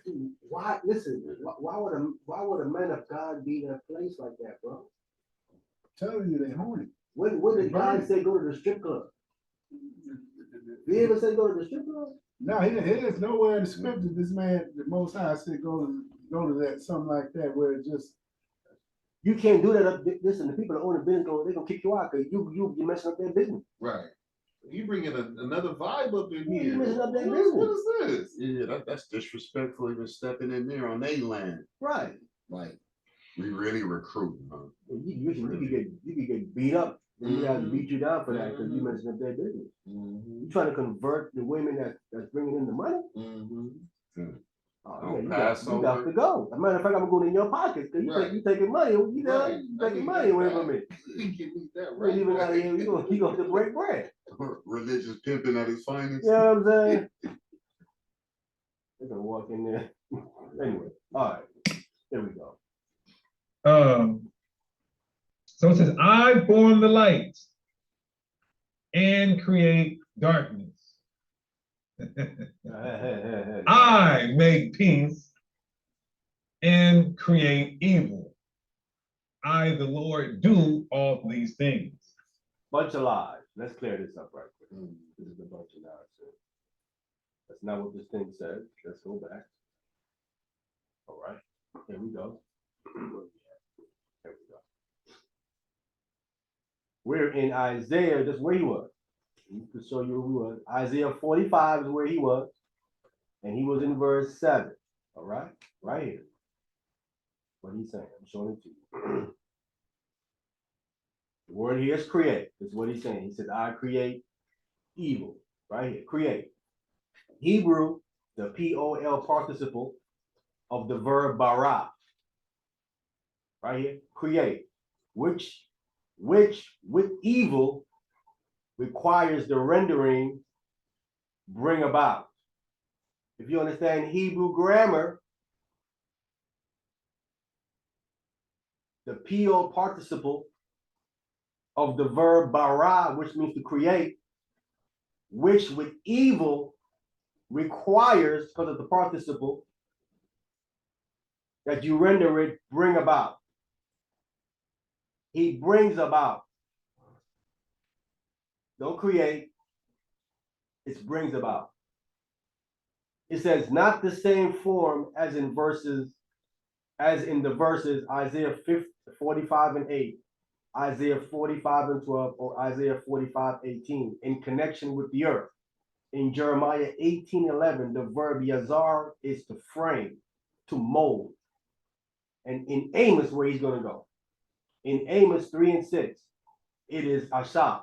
Why? Listen. Why would a man of God be in a place like that, bro? Telling you they horny. When did God say go to the strip club? Did he ever say go to the strip club? No, it is nowhere in the scripture. This man, the Most High, said go to that something like that where it just. You can't do that. Listen, the people that own the business, they're gonna kick you out because you messing up their business. Right. You bringing another vibe up in Yeah, here. you messing up their What business. is this? Yeah, that's disrespectful even stepping in there on their land. Right. Like, we really recruiting, huh? You could get beat up. And you have to beat you down for that because you messing up their business. You trying to convert the women that's bringing in the money? Oh, Don't you pass got over. to go. As a matter of fact, I'm going in your pockets because you taking money. You know, Right. you taking money away from me. You give me that You ain't even got right. you gonna have to break bread. Religious pimping at his finest. You know what I'm saying? They're gonna walk in there. Anyway, all right, there we go. So it says, I form the light and create darkness. I make peace and create evil. I, the Lord, do all these things. Bunch of lies. Let's clear this up right quick. This is a bunch of lies. That's not what this thing says. Let's go back. All right, here we go. Here we go. We're in Isaiah, that's where he was. You can show you who he was. Isaiah 45 is where he was. And he was in verse 7. All right, right here. What he's saying, I'm showing it to you. The word here is create. That's what he's saying. He said, I create evil. Right here, create. Hebrew, the P-O-L participle of the verb bara. Right here, create. Which with evil requires the rendering bring about. If you understand Hebrew grammar, the PO participle of the verb bara, which means to create, which with evil requires, because of the participle, that you render it bring about. He brings about. Don't create, it brings about. It says not the same form as in the verses Isaiah 45 and 8, Isaiah 45 and 12, or Isaiah 45, 18, in connection with the earth. In Jeremiah 18:11, the verb yazar is to frame, to mold. And in Amos, where he's going to go, in Amos 3 and 6, it is ashah,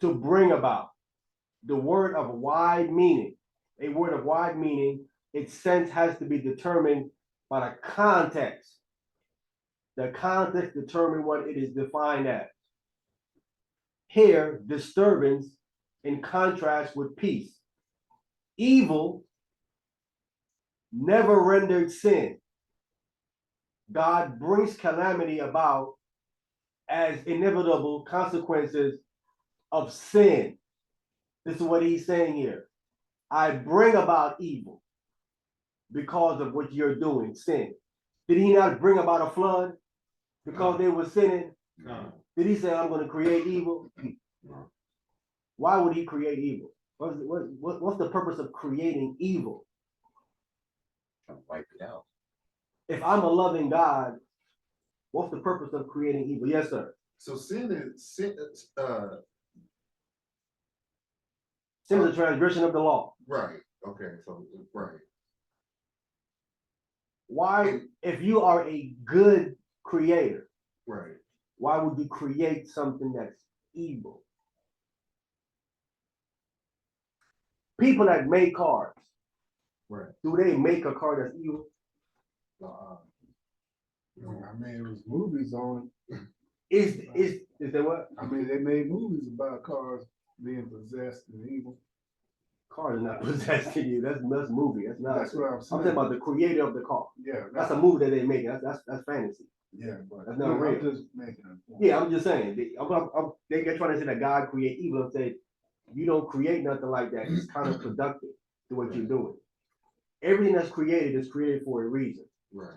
to bring about. The word of wide meaning, a word of wide meaning, its sense has to be determined by the context. The context determines what it is defined as. Here, disturbance in contrast with peace. Evil never rendered sin. God brings calamity about as inevitable consequences of sin. This is what he's saying here. I bring about evil because of what you're doing, sin. Did he not bring about a flood because they were sinning? No. Did he say, I'm going to create evil? No. Why would he create evil? What's the purpose of creating evil? Wipe it out. If I'm a loving God, what's the purpose of creating evil? Yes, sir. So sin is a transgression of the law. right. Okay, so right. Why, if you are a good creator, Right. why would you create something that's evil? People that make cars, Right. do they make a car that's evil? I mean, it was movies on. Is there what? I mean, they made movies about cars being possessed and evil. Car is not possessing you. That's movie. That's not. That's what I'm I'm saying. talking about the creator of the car. Yeah, That's a movie that they make. That's fantasy. yeah, but That's not I'm real. just making a point. Yeah, I'm just saying. They're trying to say that God create evil. I'm saying you don't create nothing like that. It's counterproductive to what you're doing. Everything that's created is created for a reason. Right.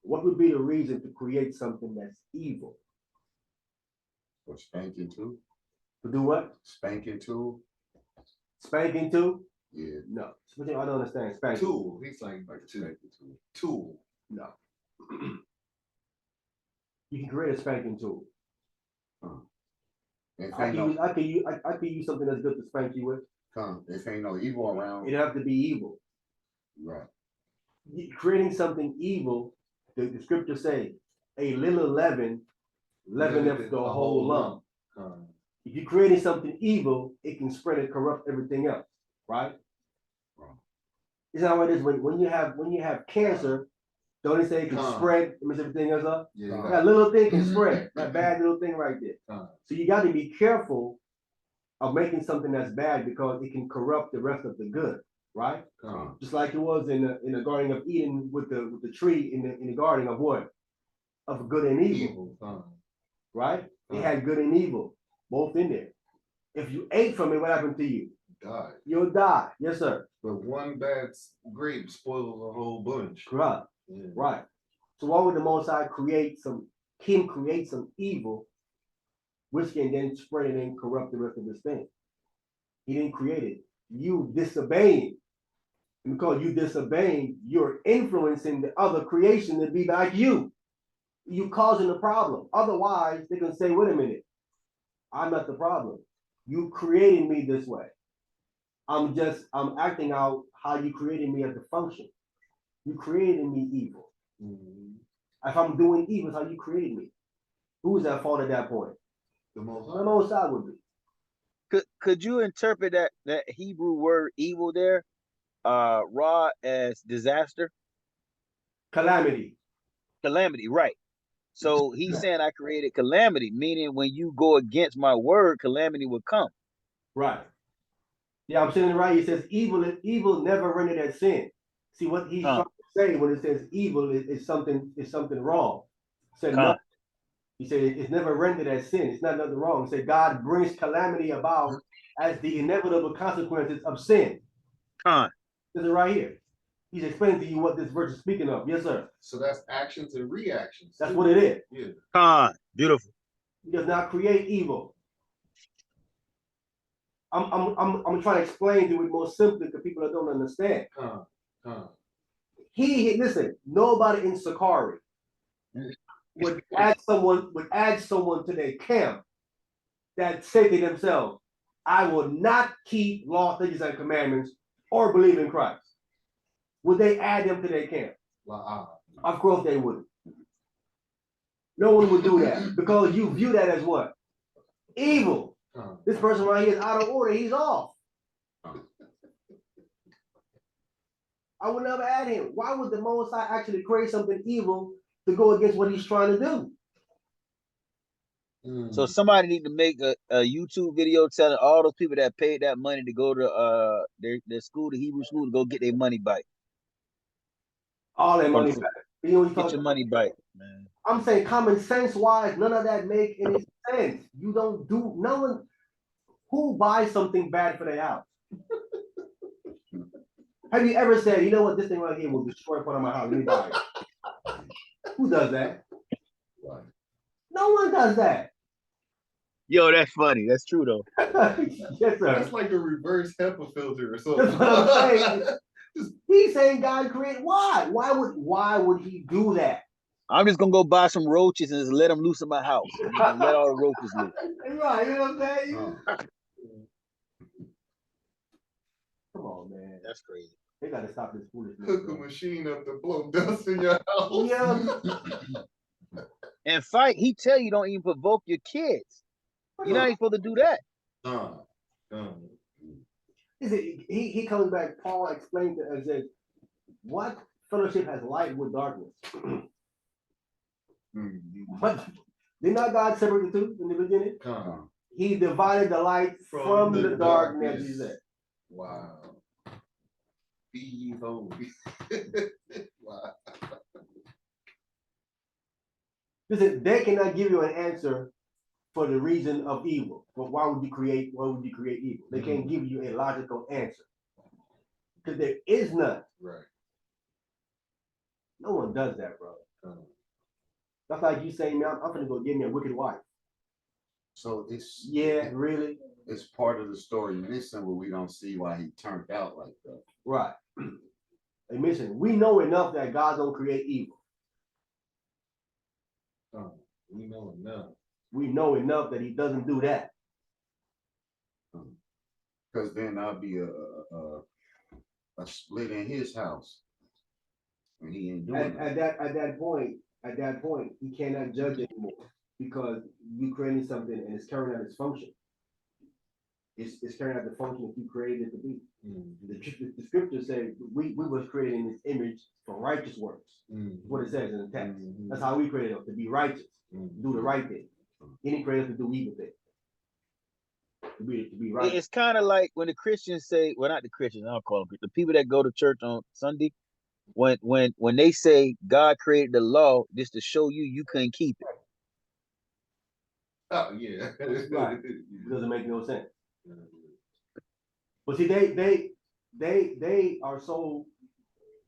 What would be the reason to create something that's evil? For spanking too. To do what? Spanking too. Spanking too? Yeah. No. I don't understand. Spanking. Tool. He's like Spanking too. tool. No. You can create a spanking tool. If I ain't can no, use something that's good to spank you with. if ain't no evil around, It'd have to be evil. right. Creating something evil, the scripture say, a little leaven leaveneth the whole lump. If you're creating something evil, it can spread and corrupt everything else, right? Is that what it is? When you have cancer, don't they say it can spread and mess everything else up? Yeah. That little thing can spread. That bad little thing right there. So you got to be careful of making something that's bad because it can corrupt the rest of the good, right? Just like it was in the Garden of Eden with the tree in the garden of what? Of good and evil. Right? It had good and evil both in there. If you ate from it, what happened to you? Die. You'll die. Yes, sir. But one bad grape spoils a whole bunch. Correct. Yeah. Right. So why would the Most High create some evil, which can then spread and then corrupt the rest of this thing? He didn't create it. You disobeying. And because you disobeying, you're influencing the other creation to be like you. You causing the problem. Otherwise, they can say, wait a minute, I'm not the problem. You created me this way. I'm acting out how you created me as a function. You created me evil. If I'm doing evil, it's how you created me. Who's at fault at that point? The Most The Most High would be. Could you interpret that Hebrew word evil there, Ra, as disaster, Calamity. calamity, right? So he's saying I created calamity, meaning when you go against my word, calamity will come. Right. Yeah, I'm saying it right. He says evil never rendered as sin. See what he's trying to say when it says evil is something wrong. He said no. He said it's never rendered as sin. It's not nothing wrong. He said God brings calamity about as the inevitable consequences of sin. This is right here. He's explaining to you what this verse is speaking of. Yes, sir. So that's actions and reactions. That's what it is. Yeah. Beautiful. He does not create evil. I'm trying to explain to it more simply to people that don't understand. Listen, nobody in Sakari would add someone to their camp that say to themselves, I will not keep law, statutes, and commandments or believe in Christ. Would they add them to their camp? Of course they wouldn't. No one would do that because you view that as what? Evil. This person right here is out of order. He's off. I would never add him. Why would the Most High actually create something evil to go against what he's trying to do? So somebody need to make a YouTube video telling all those people that paid that money to go to their school, the Hebrew school, to go get their money back. All that money back. You know what Get your money back, man. I'm saying common sense wise, none of that make any sense. You don't do no one who buys something bad for their house. Have you ever said, you know what, this thing right here will destroy part of my house? Let me buy it. Who does that? No one does that. Yo, that's funny. That's true though. Yes, sir. That's like a reverse HEPA filter or something. That's what I'm saying. He's saying God created. Why? Why would he do that? I'm just gonna go buy some roaches and just let them loose in my house. And let all the roaches loose. Right, you know what I'm saying? Come on, man. That's crazy. They gotta stop this foolishness. Hook a machine up to blow dust in your house. Yeah. In fact, he tell you don't even provoke your kids. You're not even supposed to do that. He comes back, Paul explains it as if what fellowship has light with darkness? What? Did not God separate the two in the beginning? He divided the light from the darkness, he said. Wow. Be ye holy. Wow. Listen, they cannot give you an answer for the reason of evil. But why would you create evil? They can't give you a logical answer. Because there is none. Right. No one does that, bro. Um, That's like you saying, man, I'm gonna go get me a wicked wife. So it's Yeah, really? it's part of the story missing where we don't see why he turned out like that. Right. They missing. We know enough that God don't create evil. We know enough. We know enough that he doesn't do that. Because then there'll be a split in his house. And he ain't doing At that point, he cannot judge anymore because you created something and it's carrying out its function. It's carrying out the function that you created it to be. The scripture says we was created in his image for righteous works. What it says in the text. That's how we created us, to be righteous, do the right thing. He didn't create us to do evil things. To be right. It's kind of like when the Christians say, well, not the Christians, I'll call them the people that go to church on Sunday. When they say God created the law just to show you couldn't keep it. Oh yeah. Right. It doesn't make no sense. But see, they are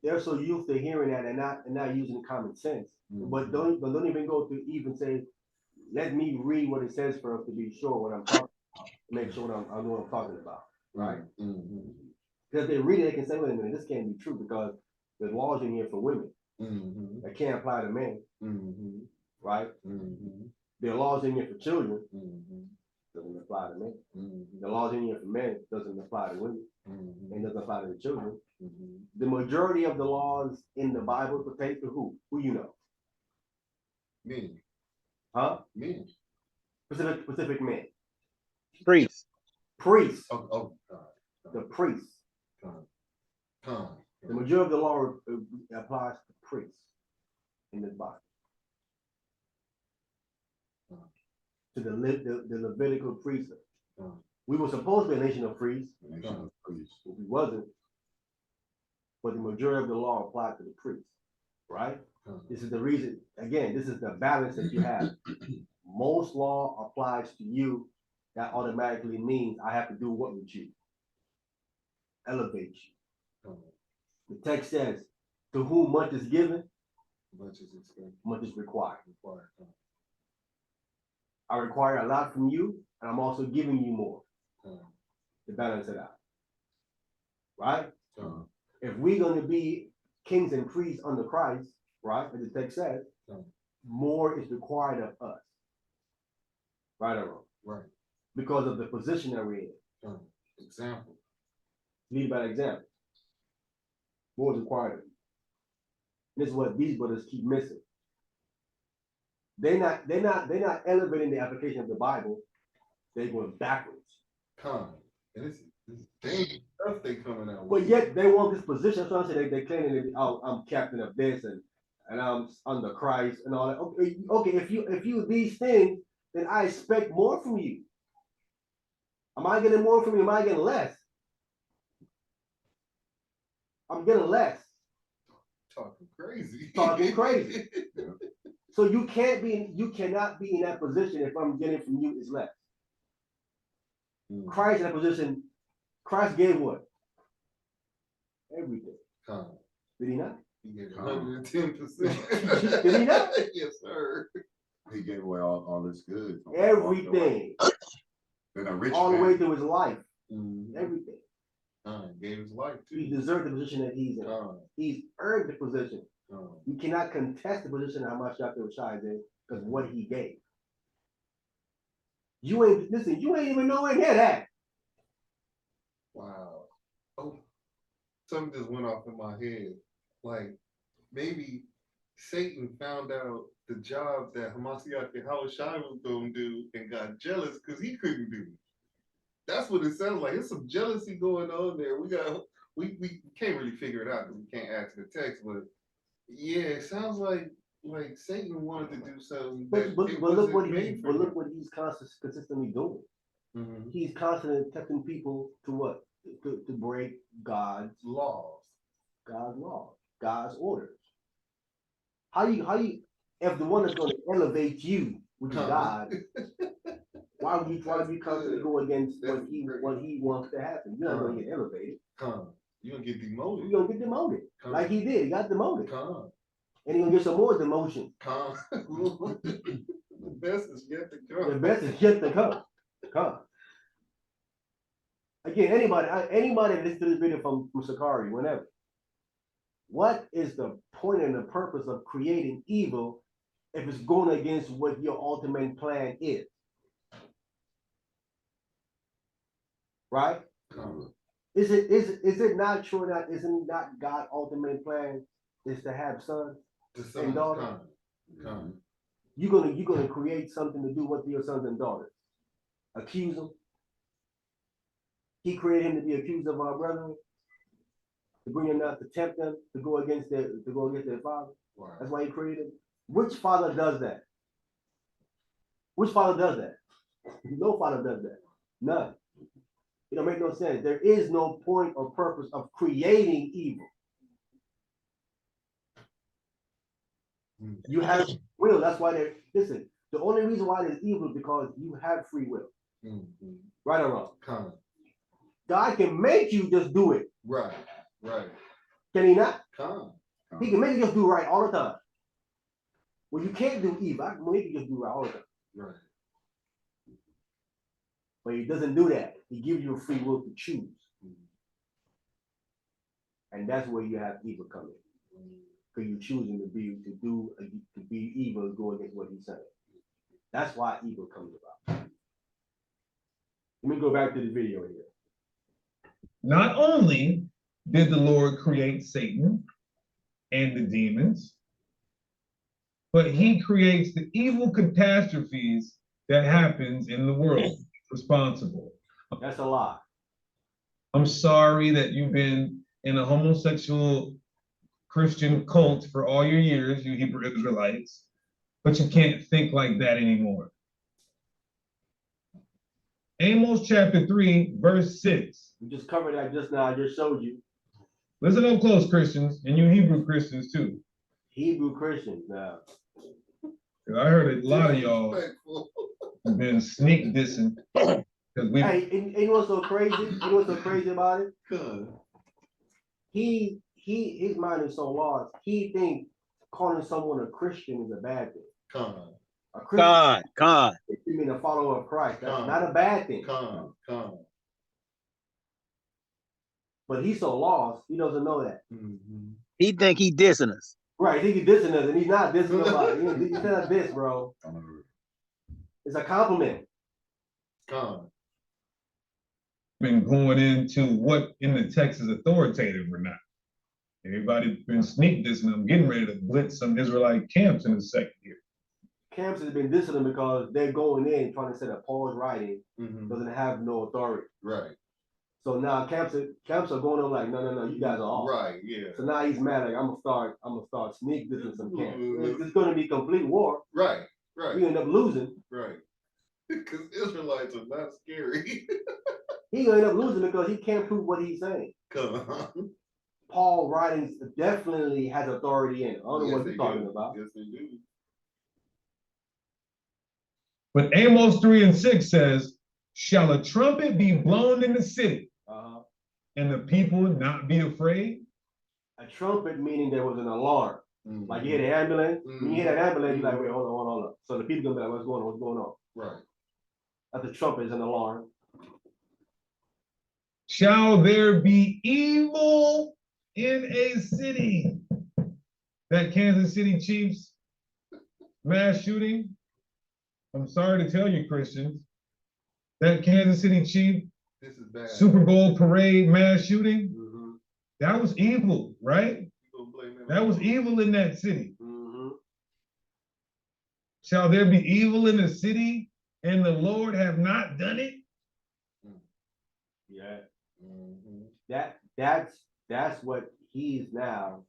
they're so used to hearing that and not using common sense. But don't even go to even say, let me read what it says for us to be sure what I'm talking about, make sure I know what I'm talking about, right? Because they read it, they can say, wait a minute, this can't be true because there's laws in here for women that can't apply to men, right? There are laws in here for children, doesn't apply to men. The laws in here for men doesn't apply to women, and doesn't apply to the children. The majority of the laws in the Bible pertain to who? Who you know? Men. Huh? Men. Specific men. Priests. Priests. Oh, The priests. God. The majority of the law applies to priests in this Bible. To the Levitical priesthood. We were supposed to be a nation of priests, but we wasn't. But the majority of the law applied to the priests, right? This is the reason, again, this is the balance that you have. Most law applies to you. That automatically means I have to do what with you? Elevate you. The text says, to whom much is given, much is required. I require a lot from you, and I'm also giving you more to balance it out. Right? If we're going to be kings and priests under Christ, right, as the text says, more is required of us. Right or wrong? Right. Because of the position that we're in. Example. Lead by example. More is required of you. This is what these brothers keep missing. They're not elevating the application of the Bible. They're going backwards. And it's dangerous stuff they coming out But with. yet they want this position. That's why I say they claiming that, oh, I'm captain of this and I'm under Christ and all that. Okay, if you these things, then I expect more from you. Am I getting more from you? Am I getting less? I'm getting less. Talking crazy. Talking crazy. So you cannot be in that position if I'm getting from you is less. Christ in that position, Christ gave what? Everything. Did he not? He gave 110%. Did he not? Yes, sir. He gave away all his goods. Everything. Then a rich all man. the way through his life. Everything. Gave his life too. He deserved the position that he's in. He's earned the position. You cannot contest the position how much Dr. Rashad did because what he gave. You ain't even nowhere near that. Wow. Oh, something just went off in my head. Like maybe Satan found out the job that Hamashiach and Hawashai was gonna do and got jealous because he couldn't do it. That's what it sounds like. There's some jealousy going on there. We can't really figure it out because we can't add to the text, but yeah, it sounds like Satan wanted to do something. But look what he's consistently doing. He's constantly tempting people to what? to break God's Laws. law, God's orders. How you if the one that's going to elevate you, which is God, why would you constantly go against what he wants to happen? You're not going to get elevated. You're gonna get demoted. You're gonna get demoted. Like he did. He got demoted. Con. And he's gonna get some more demotion. The best is yet to come. The best is yet to come. Come. Again, anybody that listens to this video from Sakari, whenever. What is the point and the purpose of creating evil if it's going against what your ultimate plan is? Right? Is it not true that isn't not God's ultimate plan is to have sons and daughters? You're gonna create something to do with your sons and daughters. Accuse them. He created him to be accused of our brethren, to bring them out, to tempt them, to go against their father. Wow. That's why he created them. Which father does that? Which father does that? No father does that. None. It don't make no sense. There is no point or purpose of creating evil. You have will. That's why listen. The only reason why there's evil is because you have free will. Right or wrong? God can make you just do it. Right. Can he not? Con. He can make you just do right all the time. Well, you can't do evil. I can make you just do right all the time. Right. But he doesn't do that. He gives you a free will to choose. And that's where you have evil coming. Because you're choosing to be evil and go against what he's saying. That's why evil comes about. Let me go back to the video here. Not only did the Lord create Satan and the demons, but he creates the evil catastrophes that happens in the world. Responsible. That's a lie. I'm sorry that you've been in a homosexual Christian cult for all your years, you Hebrew Israelites, but you can't think like that anymore. Amos chapter 3, verse 6. We just covered that just now. I just showed you. Listen up close, Christians, and you Hebrew Christians too. Hebrew Christians now. I heard a lot of y'all have been sneak dissing. Hey, and you know what's so crazy? You know what's so crazy about it? Good. His mind is so lost. He thinks calling someone a Christian is a bad thing. Con. A Christian, Con. you mean a follower of Christ. That's Con. not a bad thing. Con. But he's so lost, he doesn't know that. He think he dissing us. Right, he think he's dissing us, and he's not dissing nobody. He's not diss, bro. It's a compliment. Con. Been going into what in the text is authoritative or not. Everybody been sneak dissing. I'm getting ready to blitz some Israelite camps in a second here. Camps has been dissing them because they're going in trying to say that Paul's writing doesn't have no authority. Right. So now camps are going on like, no, you guys are off. Right. Yeah. So now he's mad, like I'm gonna start sneak dissing some camps. It's gonna be complete war. Right. We end up losing. Right. Because Israelites are not scary. He gonna end up losing because he can't prove what he's saying. Come on. Paul writings definitely has authority in it. I don't know Yes, what you're talking about. Yes, they do. But Amos 3 and 6 says, shall a trumpet be blown in the city and the people not be afraid? A trumpet meaning there was an alarm. Like you hear the ambulance. When you hear that ambulance, you're like, wait, hold on. So the people gonna be like, what's going on? Right. That the trumpet is an alarm. Shall there be evil in a city? That Kansas City Chiefs mass shooting, I'm sorry to tell you, Christians, that Kansas City Chief This is bad. Super Bowl parade mass shooting, that was evil, right? That was evil in that city. Shall there be evil in the city and the Lord have not done it? Yeah. That's what he's now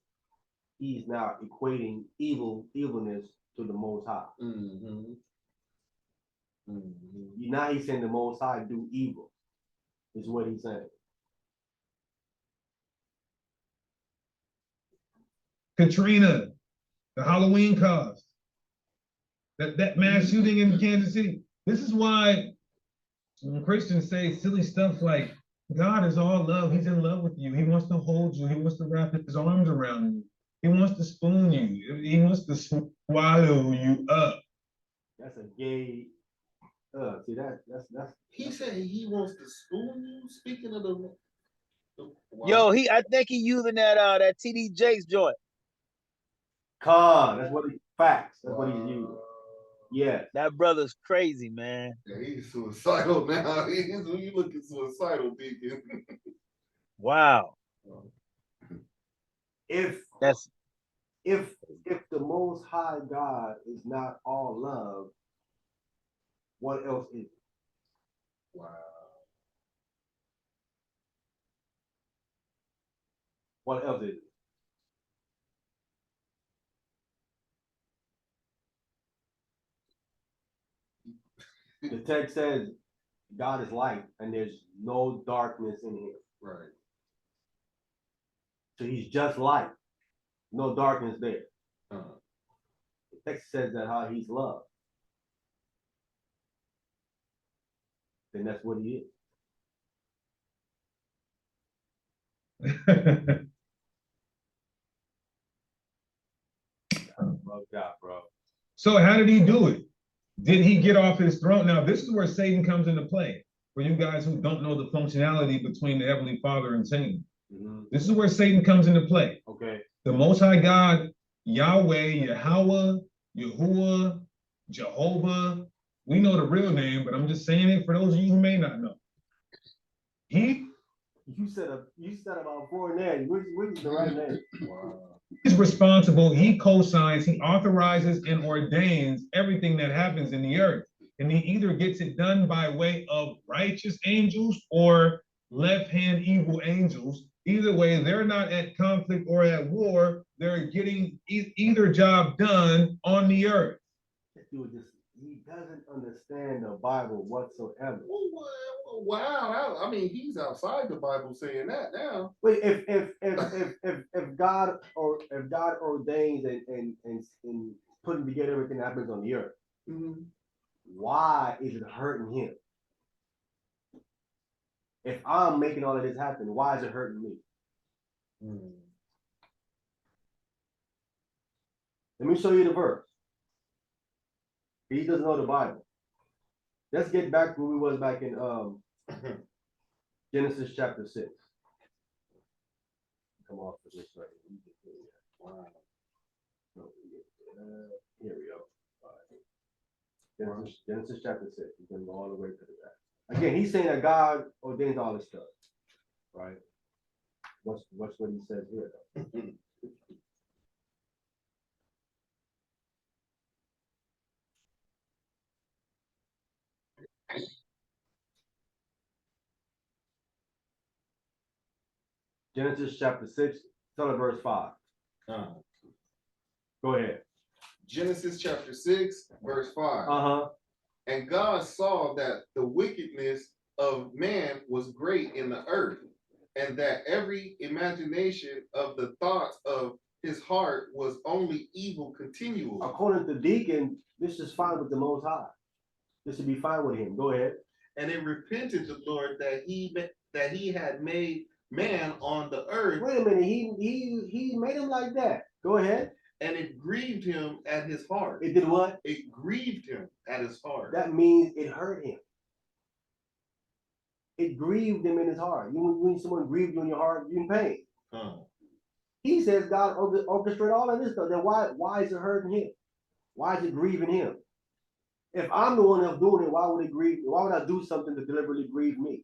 equating evilness to the Most High. Now he's saying the Most High do evil, is what he's saying. Katrina, the Halloween cause, that mass shooting in Kansas City. This is why when Christians say silly stuff like God is all love, he's in love with you. He wants to hold you. He wants to wrap his arms around you. He wants to spoon you. He wants to swallow you up. That's a gay. See that's. He said he wants to spoon you. Speaking of the Yo, I think he using that TD Jakes joint. That's what he facts. That's what he's using. Yeah. That brother's crazy, man. Yeah, he's suicidal now. You looking suicidal, Deacon. Wow. If That's the Most High God is not all love, what else is it? Wow. What else is it? The text says God is light and there's no darkness in him. Right. So he's just light, no darkness there. Uh-huh. The text says that how he's love. Then that's what he is. Bugged out, bro. So how did he do it? Did he get off his throne? Now, this is where Satan comes into play. For you guys who don't know the functionality between the Heavenly Father and Satan. Mm-hmm. This is where Satan comes into play. Okay. The Most High God, Yahweh, Yahweh, Yahuwah, Jehovah. We know the real name, but I'm just saying it for those of you who may not know. He You said about 4 names. Which is the right name? Wow. He's responsible. He co-signs, he authorizes and ordains everything that happens in the earth. And he either gets it done by way of righteous angels or left-hand evil angels. Either way, they're not at conflict or at war. They're getting either job done on the earth. This dude he doesn't understand the Bible whatsoever. Wow. I mean, he's outside the Bible saying that now. Wait, if God ordains and putting together everything that happens on the earth, Mm-hmm. why is it hurting him? If I'm making all of this happen, why is it hurting me? Let me show you the verse. He doesn't know the Bible. Let's get back to where we was back in Genesis chapter 6. Come off of this right. Wow. Here we go. All right. Genesis chapter 6. We can go all the way to the back. Again, he's saying that God ordains all this stuff. Right? What's what he says here though? Genesis chapter 6, start at verse 5. Go ahead. Genesis chapter 6, verse 5. Uh-huh. And God saw that the wickedness of man was great in the earth, and that every imagination of the thoughts of his heart was only evil continually. According to Decon, this is fine with the Most High. This should be fine with him. Go ahead. And it repented the Lord that he had made man on the earth. Wait a minute, he made him like that. Go ahead. And it grieved him at his heart. It did what? It grieved him at his heart. That means it hurt him. It grieved him in his heart. When someone grieves you in your heart, you're in pain. He says God orchestrated all of this stuff. Then why is it hurting him? Why is it grieving him? If I'm the one that's doing it, why would it grieve? Why would I do something to deliberately grieve me?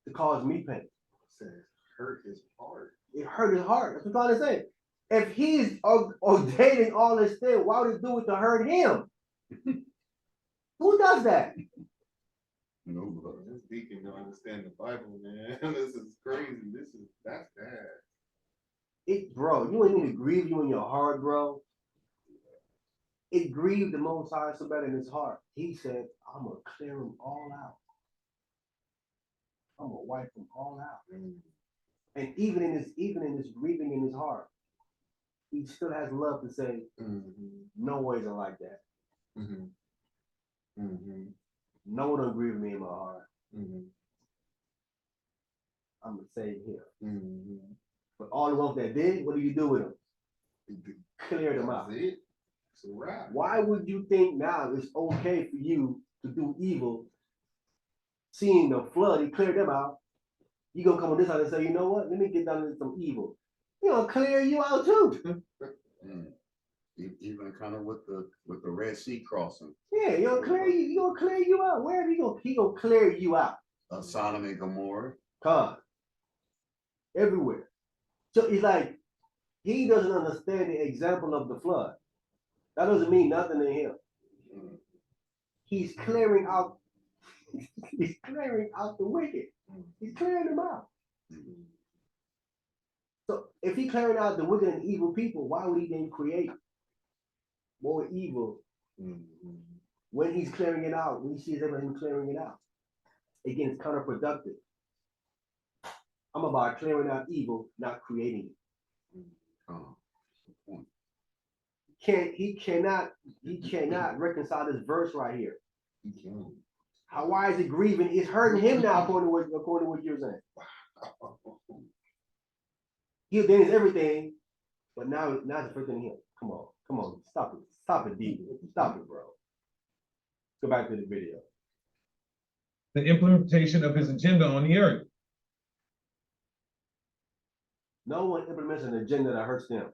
To cause me pain. It says hurt his heart. It hurt his heart. That's what I'm trying to say. If he's ordaining all this thing, why would he do it to hurt him? Who does that? Nobody. This deacon don't understand the Bible, man. This is crazy. That's bad. Bro, you ain't need to grieve you in your heart, bro. It grieved the Most High so bad in his heart. He said, I'm gonna clear them all out. I'm gonna wipe them all out. And even in this grieving in his heart, he still has love to say, no ways are like that. No one agree with me in my heart. I'm gonna say here. But all the ones that did, what do you do with them? Clear them out. It's a wrap. Why would you think now it's okay for you to do evil? Seeing the flood, he cleared them out. You gonna come on this side and say, you know what? Let me get down into some evil. You know, clear you out too. Even kind of with the Red Sea crossing, Yeah, he'll clear you. He gonna clear you out. Wherever he gonna clear you out. Sodom and Gomorrah. Con. Everywhere. So it's like he doesn't understand the example of the flood. That doesn't mean nothing to him. He's clearing out. He's clearing out the wicked. He's clearing them out. So if he's clearing out the wicked and evil people, why would he then create more evil when he's clearing it out? When he sees everything clearing it out, again, it's counterproductive. I'm about clearing out evil, not creating it. He cannot reconcile this verse right here. How why is it grieving? It's hurting him now, according to what you're saying. He ordains everything, but now it's affecting him. Come on, stop it, D. Stop it, bro. Let's go back to the video. The implementation of his agenda on the earth. No one implements an agenda that hurts them.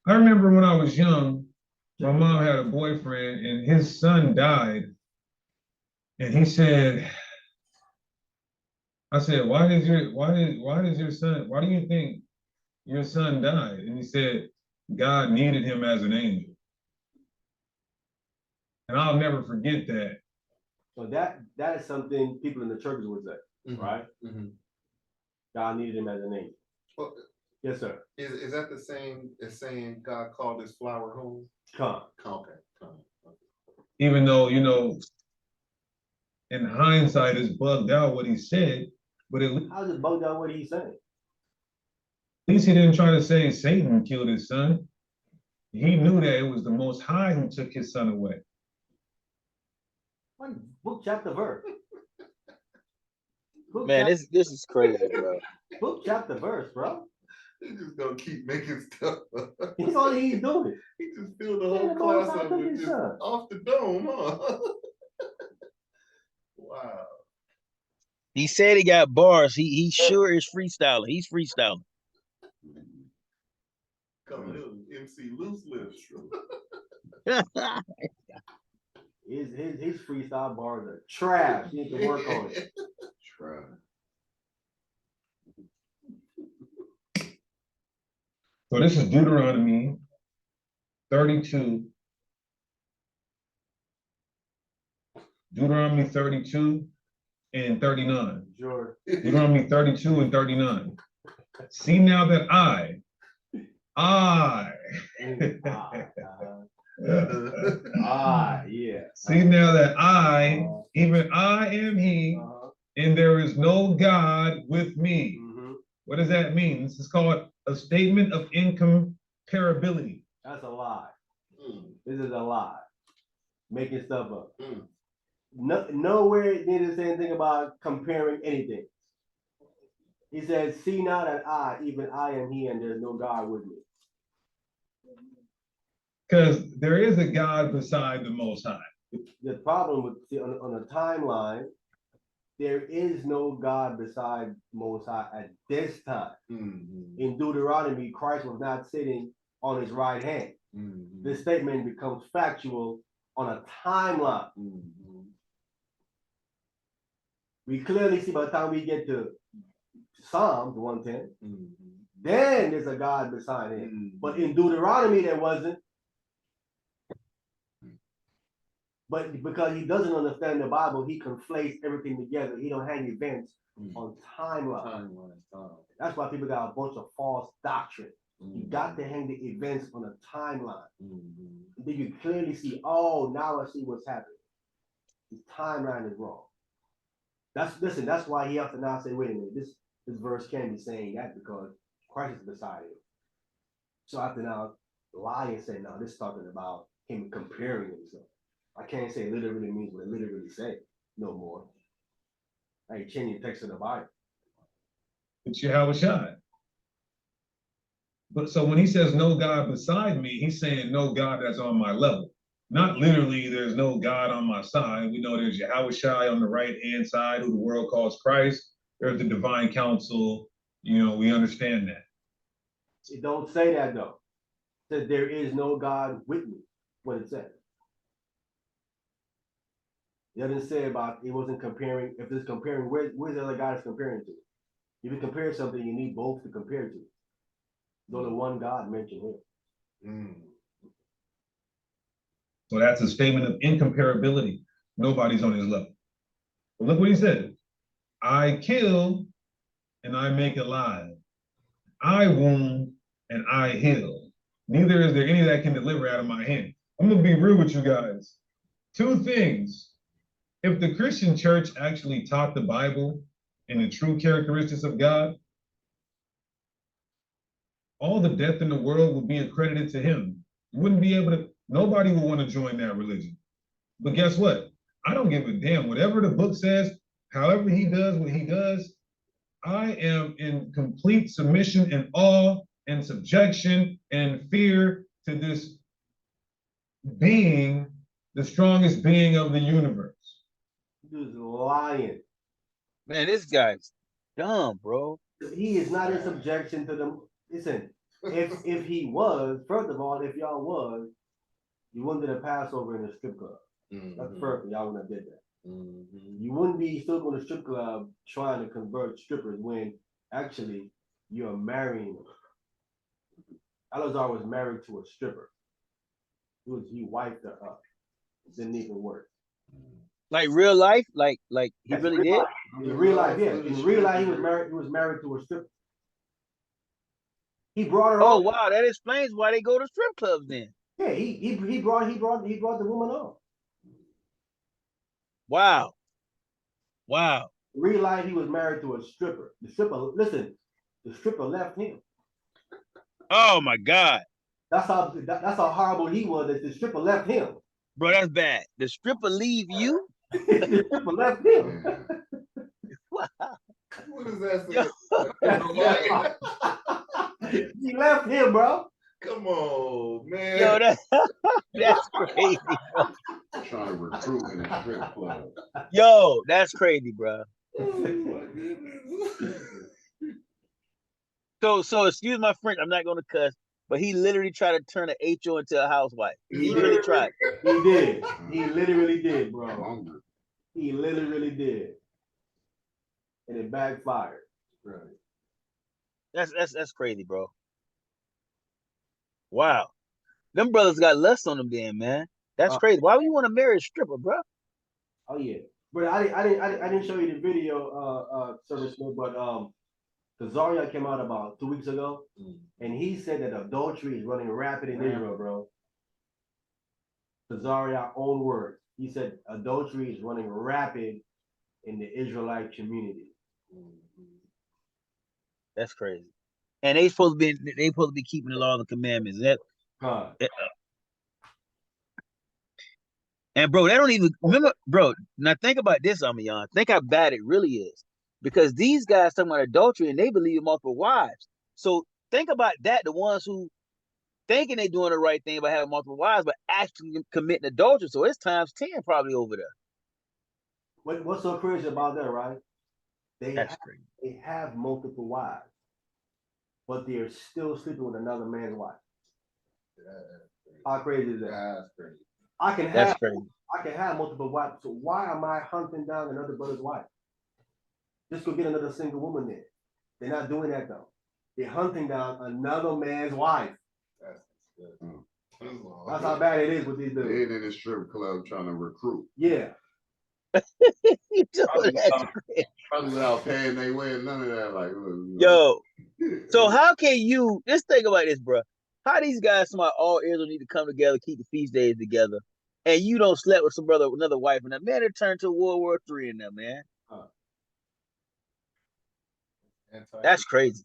I remember when I was young, my mom had a boyfriend and his son died. And he said, I said, why do you think your son died? And he said, God needed him as an angel. And I'll never forget that. So that is something people in the churches would say, right? God needed him as an angel. Well, yes, sir. Is that the same as saying God called his flower home? Okay. Even though, you know, in hindsight, it's bugged out what he said, but how's it bugged out what he's saying? At least he didn't try to say Satan killed his son. He knew that it was the Most High who took his son away. What book, chapter, verse? Man, this is crazy, bro. Book, chapter, verse, bro. He just gonna keep making stuff up. He's all he's doing. He just filled the whole class up with just off the dome, huh? Wow. He said he got bars. He sure is freestyling. He's freestyling. Come on, MC Loose Lips. His freestyle bars are trash. He need to work on it. Trash. So this is Deuteronomy 32. Deuteronomy 32 and 39. Sure. Deuteronomy 32 and 39. See now that I yeah. See now that I, even I am he, and there is no God with me. What does that mean? This is called a statement of incomparability. That's a lie. This is a lie. Making stuff up. No, nowhere did it say anything about comparing anything. He says, see now that I, even I am he, and there's no God with me. Because there is a God beside the Most High. The problem with, see, on the timeline, there is no God beside Most High at this time. In Deuteronomy, Christ was not sitting on his right hand. This statement becomes factual on a timeline. We clearly see by the time we get to Psalms 110, then there's a God beside him. But in Deuteronomy, there wasn't. But because he doesn't understand the Bible, he conflates everything together. He don't hang events on timeline. That's why people got a bunch of false doctrine. You got to hang the events on a timeline. Then you clearly see, oh, now I see what's happening. The timeline is wrong. That's why he has to now say, wait a minute, this verse can't be saying that because Christ is beside him. So after now, lying said, no, this is talking about him comparing himself. I can't say literally means what it literally say no more. I ain't changing the text of the Bible. It's Yahweh Shai. But so when he says no God beside me, he's saying no God that's on my level. Not literally there's no God on my side. We know there's Yahweh Shai on the right-hand side, who the world calls Christ. There's the divine council. You know, we understand that. It don't say that though. It says there is no God with me. What it says. It doesn't say about it wasn't comparing. If it's comparing, where's the other God is comparing to? If you compare something, you need both to compare to. There's only one God mentioned here. So that's a statement of incomparability. Nobody's on his level. But look what he said. I kill and I make alive. I wound and I heal. Neither is there any that can deliver out of my hand. I'm gonna be real with you guys. Two things. If the Christian church actually taught the Bible and the true characteristics of God, all the death in the world would be accredited to him. You wouldn't be able to, nobody would want to join that religion. But guess what? I don't give a damn. Whatever the book says, however he does what he does, I am in complete submission and awe and subjection and fear to this being, the strongest being of the universe. He was lying. Man, this guy's dumb, bro. He is not in subjection to them. Listen, if he was, first of all, if y'all was, you wouldn't do the Passover in a strip club. That's perfect. Y'all wouldn't have did that. You wouldn't be still going to strip club trying to convert strippers when actually you're marrying them. Alazar was married to a stripper. He wiped her up. It didn't even work. Like real life, like he That's really real did. life. In real life, yeah. In real life, he was married. He was married to a stripper. He brought her. Oh on. wow, that explains why they go to strip clubs then. Yeah, he brought the woman on. Wow, wow. In real life, he was married to a stripper. The stripper left him. Oh my God, That's how horrible he was. That the stripper left him. bro, that's bad. The stripper leave you? The stripper left him. Wow. What is that Yo. He left him, bro. Come on, man. Yo, that's crazy, bro. Trying to recruit in a strip club. Yo, that's crazy, bro. So excuse my French, I'm not gonna cuss, but he literally tried to turn an HO into a housewife. He really tried. He did. He literally did, bro. Longer. He literally did. And it backfired. Right. That's crazy, bro. Wow. Them brothers got lust on them then, man. That's crazy. Why would you want to marry a stripper, bro? Oh yeah. But I didn't show you the video, Service Smith, but Kazaria came out about 2 weeks ago, and he said that adultery is running rapid in Israel, bro. Kazaria, own words. He said adultery is running rapid in the Israelite community. That's crazy. And they supposed to be keeping the law and the commandments. And bro, they don't even remember, bro. Now think about this, Amiyan. Think how bad it really is. Because these guys talking about adultery and they believe in multiple wives. So think about that, the ones who thinking they doing the right thing by having multiple wives, but actually committing adultery. So it's times 10 probably over there. What's so crazy about that, right? That's crazy. They have multiple wives, but they're still sleeping with another man's wife. How crazy is that? That's crazy. I can have multiple wives. So why am I hunting down another brother's wife? Just go get another single woman there. They're not doing that though. They're hunting down another man's wife. That's how bad it is with these dudes. They're in the strip club trying to recruit. Yeah. Probably without paying their way, none of that. Like, yo. So how can you just think about this, bro? How these guys, some all Israel need to come together, keep the feast days together, and you don't slept with some brother, another wife, and that man, it turned to World War III in there, man. That's crazy.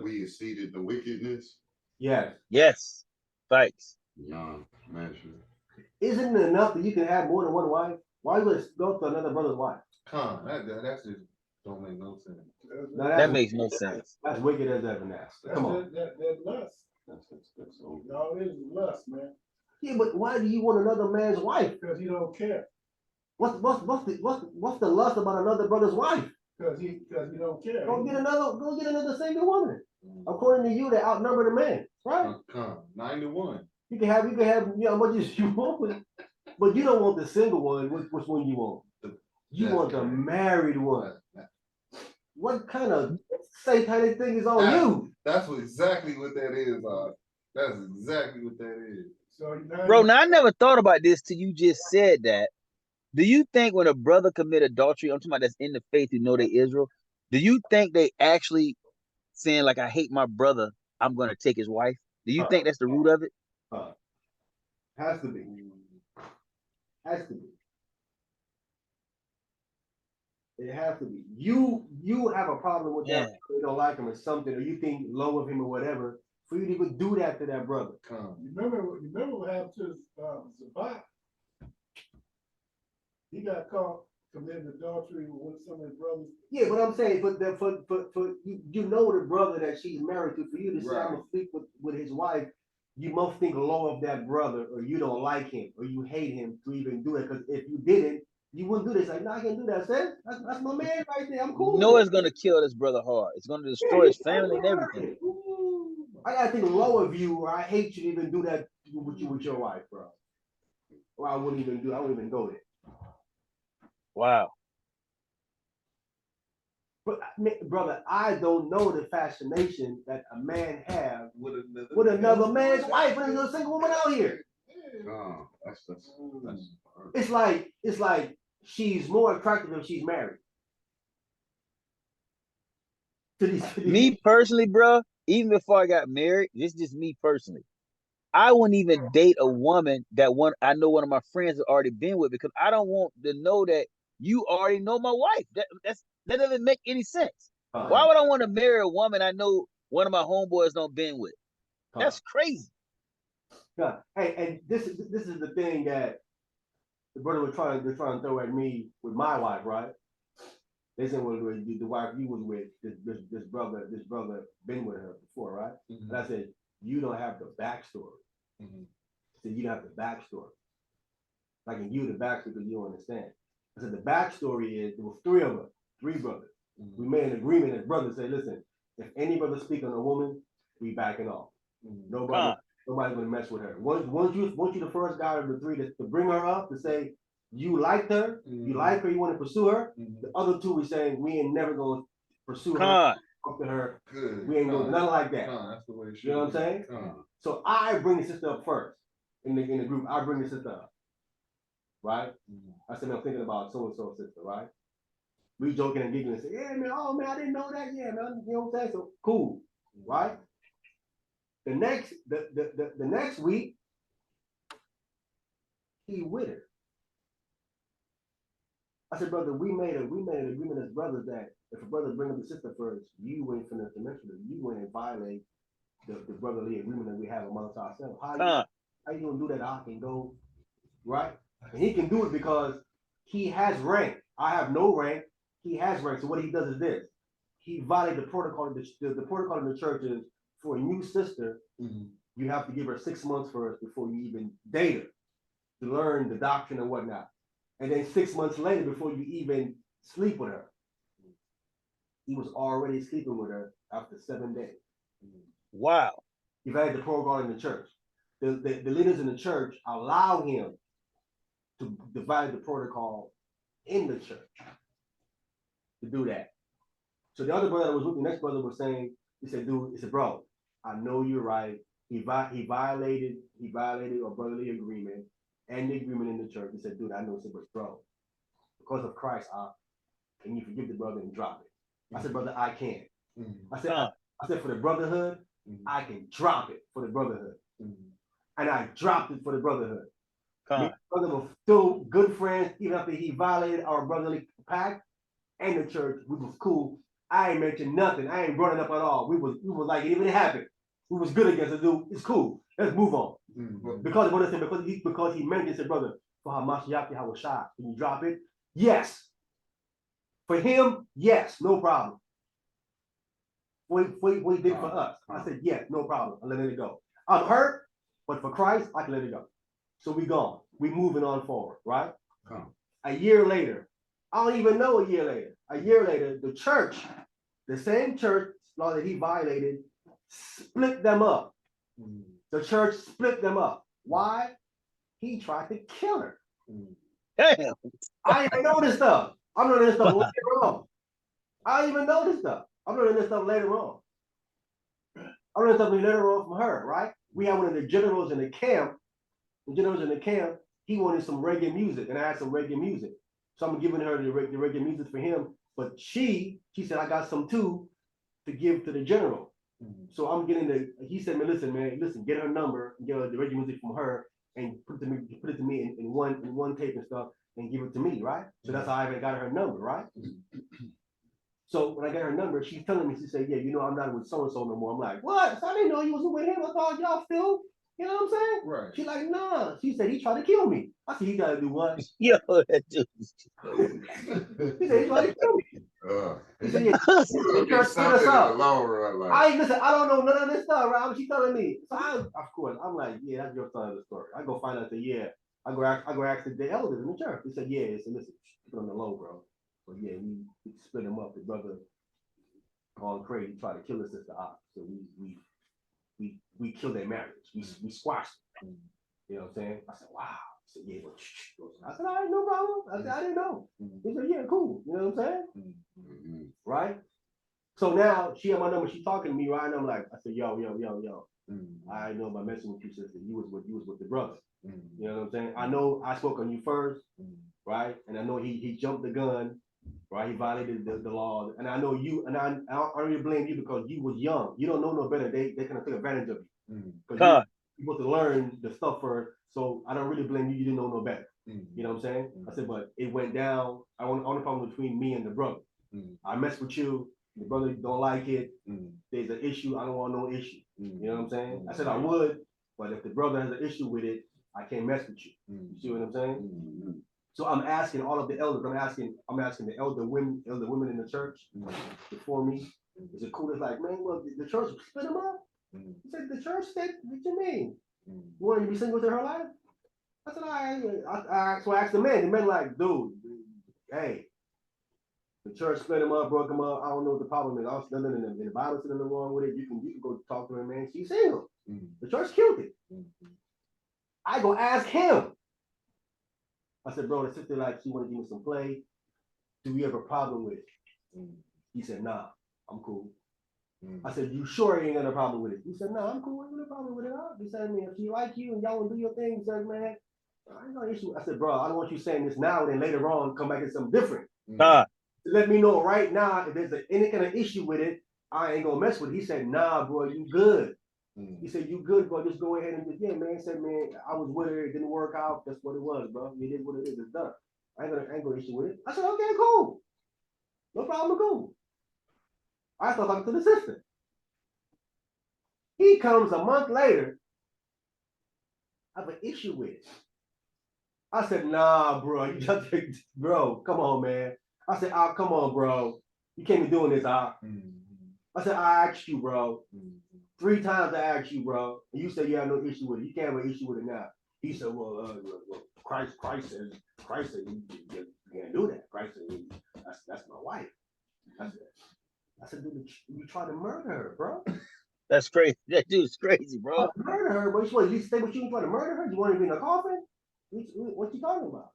We exceeded the wickedness Yes. Yes. Thanks. beyond measure. Isn't it enough that you can have more than one wife? Why would you go to another brother's wife? That's just don't make no sense. Now, That makes no sense. That's wicked as ever now. Come on. That lust. All it is lust, man. Yeah, but why do you want another man's wife? Because he don't care. What's the lust about another brother's wife? Because he don't care. Go get another single woman. According to you, they outnumber the man, right? 9-1. You can have what you want, but you don't want the single one. Which one you want? You want the married one. What kind of satanic thing is on you? That's exactly what that is. That's exactly what that is. So Bro, now I never thought about this till you just said that. Do you think when a brother commit adultery, I'm talking about that's in the faith, you know they Israel, do you think they actually saying like, I hate my brother, I'm gonna take his wife? Do you think that's the root of it? Has to be. Has to be. It has to be. You have a problem with that. You don't like him or something, or you think low of him or whatever. For you to even do that to that brother. Remember what happened to Zabak? He got caught committing adultery with some of his brothers. Yeah, but I'm saying, for you know the brother that she's married to. For you to say I'm gonna sleep with his wife, you must think low of that brother, or you don't like him, or you hate him to even do it. Because if you didn't, you wouldn't do this. Like, no, I can't do that, sis. That's my man right there. I'm cool. You know it's gonna kill this brother hard. It's gonna destroy his family and everything. I gotta think low of you, or I hate you to even do that with your wife, bro. Or I wouldn't even go there. Wow. But brother, I don't know the fascination that a man have with another man's wife, and there's a single woman out here. Oh, that's It's like she's more attractive if she's married. Me personally, bro, even before I got married, this is just me personally. I wouldn't even date a woman that I know one of my friends has already been with, because I don't want to know that you already know my wife. That doesn't make any sense. Why would I want to marry a woman I know one of my homeboys don't been with? That's crazy. Hey, and this is the thing that the brother they're trying to throw at me with my wife, right? They said, well, the wife you was with, this brother been with her before, right? And I said, you don't have the backstory. So you don't have the backstory. Like in you, the backstory, because you don't understand. I said, the backstory is there was three brothers. We made an agreement as brothers, say, listen, if any brother speak on a woman, we backing off. Nobody's gonna mess with her. Once you the first guy of the three to bring her up, to say you liked her, you like her, you want to pursue her. The other two we saying we ain't never gonna pursue her, up to her. Good. We ain't gonna nothing like that. That's the way it should. You know what I'm saying? So I bring the sister up first in the group. I bring the sister up, right? I said, I'm thinking about so and so sister, right? We joking and giggling and say, yeah, man, oh man, I didn't know that. Yeah, man, you know what I'm saying? So cool, right? The next week, he with her. I said, brother, we made an agreement as brothers that if a brother bring up the sister first, you ain't finna mention it. You ain't violate the brotherly agreement that we have amongst ourselves. How you gonna do that? I can go, right? And he can do it because he has rank. I have no rank. He has rank. So what he does is this: he violated the protocol. The protocol in the church is for a new sister, you have to give her 6 months first before you even date her to learn the doctrine and whatnot. And then 6 months later, before you even sleep with her, he was already sleeping with her after 7 days. Wow. He violated the protocol in the church. The leaders in the church allow him to divide the protocol in the church to do that. So the other brother that was with the next brother was saying, he said, bro, I know you're right. He violated a brotherly agreement and the agreement in the church. He said, dude, I know. He said, but bro, because of Christ, can you forgive the brother and drop it? I said, brother, I can't. I said, for the brotherhood, I can drop it for the brotherhood. And I dropped it for the brotherhood. Me and brother were still good friends, even after he violated our brotherly pact and the church. We was cool. I ain't mentioned nothing. I ain't running up at all. We was like, even it happened. We was good against the dude. It's cool. Let's move on. Because what I said, because he mentioned, said, brother, for Hamashiach Hawashah, can you drop it? Yes. For him, yes, no problem. What he did for us. I said, yes, no problem. I'm letting it go. I'm hurt, but for Christ, I can let it go. So we gone. We moving on forward, right? A year later, I don't even know a year later, the church, the same church law that he violated, split them up. The church split them up. Why? He tried to kill her. Damn. I didn't know this stuff. I'm learning this stuff later on. I didn't even know this stuff. I'm learning this stuff later on. I'm learning something later on from her, right? We had one of the generals in the camp. The generals in the camp, he wanted some reggae music, and I had some reggae music. So I'm giving her the reggae music for him. But she said, I got some too to give to the general. So I'm getting he said, man, listen, get her number, get her the reggae music from her, and put it to me in one tape and stuff, and give it to me, right? So that's how I even got her number, right? So when I got her number, she's telling me, she said, yeah, I'm not with so-and-so no more. I'm like, what? So I didn't know you wasn't with him. I thought y'all still, you know what I'm saying? Right. She's like, nah. She said, he tried to kill me. I said, he tried to do what? Yo, that dude. He said, he tried to kill me. He said, yeah, It'll be something in the long run, like. listen, I don't know none of this stuff, right? She's telling me. So of course, I'm like, yeah, that's your side of the story. I go find out that, yeah, I go ask the elders in the church. They said, yeah, so listen, put on the low, bro. But yeah, we split him up. The brother gone crazy, tried to kill his sister Ox. So we killed their marriage. We squashed it. You know what I'm saying? I said, wow. I said, yeah, but I said, all right, no problem. I said, I didn't know. He said, yeah, cool. You know what I'm saying? Right? So now she had my number, she's talking to me, right? And I'm like, I said, yo. I know by messing with you, sister. You was with the brother. You know what I'm saying? I know I spoke on you first, right? And I know he jumped the gun, right? He violated the law. And I know you, and I don't really blame you because you was young. You don't know no better. They kind of took advantage of you. Because you're supposed to learn the stuff first. So I don't really blame you. You didn't know no better. You know what I'm saying? I said, but it went down. I want the problem between me and the brother. I mess with you. The brother don't like it. There's an issue. I don't want no issue. You know what I'm saying? I said I would, but if the brother has an issue with it, I can't mess with you. You see what I'm saying? So I'm asking all of the elders. I'm asking the elder women in the church before me. Is it cool? It's like, man, well, the church split them up. He said the church said, what you mean? You want to be single to her life? I said, so I asked the man. The man like, dude, hey. The church split him up, broke him up. I don't know what the problem is. I was nothing in the Bible, nothing wrong with it. You can go talk to her, man. She's single. The church killed it. I go ask him. I said, bro, the sister like she want to give me some play. Do we have a problem with it? He said, nah, I'm cool. I said, you sure you ain't got a problem with it? He said, no, I'm cool. I ain't got a problem with it. He said, man, if she like you and y'all want to do your thing, he said, man, I ain't no issue. I said, bro, I don't want you saying this now, then later on come back and something different. Let me know right now if there's any kind of issue with it, I ain't gonna mess with it. He said, nah, bro, you good. He said, you good, bro. Just go ahead and just, yeah, man. He said, man, I was with her, it didn't work out. That's what it was, bro. It is what it is, it's done. I ain't gonna issue with it. I said, okay, cool. No problem, cool. I started talking to the sister. He comes a month later. I have an issue with it. I said, nah, bro. You just, bro, come on, man. I said, come on, bro. You can't be doing this, I said, I asked you, bro. 3 times I asked you, bro. And you said you have no issue with it. You can't have an issue with it now. He said, well, Christ says you can't do that. Christ said, that's my wife. I said, dude, you try to murder her, bro. That's crazy. That dude's crazy, bro. Murder her, bro. You want to stay with you and try to murder her? You want to be in a coffin? What you talking about?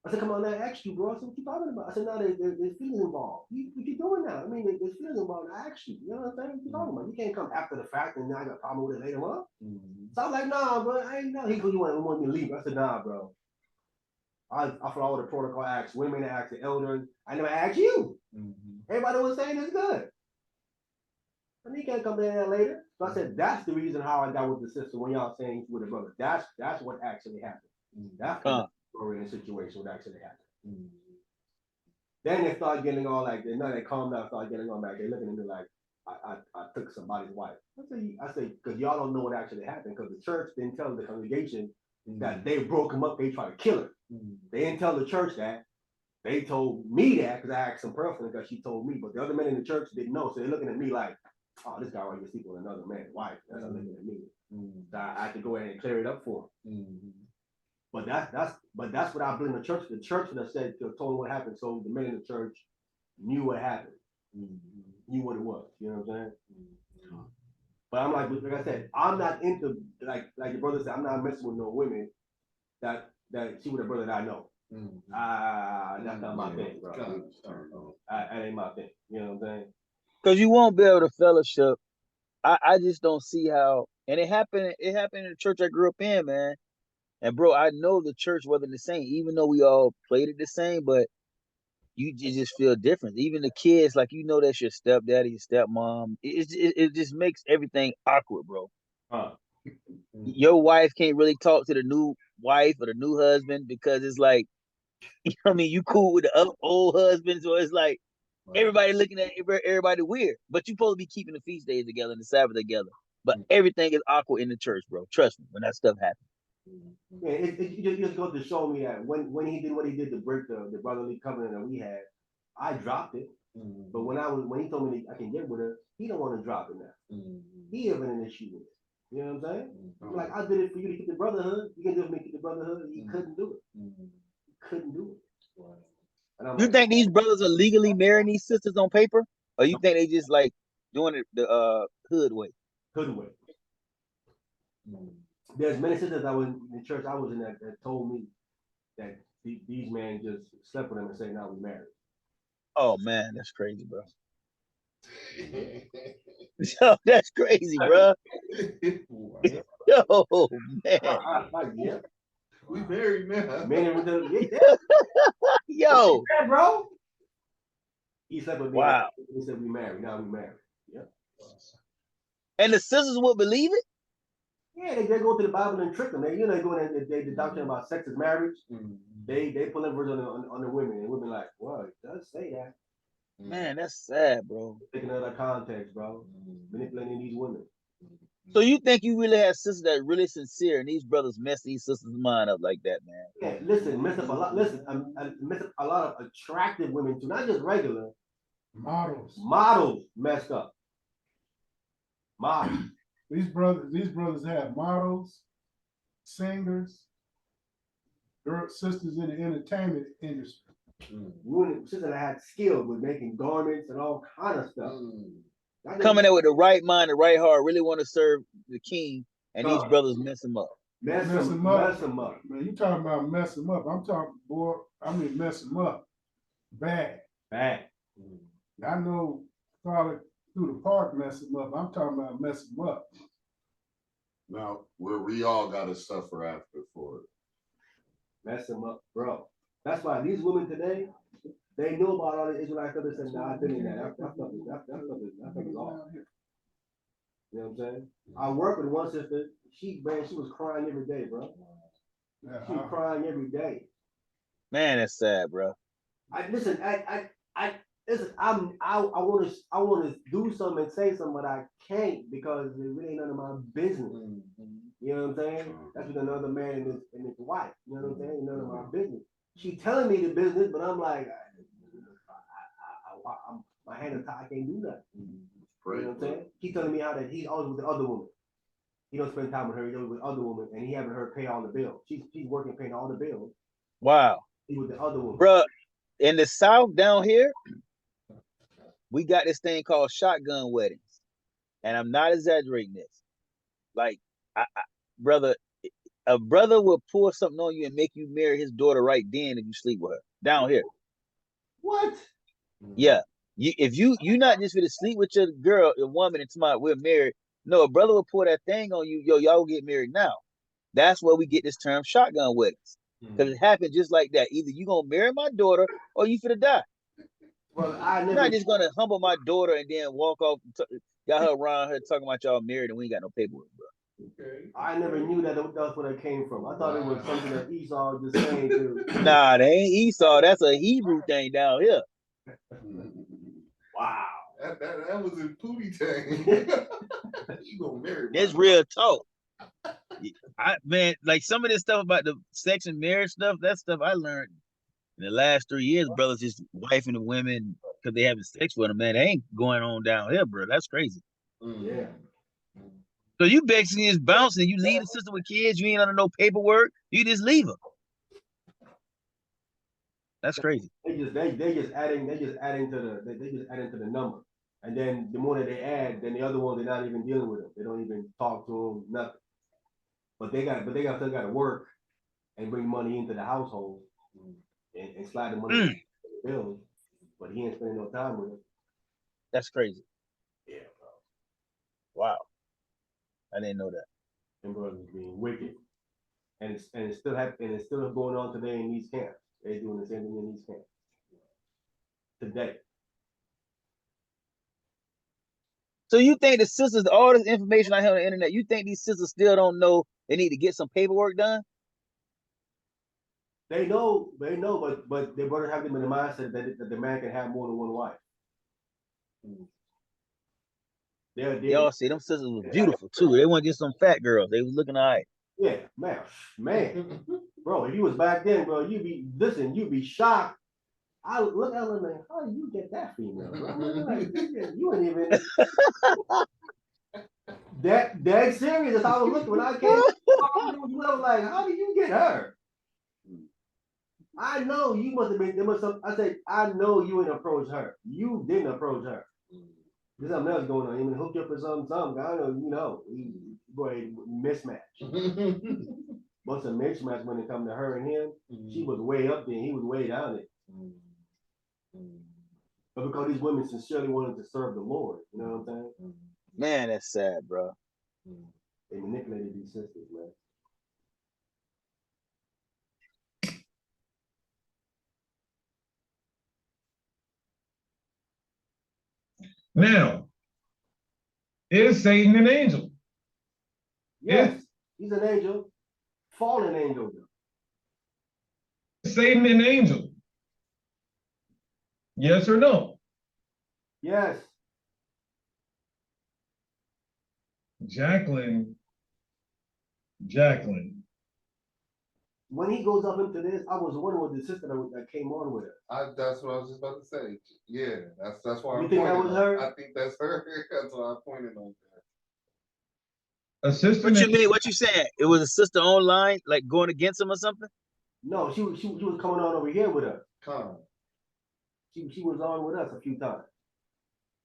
I said, come on, I asked you, bro. I said, what you talking about? I said, no, there's feelings involved. What you doing now? I mean, there's feelings involved. I asked you. You know what I'm saying? What you talking about? You can't come after the fact and now I got a problem with it later on. So I was like, nah, bro, I ain't know. He goes, you want me to leave? I said, nah, bro. I follow the protocol. I asked women, I asked the elders. I never asked you. Everybody was saying it's good. And he can't come there later. So I said, that's the reason how I got with the sister when y'all saying with the brother. That's what actually happened. That's the story and situation what actually happened. Then they start getting all like, they calm down, start getting all back. They're looking at me like, I took somebody's wife. I say, because y'all don't know what actually happened, because the church didn't tell the congregation that they broke him up, they tried to kill her. They didn't tell the church that. They told me that because I asked them personally because she told me, but the other men in the church didn't know. So they're looking at me like, oh, this guy right here sleeping with another man's wife. That's how they're looking at me. So I had to go ahead and clear it up for him. But that's what I blame the church. The church that said told what happened, so the men in the church knew what happened, knew what it was. You know what I'm saying? But I'm like I said, I'm not into like your brother said. I'm not messing with no women that she with a brother that I know. That's not my thing, bro. That ain't my thing. You know what I'm saying? Because you won't be able to fellowship. I just don't see how. And it happened in the church I grew up in, man. And bro, I know the church wasn't the same, even though we all played it the same, but you just feel different. Even the kids, like, you know, that's your stepdaddy, your stepmom. It just makes everything awkward, bro. Your wife can't really talk to the new wife or the new husband because it's like, you know what I mean, you cool with the old husband, so it's like everybody looking at everybody weird. But you supposed to be keeping the feast days together and the Sabbath together. But everything is awkward in the church, bro. Trust me, when that stuff happens. Yeah, it just goes to show me that when he did what he did to break the brotherly covenant that we had, I dropped it. But when he told me that I can get with her, he don't want to drop it now. He having an issue with it. You know what I'm saying? I'm like, I did it for you to keep the brotherhood. You can just make it the brotherhood. He couldn't do it. He couldn't do it. And I'm You like, think these brothers are legally marrying these sisters on paper, or you think they just like doing it the hood way? hood way. There's many sisters that was in the church I was in that told me that these men just slept with them and said, now we married. Oh man, that's crazy, bro. Yo, that's crazy, bro. Yo, man. Yeah. We married now. Men with the Yo. yeah, bro. He slept with me. Wow. He said we married. Now we married. Yeah. And the sisters would believe it? Yeah, they go to the Bible and trick them. They go in and the doctrine about sex is marriage. They pull in verse on the women, and women like, well, it does say that. Man, that's sad, bro. Taking out of context, bro. Manipulating these women. So you think you really have sisters that are really sincere, and these brothers mess these sisters' mind up like that, man? Yeah, listen, mess up a lot. Listen, mess up a lot of attractive women too, not just regular Models. models. Messed up. Models. These brothers have models, singers, sisters in the entertainment industry. Women, sisters that had skill with making garments and all kind of stuff. Coming in with the right mind, the right heart, really want to serve the king, and these brothers mess them up. Mess them up. Man, you talking about mess them up. I'm talking, boy, I mean mess them up. Bad. I know probably through the park mess them up. I'm talking about mess them up. Now, where we all gotta suffer after for it. Mess them up, bro. That's why these women today, they know about all the Israelite stuff. They said, nah, I've been in that. That stuff is off. You know what I'm saying? I work with one sister. She was crying every day, bro. She was crying every day. Man, that's sad, bro. I want to do something and say something, but I can't because it really ain't none of my business. You know what I'm saying? That's with another man and his wife. You know what I'm saying? None of my business. She telling me the business, but I'm like, my hand is tied. I can't do nothing. You know what I'm saying? He telling me how that he's always with the other woman. He don't spend time with her. He's always with other women, and he having her pay all the bills. She's working, paying all the bills. Wow. He with the other woman. Bro, in the South down here, we got this thing called shotgun weddings. And I'm not exaggerating this. Like, brother, a brother will pull something on you and make you marry his daughter right then if you sleep with her. Down here. What? Yeah. If you not just going to sleep with your girl, your woman, and tomorrow we're married. No, a brother will pull that thing on you. Yo, y'all get married now. That's where we get this term shotgun weddings. Because it happened just like that. Either you going to marry my daughter or you finna die. Well, I'm not just going to humble my daughter and then walk off, got her around her talking about y'all married and we ain't got no paperwork, bro. Okay. I never knew that's where that came from. I thought it was something that Esau just saying to. Nah, they ain't Esau. That's a Hebrew thing down here. That was in Pootie Tang. You gonna marry? It's real talk. Man, like some of this stuff about the sex and marriage stuff, that stuff I learned in the last 3 years. Brothers just wifing the women because they having sex with them, man. They ain't going on down here, bro. That's crazy. Yeah. So you basically just bouncing. You leave the sister with kids. You ain't under no paperwork. You just leave her. That's crazy. They just adding to the number. And then the more that they add, then the other ones they're not even dealing with them. They don't even talk to them, nothing. But they still got to work and bring money into the household and slide the money into the bills. But he ain't spending no time with them. That's crazy. Yeah, bro. Wow. I didn't know that. Them brothers being wicked. And it's still happening, and it's still going on today in these camps. They're doing the same thing in these camps. Today. So you think the sisters, all this information I have on the internet, you think these sisters still don't know they need to get some paperwork done? They know, but they better have them in the mindset that the man can have more than one wife. They all say them sisters was beautiful too. They weren't just some fat girls. They was looking all right. Yeah, man, bro. If you was back then, bro, you'd be shocked. I look at them like, how do you get that female, bro? Like, you ain't even that serious. That's how I was looking when I came. I was like, how do you get her? I know you must have been. There was some. I said, I know you didn't approach her. You didn't approach her. There's something else going on. Even hook you up with something. I know, boy, mismatch. What's a mismatch when it comes to her and him? She was way up there, and he was way down there. But because these women sincerely wanted to serve the Lord, you know what I'm saying? Man, that's sad, bro. They manipulated these sisters, man. Now, is Satan an angel? Yes, he's an angel, fallen angel. Is Satan an angel? Yes or no? Yes. Jacqueline. When he goes up into this, I was wondering what the sister that came on with her. That's what I was just about to say. Yeah, that's why You I'm think that pointing was on. her? I think that's her. That's why I pointed on that. A sister. What you mean? What you saying? It was a sister online, like going against him or something? No, she was coming on over here with us. Come. She was on with us a few times.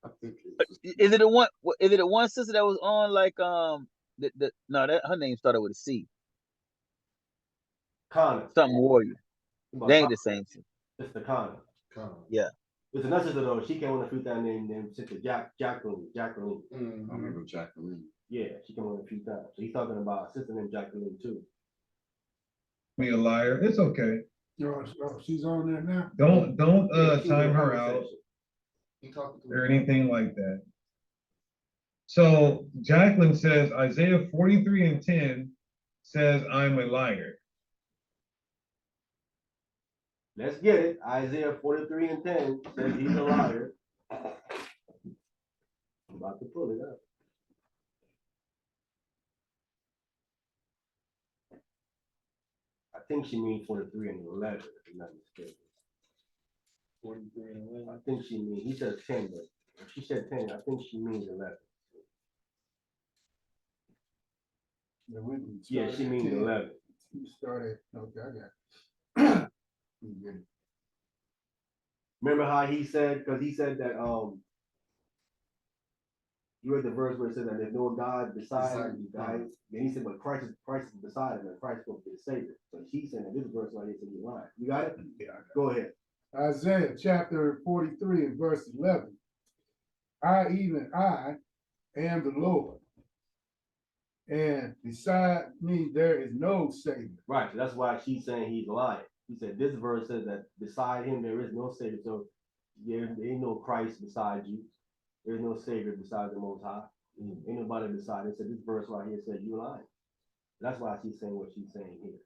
I think Is it the one? Is it the one sister that was on like no, that her name started with a C. Connor. Something warrior. They ain't the same thing. It's the Connor. Yeah. It's another sister though. She came on a few times named Sister Jacqueline. Mm-hmm. I remember Jacqueline. Yeah, she came on a few times. So he's talking about a sister named Jacqueline too. Me a liar. It's okay. Oh, she's on there now. Don't Yeah, time her out or anything like that. So Jacqueline says Isaiah 43:10 says I'm a liar. Let's get it. Isaiah 43:10 says he's a liar. I'm about to pull it up. I think she means 43:11, if I'm not mistaken. 43:11. I think she means, he says 10, but if she said 10, I think she means 11. Yeah, she means 11. You started, okay, I got it. Remember how he said, because he said that, you read the verse where it said that there's no God beside you, guys. Then he said, but Christ is beside him, and Christ will be the Savior. But he's saying that this verse right here said you're lying. You got it? Yeah, I got it. Go ahead. Isaiah chapter 43 and verse 11. I am the Lord, and beside me there is no Savior. Right, so that's why she's saying he's lying. He said this verse says that beside him there is no Savior. So there ain't no Christ beside you. There's no Savior beside the Most High. Ain't nobody beside him. So this verse right here says you're lying. That's why she's saying what she's saying here.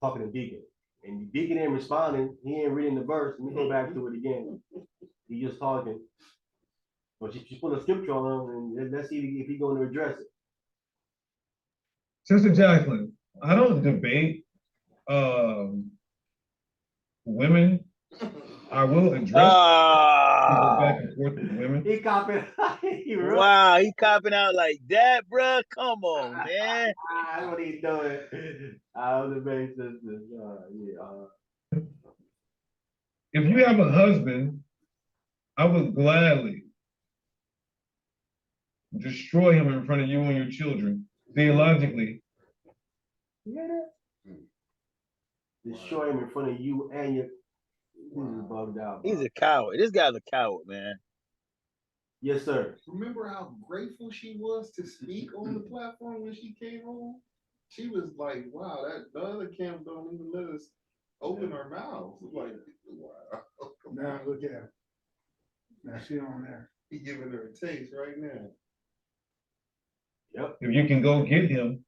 Talking to Deacon. And Deacon ain't responding. He ain't reading the verse. Let me go back to it again. He just talking. But she put a scripture on him, and let's see if he's going to address it. Sister Jacqueline, I don't debate women. I will address go back Ah, and forth with women. He copied. wow, he copping out like that, bruh. Come on, man. That's what he's doing. I was the base sisters. Yeah. If you have a husband, I would gladly destroy him in front of you and your children. Theologically, You hear that? Destroy him in front of you and your. This is bugged out. Bro. He's a coward. This guy's a coward, man. Yes, sir. Remember how grateful she was to speak on the platform when she came home? She was like, wow, that the other camp don't even let us open our mouths. Like, wow. Now look at her. Now she on there. He giving her a taste right now. Yep. if you can go get him,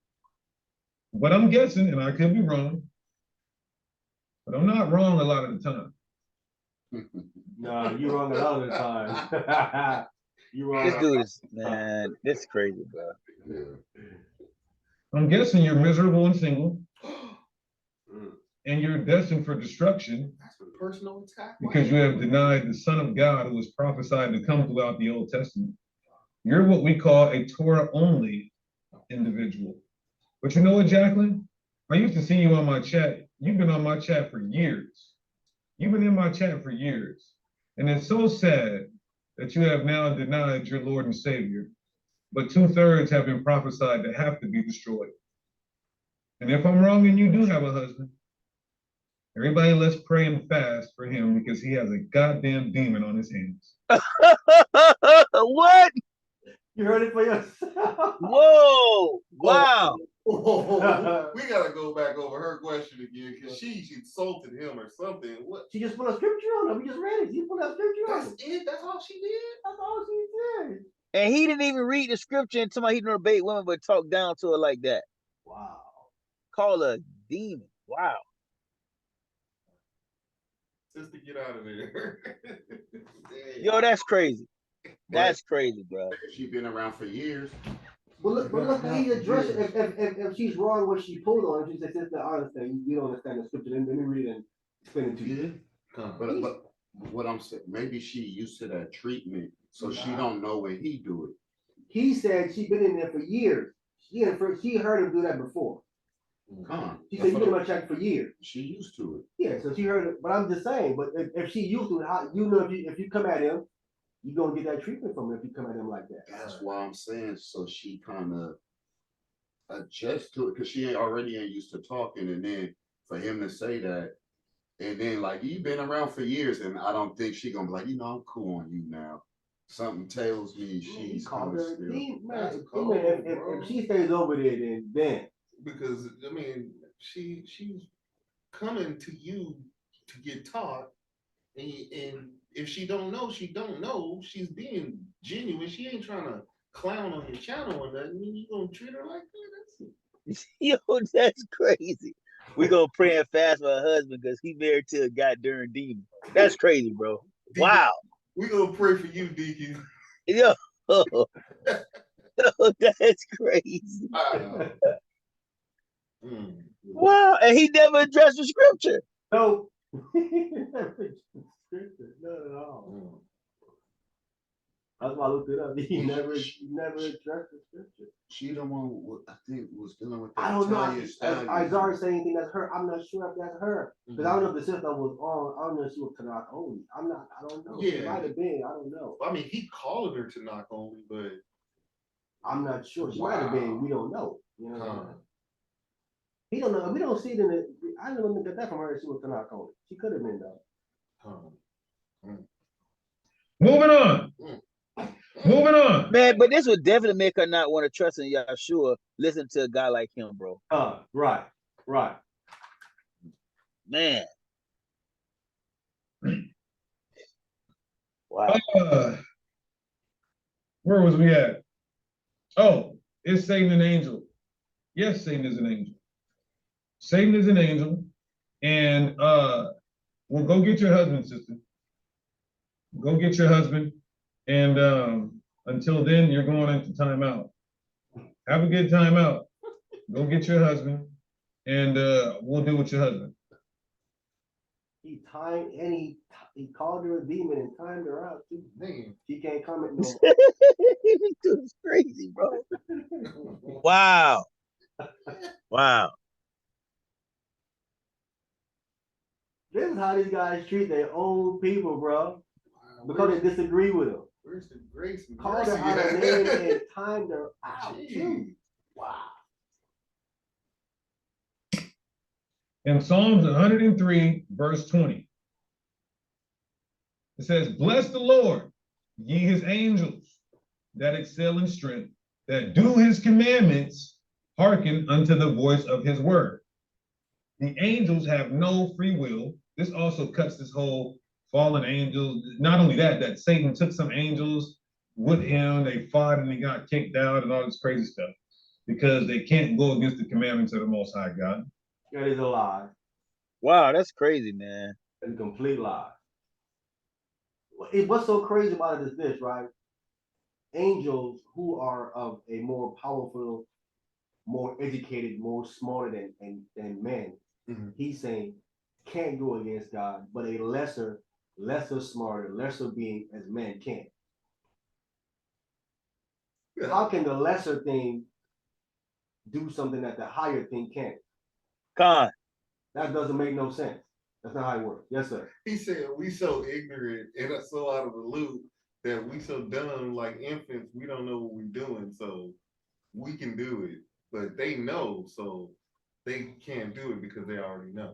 but I'm guessing, and I could be wrong, but I'm not wrong a lot of the time. No, you wrong a lot of the time. You wrong. This dude is, man, this is crazy, bro. Yeah. I'm guessing you're miserable and single, and you're destined for destruction That's a personal attack. because you have denied the Son of God who was prophesied to come throughout the Old Testament. You're what we call a Torah-only individual. But you know what, Jacqueline? I used to see you on my chat. You've been on my chat for years. You've been in my chat for years. And it's so sad that you have now denied your Lord and Savior. But 2/3 have been prophesied to have to be destroyed. And if I'm wrong and you do have a husband, everybody let's pray and fast for him because he has a goddamn demon on his hands. What? You heard it for yourself. Whoa! Wow! Oh, we gotta go back over her question again because she insulted him or something. What? She just put a scripture on him. We just read it. She put that scripture on That's him. it? That's all she did? That's all she did. And he didn't even read the scripture until he didn't debate women, but talk down to her like that. Wow. Call her a demon. Wow. Sister, get out of there. Yo, that's crazy. That's crazy, bro. She been around for years. But look how he addressed it. If she's wrong, what she pulled on, she said, "Sister, I understand. You don't understand the scripture. Let me read it and explain it to you." But what I'm saying, maybe she used to that treatment, so she don't know when he do it. He said she been in there for years. She heard him do that before. She said you been in my check for years. She used to it. Yeah, so she heard it. But I'm just saying. But if she used to it, how you know if you come at him, you gonna get that treatment from him if you come at him like that. That's why I'm saying, so she kind of adjust to it because she already ain't used to talking, and then for him to say that, and then like you've been around for years, and I don't think she gonna be like, I'm cool on you now. Something tells me she's kind of still. If she stays over there, then because I mean she's coming to you to get taught, and if she don't know, she don't know. She's being genuine. She ain't trying to clown on your channel or nothing. You gonna treat her like that? That's Yo, that's crazy. We gonna pray and fast for her husband because he married to a goddamn demon. That's crazy, bro. Wow. We gonna pray for you, Deacon. Yo, that's crazy. Wow, and he never addressed the scripture. no. Not at all. That's why I looked it up. He never addressed the scripture. She the one who, I think was dealing with. I don't know. Isaiah saying anything that's her. I'm not sure if that's her because I don't know if the sister was on. I don't know if she was Tanakh only. I don't know. Yeah. It might have been. I don't know. I mean, he calling her to knock only, but I'm not sure. She might have been. We don't know. You know. He don't know. We don't see it in the. I didn't even get that from her. If she was Tanakh only. She could have been though. Moving on. Moving on. Man, but this would definitely make her not want to trust in Yahshua. Listen to a guy like him, bro. Right. Man. Wow. Where was we at? Oh, is Satan an angel? Yes, Satan is an angel. Satan is an angel. And well, go get your husband, sister. go get your husband, and until then, you're going into timeout. Have a good timeout. Go get your husband, and we'll deal with your husband. He timed and he called her a demon and timed her out too. Man. She can't comment no more. Dude, it's crazy, bro. Wow. Wow. This is how these guys treat their own people, bro. Because they disagree with them. Where's the grace and Called her mercy out at? of name and timed her out too. Jeez. Wow. In Psalms 103, verse 20, it says, "Bless the Lord, ye his angels that excel in strength, that do his commandments, hearken unto the voice of his word." The angels have no free will. This also cuts this whole fallen angels. Not only that, that Satan took some angels with him, they fought and they got kicked out and all this crazy stuff because they can't go against the commandments of the Most High God. That is a lie. Wow, that's crazy, man. It's a complete lie. What's so crazy about it is this, right? Angels who are of a more powerful, more educated, more smarter than men, he's saying can't go against God, but a lesser smarter, lesser being as men can. How can the lesser thing do something that the higher thing can't? Con. That doesn't make no sense. That's not how it works. Yes, sir. He said we so ignorant and so out of the loop that we so dumb like infants, we don't know what we're doing, so we can do it. But they know, so they can't do it because they already know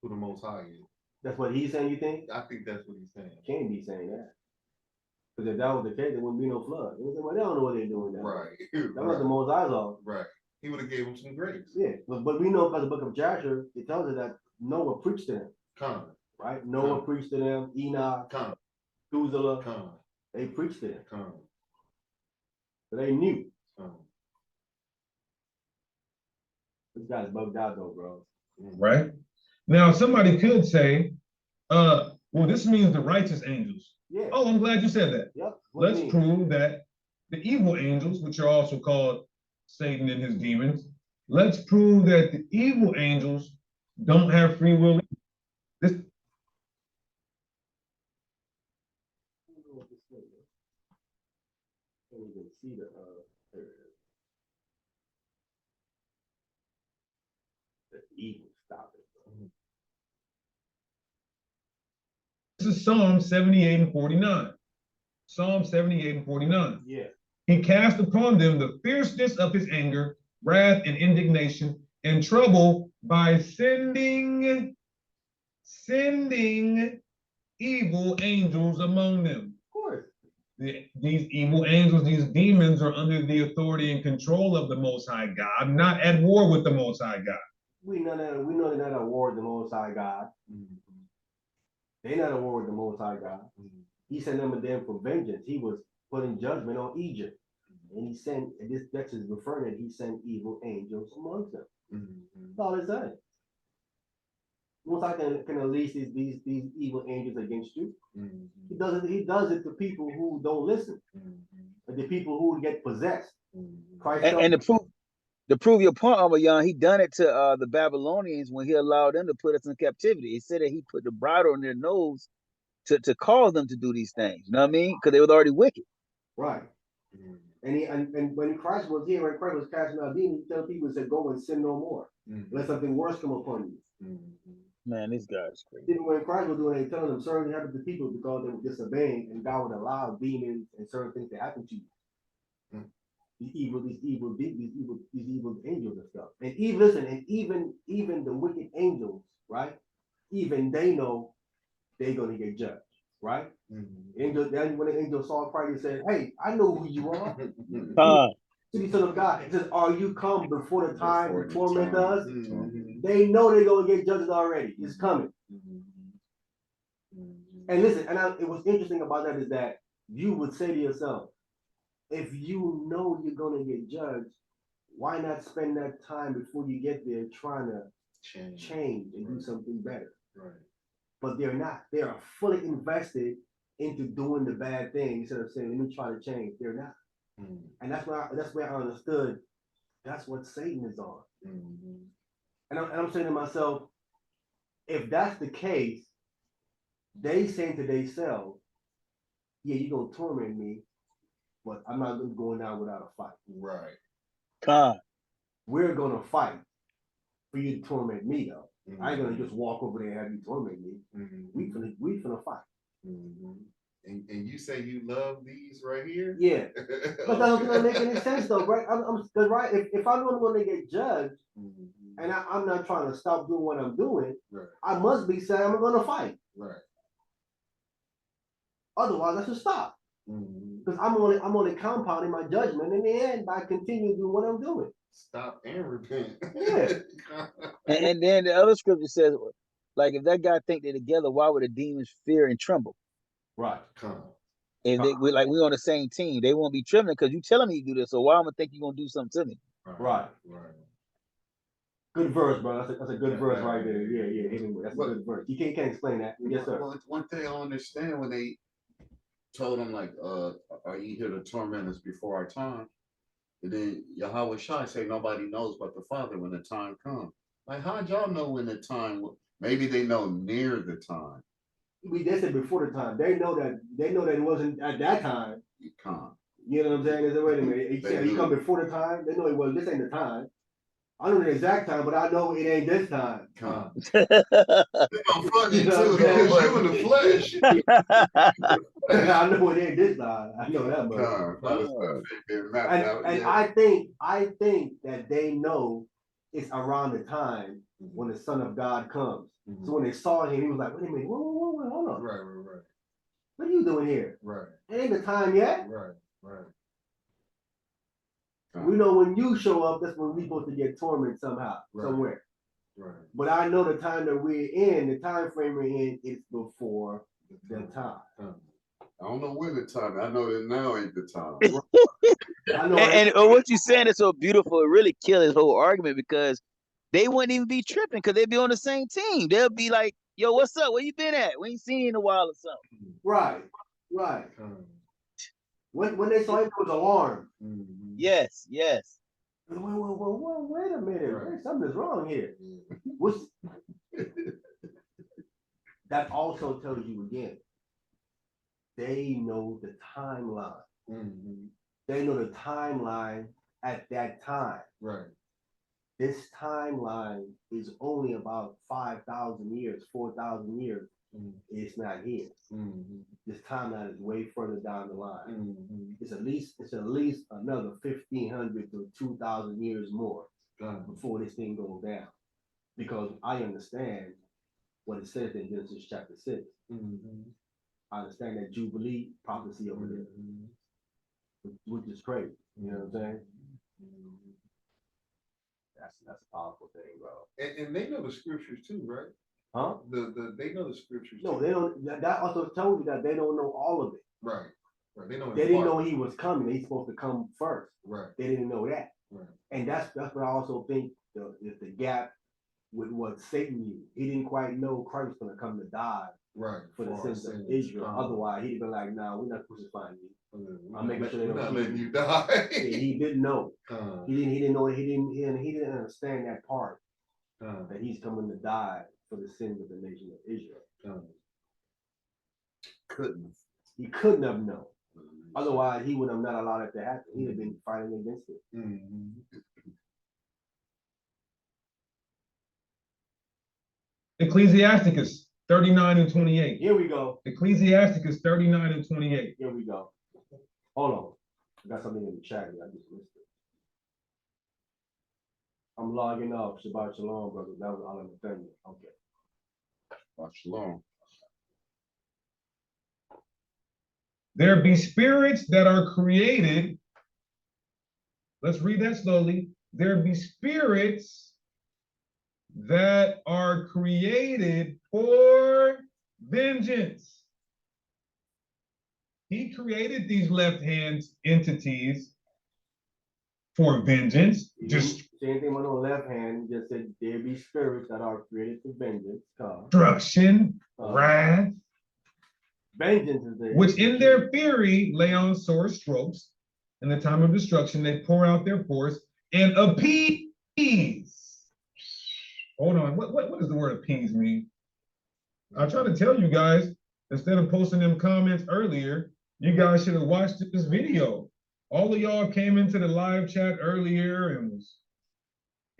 who the Most High is. That's what he's saying, you think? I think that's what he's saying. Can't be saying that. Because if that was the case, there wouldn't be no flood. They would say, well, they don't know what they're doing now. Right. That was the Most High's off. Right. He would have gave them some grace. Yeah, but we know because the book of Joshua, it tells us that Noah preached to them. Come. Right? Noah preached to them, Enoch, Come. Methuselah, they preached to them. Come. So they knew. Come. This guy's bugged out though, bro. Right? Now, somebody could say, well, this means the righteous angels. Yeah. Oh, I'm glad you said that. Yep. Let's prove that the evil angels, which are also called Satan and his demons, let's prove that the evil angels don't have free will. This Can't even see the there it is. The evil, stop it. Bro. This is Psalm 78 and 49. Psalm 78 and 49. Yeah. He cast upon them the fierceness of his anger, wrath and indignation, and trouble by sending evil angels among them. Of course. These evil angels, these demons are under the authority and control of the Most High God, not at war with the Most High God. We know they're not at war with the Most High God. They're not at war with the Most High God. He sent them a them for vengeance. He was putting judgment on Egypt. And he sent, and this text is referring that he sent evil angels amongst them. That's all it says. Most High can unleash these evil angels against you. He does it to people who don't listen. And the people who get possessed. Christ And to prove your point, Young, he done it to the Babylonians when he allowed them to put us in captivity. He said that he put the bridle on their nose to cause them to do these things. You know what I mean? Because they were already wicked. Right. And when Christ was here, when Christ was casting out demons, he told people, he said, go and sin no more. Let something worse come upon you. Man, this guy's crazy. Even when Christ was doing it, he telling them certain things happened to people because they were disobeying, and God would allow demons and certain things to happen to you. These evil angels and stuff. And even listen, and even the wicked angels, right? Even they know they're gonna get judged, right? Angel, then when the angel saw Christ, he said, "Hey, I know who you are." To the Son of God, it says, "Are you come before the time to torment us?" They know they're gonna get judged already. It's coming. And listen, it was interesting about that is that you would say to yourself, if you know you're gonna get judged, why not spend that time before you get there trying to change and do something better? Right. But they're not. They are fully invested into doing the bad thing instead of saying, let me try to change. They're not. And that's where I understood that's what Satan is on. And I'm saying to myself, if that's the case, they saying to themselves, yeah, you're gonna torment me, but I'm not going down without a fight. Right. God. We're gonna fight for you to torment me though. I ain't gonna just walk over there and have you torment me. We finna fight. And you say you love these right here? Yeah. But that doesn't make any sense though, right? Cause right, if I know I'm gonna get judged and I'm not trying to stop doing what I'm doing, Right. I must be saying I'm gonna fight. Right. Otherwise, I should stop. Because I'm only compounding my judgment in the end by continuing doing what I'm doing. Stop and repent. Yeah. And then the other scripture says, like, if that guy think they're together, why would the demons fear and tremble? Right. If we on the same team, they won't be trembling because you telling me to do this. So why am I think you're gonna do something to me? Right. Good verse, bro. That's a good verse right there. Yeah. Anyway, that's a good verse. You can't explain that. Yes, sir. Well, one thing I don't understand when they told him like, are you here to torment us before our time? And then Yahweh Shai say nobody knows but the Father when the time comes. Like, how'd y'all know when the time? Maybe they know near the time. They said before the time. They know that it wasn't at that time. You can't. You know what I'm saying? They said, wait a minute. He said, you come before the time. They know it was. This ain't the time. I know the exact time, but I know it ain't this time. I'm funny too, because you in the flesh. I know it ain't this time. I know that much. And I think that they know it's around the time when the Son of God comes. So when they saw him, he was like, wait a minute, whoa, hold on. Right. What are you doing here? Right. It ain't the time yet. Right. We know when you show up, that's when we're supposed to get tormented somehow, somewhere. Right. But I know the time that we're in, the time frame we're in, is before the time. I don't know when the time. I know that now ain't the time. I know and what you saying is so beautiful. It really kills his whole argument because they wouldn't even be tripping because they'd be on the same team. They'll be like, yo, what's up? Where you been at? We ain't seen you in a while or something. Right. When they saw it, there was alarm. Yes. Wait a minute. Right. Something's wrong here. That also tells you again, they know the timeline. They know the timeline at that time. Right. This timeline is only about 5,000 years, 4,000 years. It's not here. This timeline is way further down the line. It's at least another 1,500 to 2,000 years more before this thing goes down. Because I understand what it says in Genesis chapter 6. I understand that Jubilee prophecy over there, which is crazy. You know what I'm saying? That's a powerful thing, bro. And they know the scriptures too, right? Huh? They know the scriptures. No, too. they don't. That also tells you that they don't know all of it. Right. They know. They didn't know he was coming. He's supposed to come first. Right. They didn't know that. Right. And that's what I also think is the gap with what Satan knew. He didn't quite know Christ was going to come to die for the sins of Israel. Otherwise, he'd have been like, "Nah, we're not crucifying you. I'm making sure they don't letting you die." He didn't know. He didn't know. He didn't understand that part that he's coming to die for the sins of the nation of Israel. He couldn't have known. Otherwise, he would have not allowed it to happen. He'd have been fighting against it. Ecclesiasticus 39 and 28. Here we go. Ecclesiasticus 39 and 28. Here we go. Hold on. I got something in the chat here. I just missed it. I'm logging off. Shabbat shalom, brother. That was all I'm telling you. Okay. Shabbat shalom. There be spirits that are created. Let's read that slowly. There be spirits that are created for vengeance. He created these left-hand entities for vengeance. Just same thing on the left hand. Just said there be spirits that are created for vengeance, destruction, wrath. Vengeance is there. which in their fury lay on sore strokes. In the time of destruction, they pour out their force and appease. Hold on, what does the word appease mean? I try to tell you guys, instead of posting them comments earlier, you guys should have watched this video. All of y'all came into the live chat earlier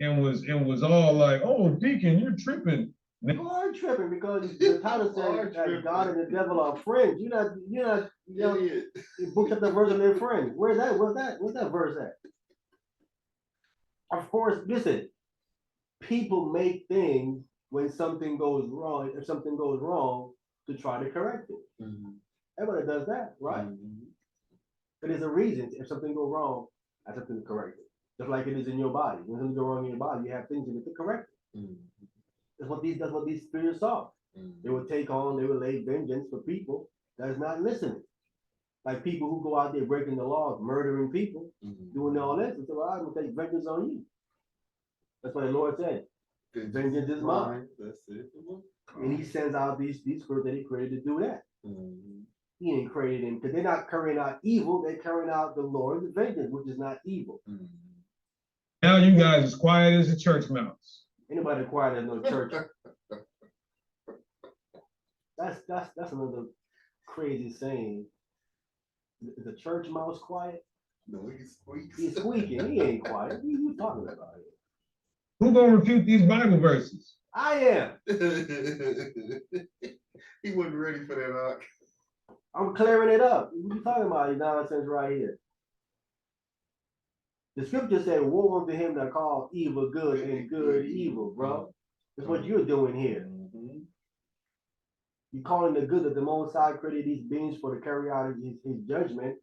and was all like, "Oh, Deacon, you're tripping." You are tripping because the title says that God and the devil are friends. You booked up the verse of their friends. Where's that? What's that verse at? Of course, listen, people make things when something goes wrong, if something goes wrong, to try to correct it. Everybody does that, right? But there's a reason if something goes wrong, I have something to correct it. Just like it is in your body. When something goes wrong in your body, you have things to correct it. That's what these spirits are. They would lay vengeance for people that's not listening. Like people who go out there breaking the laws, murdering people, doing all this, and say, well, I'm gonna take vengeance on you. That's what the Lord said. Vengeance is mine. That's it. And he sends out these spirits that he created to do that. He ain't created them because they're not carrying out evil, they're carrying out the Lord's vengeance, which is not evil. Now you guys as quiet as a church mouse. Anybody quiet as no church. That's another crazy saying. Is the church mouse quiet? No, he squeaks. He's squeaking. He ain't quiet. What are you talking about here? Who gonna refute these Bible verses? I am. He wasn't ready for that, Ark. I'm clearing it up. What are you talking about? This nonsense right here. The scripture said, woe unto him that call evil good and good evil, bro. That's what you're doing here. You're calling the good that the Most High created these beings for to carry out his judgment,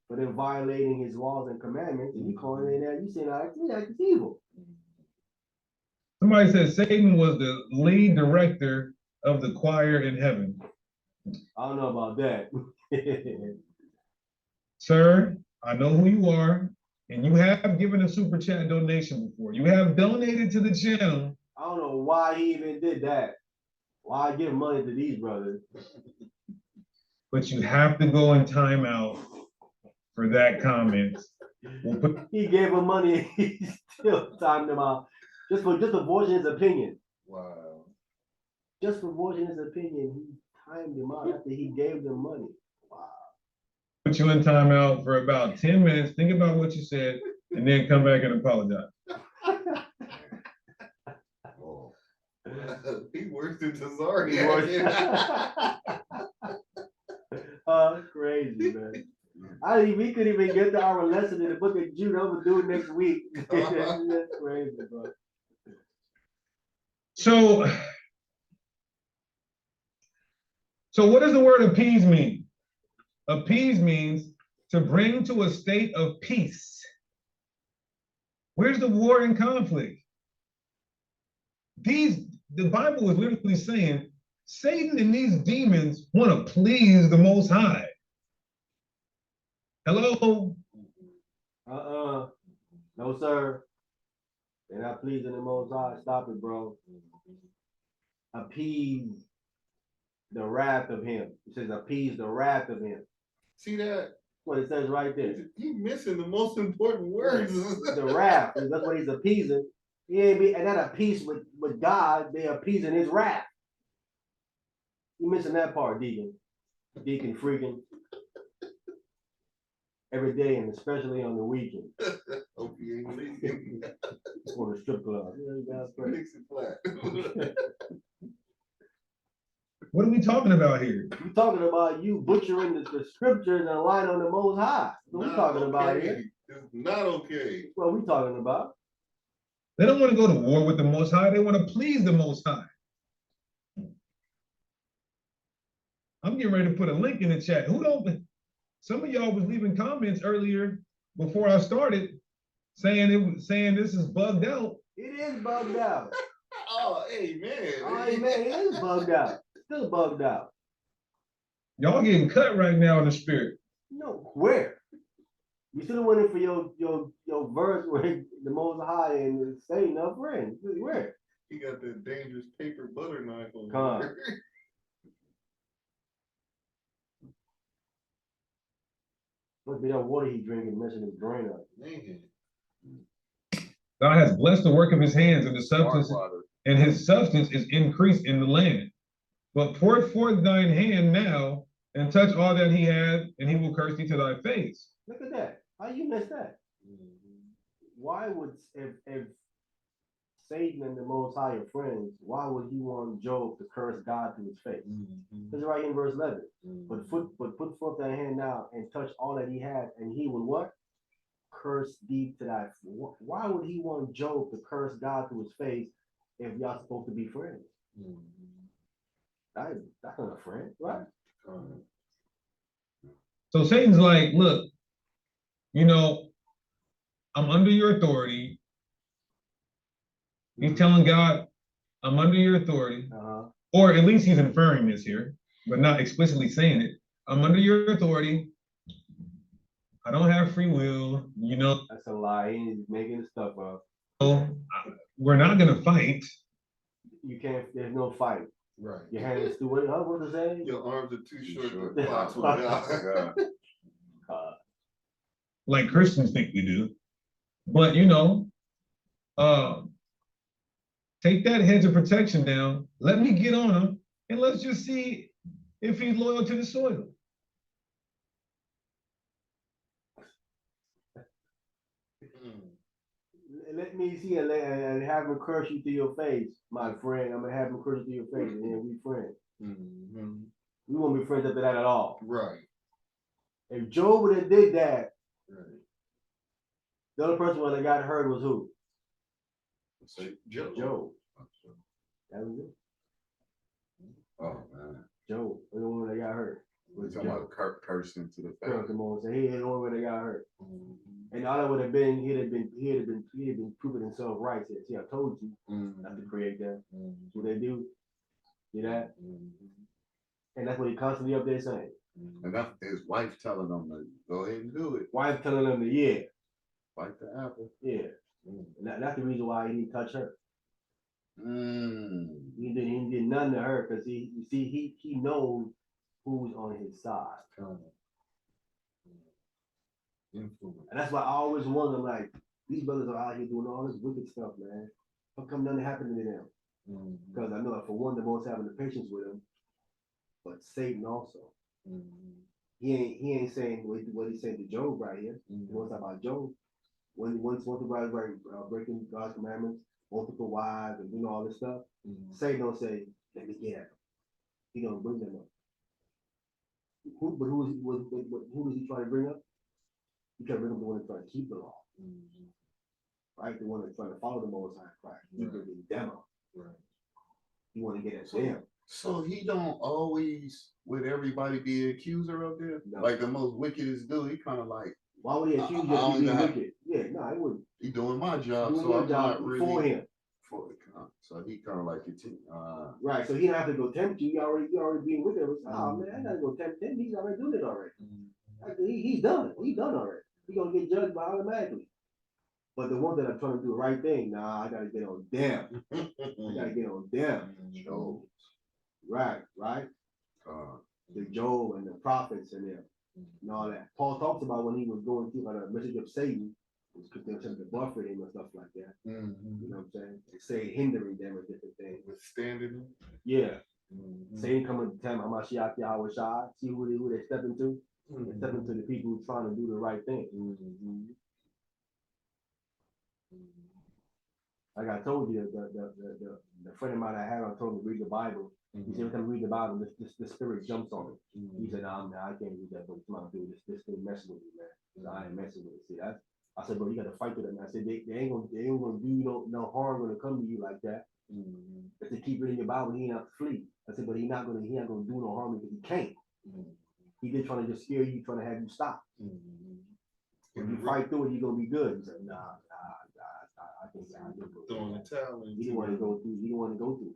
for them violating his laws and commandments, and you calling it that, you saying that it's evil. Somebody said Satan was the lead director of the choir in heaven. I don't know about that. Sir, I know who you are, and you have given a super chat donation before. You have donated to the channel. I don't know why he even did that. Why give money to these brothers? But you have to go in timeout for that comment. He gave him money and he still timed him out. Just for voicing his opinion. Wow. Just for voicing his opinion, he timed him out after he gave them money. Wow. Put you in timeout for about 10 minutes. Think about what you said, and then come back and apologize. He worked in Tazari. Crazy, man. We couldn't even get to our lesson in the book of Jude. I'm gonna do it next week. That's crazy, bro. So what does the word appease mean? Appease means to bring to a state of peace. Where's the war and conflict? The Bible is literally saying Satan and these demons want to please the Most High. Hello? No, sir. They're not pleasing the Most High. Stop it, bro. Appease the wrath of him. It says appease the wrath of him. See that? What it says right there. You missing the most important words. The wrath. That's what he's appeasing. He ain't be and not a peace with God. They appeasing his wrath. You missing that part, Deacon. Deacon freaking. Every day and especially on the weekend. Hope you ain't leaving. Or the strip club. Yeah, Mix it flat. What are we talking about here? We're talking about you butchering the scriptures and relying on the Most High. What we talking about here? It's not okay. What we talking about? They don't want to go to war with the Most High. They want to please the Most High. I'm getting ready to put a link in the chat. Some of y'all was leaving comments earlier before I started saying this is bugged out. It is bugged out. Oh, amen. Oh, amen. It is bugged out. Still bugged out. Y'all getting cut right now in the spirit. No, where? You should have went in for your verse where the Most High and Satan are friends. Where? He got that dangerous paper butter knife on Come on. there. Must be that water he drinking, messing his brain up. Man. God has blessed the work of his hands, and Water. his substance is increased in the land. But pour forth thine hand now, and touch all that he had, and he will curse thee to thy face. Look at that. How you miss that? Why would, if Satan and the Most High are friends, why would he want Job to curse God to his face? It's right in verse 11. But put forth thy hand now and touch all that he had, and he will what? Curse thee to thy. Why would he want Job to curse God to his face if y'all supposed to be friends? That's not a friend, right? So Satan's like, look, you know, I'm under your authority. He's telling God, I'm under your authority. Or at least he's inferring this here, but not explicitly saying it. I'm under your authority. I don't have free will, you know. That's a lie. He's making stuff up. We're not gonna fight. You can't, there's no fight. Right. Your hands too, what was it saying? Your arms are too short short. to box with God. Like Christians think we do. But you know, take that hedge of protection down, let me get on him, and let's just see if he's loyal to the soil. Let me see and have him curse you to your face, my friend. I'm gonna have him curse you to your face, and then we friends. We won't be friends after that at all. Right. If Job would have did that, Right. the only person that got hurt was who? Job. Job. That was it. Oh man. Job. The only one that got hurt We're was talking Job. about cursing to the Curse face. him over. Say he ain't the only one that got hurt. And all that would have been, he'd have been proving himself right. Said, see, I told you not to create that. That's what they do. See that? And that's what he constantly up there saying. And that's his wife telling him to go ahead and do it. Wife telling him to, yeah, Bite the apple. yeah. And that's the reason why he didn't touch her. He did nothing to her because he knows who's on his side. And that's why I always wonder, like, these brothers are out here doing all this wicked stuff, man. How come nothing happened to them? Because I know, like, for one, the most having the patience with them, but Satan also. He ain't saying what he's saying to Job right here. He wants to talk about Job. Once the guys breaking God's commandments, multiple wives, and doing all this stuff, Satan don't say, let me get at him. He gonna bring them up. Who is he trying to bring up? He can bring up the one that's trying to keep the law. Right? The one that's trying to follow the Most High Christ. He can bring them up. He want to get at them. So he don't always, with everybody, be an accuser of them? No. Like the most wickedest dude, he kind of like, Why would he accuse you I of don't being know. wicked? Yeah, no, I wouldn't. he doing my job, Doing so your I'm job not really for him. for it. So he kind of like continue. Right, so he don't have to go tempt you. You already being with him. Oh man, I gotta go tempt him. He's already doing it already. He's done. He's done already. He's gonna get judged by automatically. But the ones that are trying to do the right thing, nah, I gotta get on them. I gotta get on them. Job. Right. The Job and the prophets and them and all that. Paul talks about when he was going through the message of Satan, was attempting to buffer him and stuff like that. You know what I'm saying? They say hindering them or different things. Withstanding him. Yeah. Satan coming to tell them Hamashiach Yahweh Shai. See who they step into? They step into the people who trying to do the right thing. Like I told you, the friend of mine I had, I told him to read the Bible. He said, every time I read the Bible, the spirit jumps on me. He said, nah, I can't read that book. Come on, dude, this thing messing with me, man. I ain't messing with it. See, I said, bro, you got to fight with them. I said, they ain't gonna do no harm gonna come to you like that. If they keep reading your Bible, he ain't have to flee. I said, but he not gonna do no harm because he can't. He just trying to just scare you, trying to have you stop. When you fight through it, you're gonna be good. He said, nah, I think Throwing the towel in. he didn't want to go through.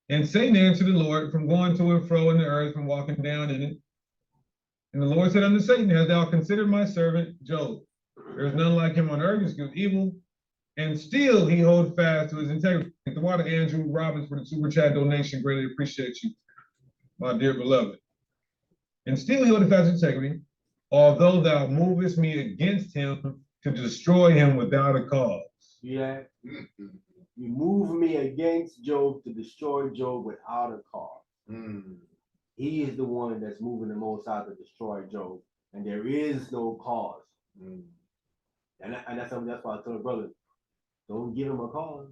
And Satan answered the Lord, from going to and fro in the earth, from walking down in it. And the Lord said unto Satan, hast thou considered my servant Job? There is none like him on earth, who doeth evil And still he holds fast to his integrity. The water, Andrew Robbins, for the super chat donation. Greatly appreciate you, my dear beloved. And still he holds fast to his integrity, although thou movest me against him to destroy him without a cause. Yeah. You move me against Job to destroy Job without a cause. He is the one that's moving the most out to destroy Job, and there is no cause. And that's why I tell the brother, don't give him a cause,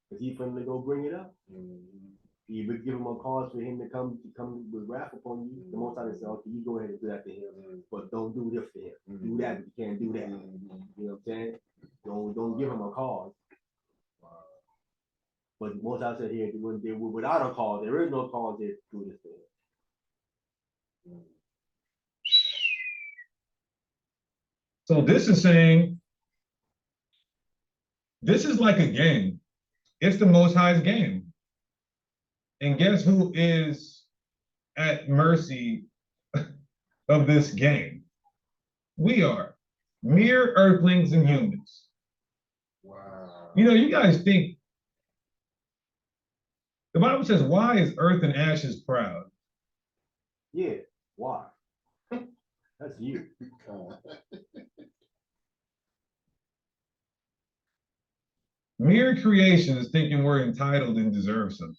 because he's finna go bring it up. You would give him a cause for him to come with wrath upon you. The most I say, okay, you go ahead and do that to him, but don't do this to him. Do that, but you can't do that. You know what I'm saying? Don't give him a cause. But most I said here, when they were without a cause, there is no cause there to do this to him. So this is saying, this is like a game. It's the Most High's game. And guess who is at mercy of this game? We are. Mere earthlings and humans. Wow. You know, you guys think, the Bible says, why is earth and ashes proud? Yeah, why? That's you. Mere creation is thinking we're entitled and deserve something.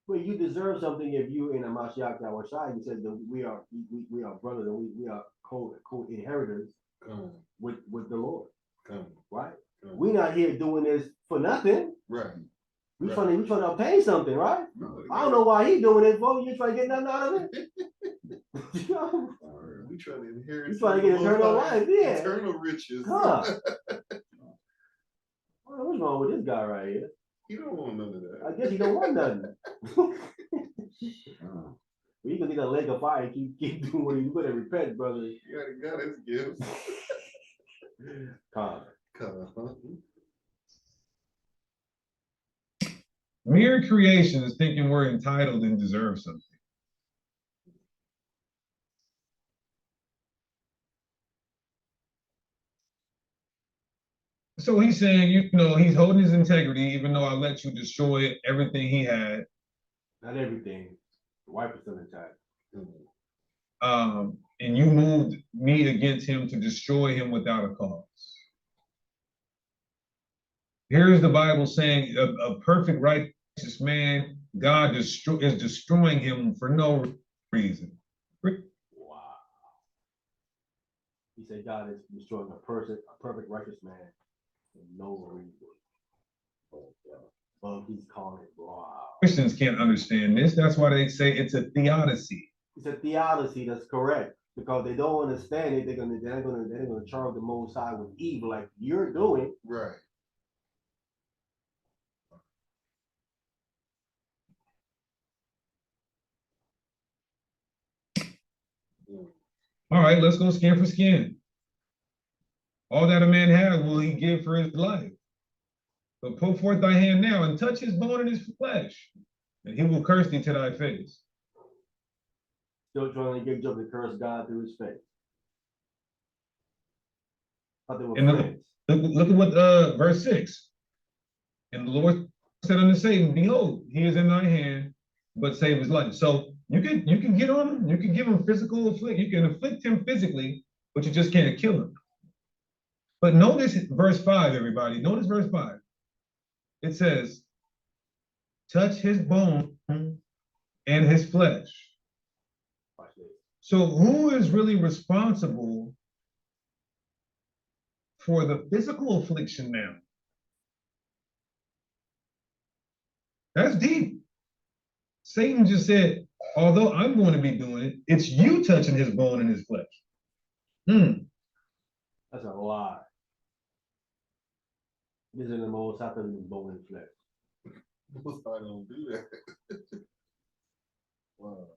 Well, you deserve something if you in a Mashiach Yahweh. He says that we are brothers and we are co-inheritors with the Lord. Right? We're not here doing this for nothing. Right. We trying to obtain something, right? I don't know why he doing it for. You trying to get nothing out of it? We trying to inherit. You trying to get eternal life, yeah. Eternal riches. Huh. What's wrong with this guy right here? He don't want none of that. I guess he don't want nothing. You can need a leg of fire and keep doing what you better repent, brother. You got his gifts. Calm. Mere creation is thinking we're entitled and deserve something. So he's saying, you know, he's holding his integrity, even though I let you destroy everything he had. Not everything. The wife is still intact. And you moved me against him to destroy him without a cause. Here's the Bible saying a perfect righteous man, God is destroying him for no reason. Wow. He said God is destroying a perfect righteous man for no reason. But he's calling it wow. Christians can't understand this. That's why they say it's a theodicy. It's a theodicy, that's correct. Because they don't understand it, they're gonna charge the Most High with evil like you're doing. Right. All right, let's go skin for skin. All that a man has will he give for his life. But put forth thy hand now and touch his bone and his flesh, and he will curse thee to thy face. Still trying to get Job to curse God through his face. Thought they were friends. Look at what verse 6. And the Lord said unto Satan, behold, he is in thy hand, but save his life. So you can get on him, you can give him physical afflict, you can afflict him physically, but you just can't kill him. But notice verse 5, everybody. Notice verse 5. It says, touch his bone and his flesh. So who is really responsible for the physical affliction now? That's deep. Satan just said, although I'm going to be doing it, it's you touching his bone and his flesh. That's a lie. This is the Most High touching his bone and flesh. Most High don't do that. Wow.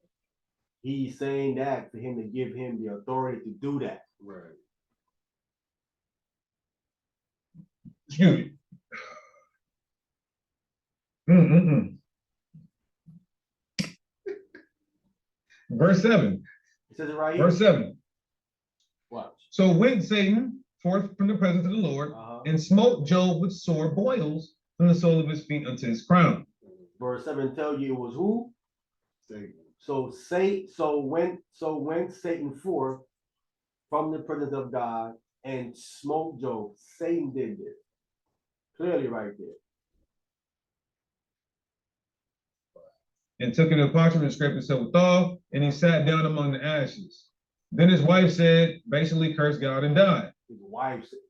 He's saying that for him to give him the authority to do that. Right. Excuse me. Verse 7. It says it right here. Verse 7. Watch. So when Satan forth from the presence of the Lord, Uh-huh. and smote Job with sore boils from the sole of his feet unto his crown. Verse 7 tell you it was who? Satan. So went Satan forth from the presence of God and smote Job. Satan did this. Clearly right there. And took an parchment and scraped himself withal, and he sat down among the ashes. Then his wife said, basically cursed God and died. His wife said,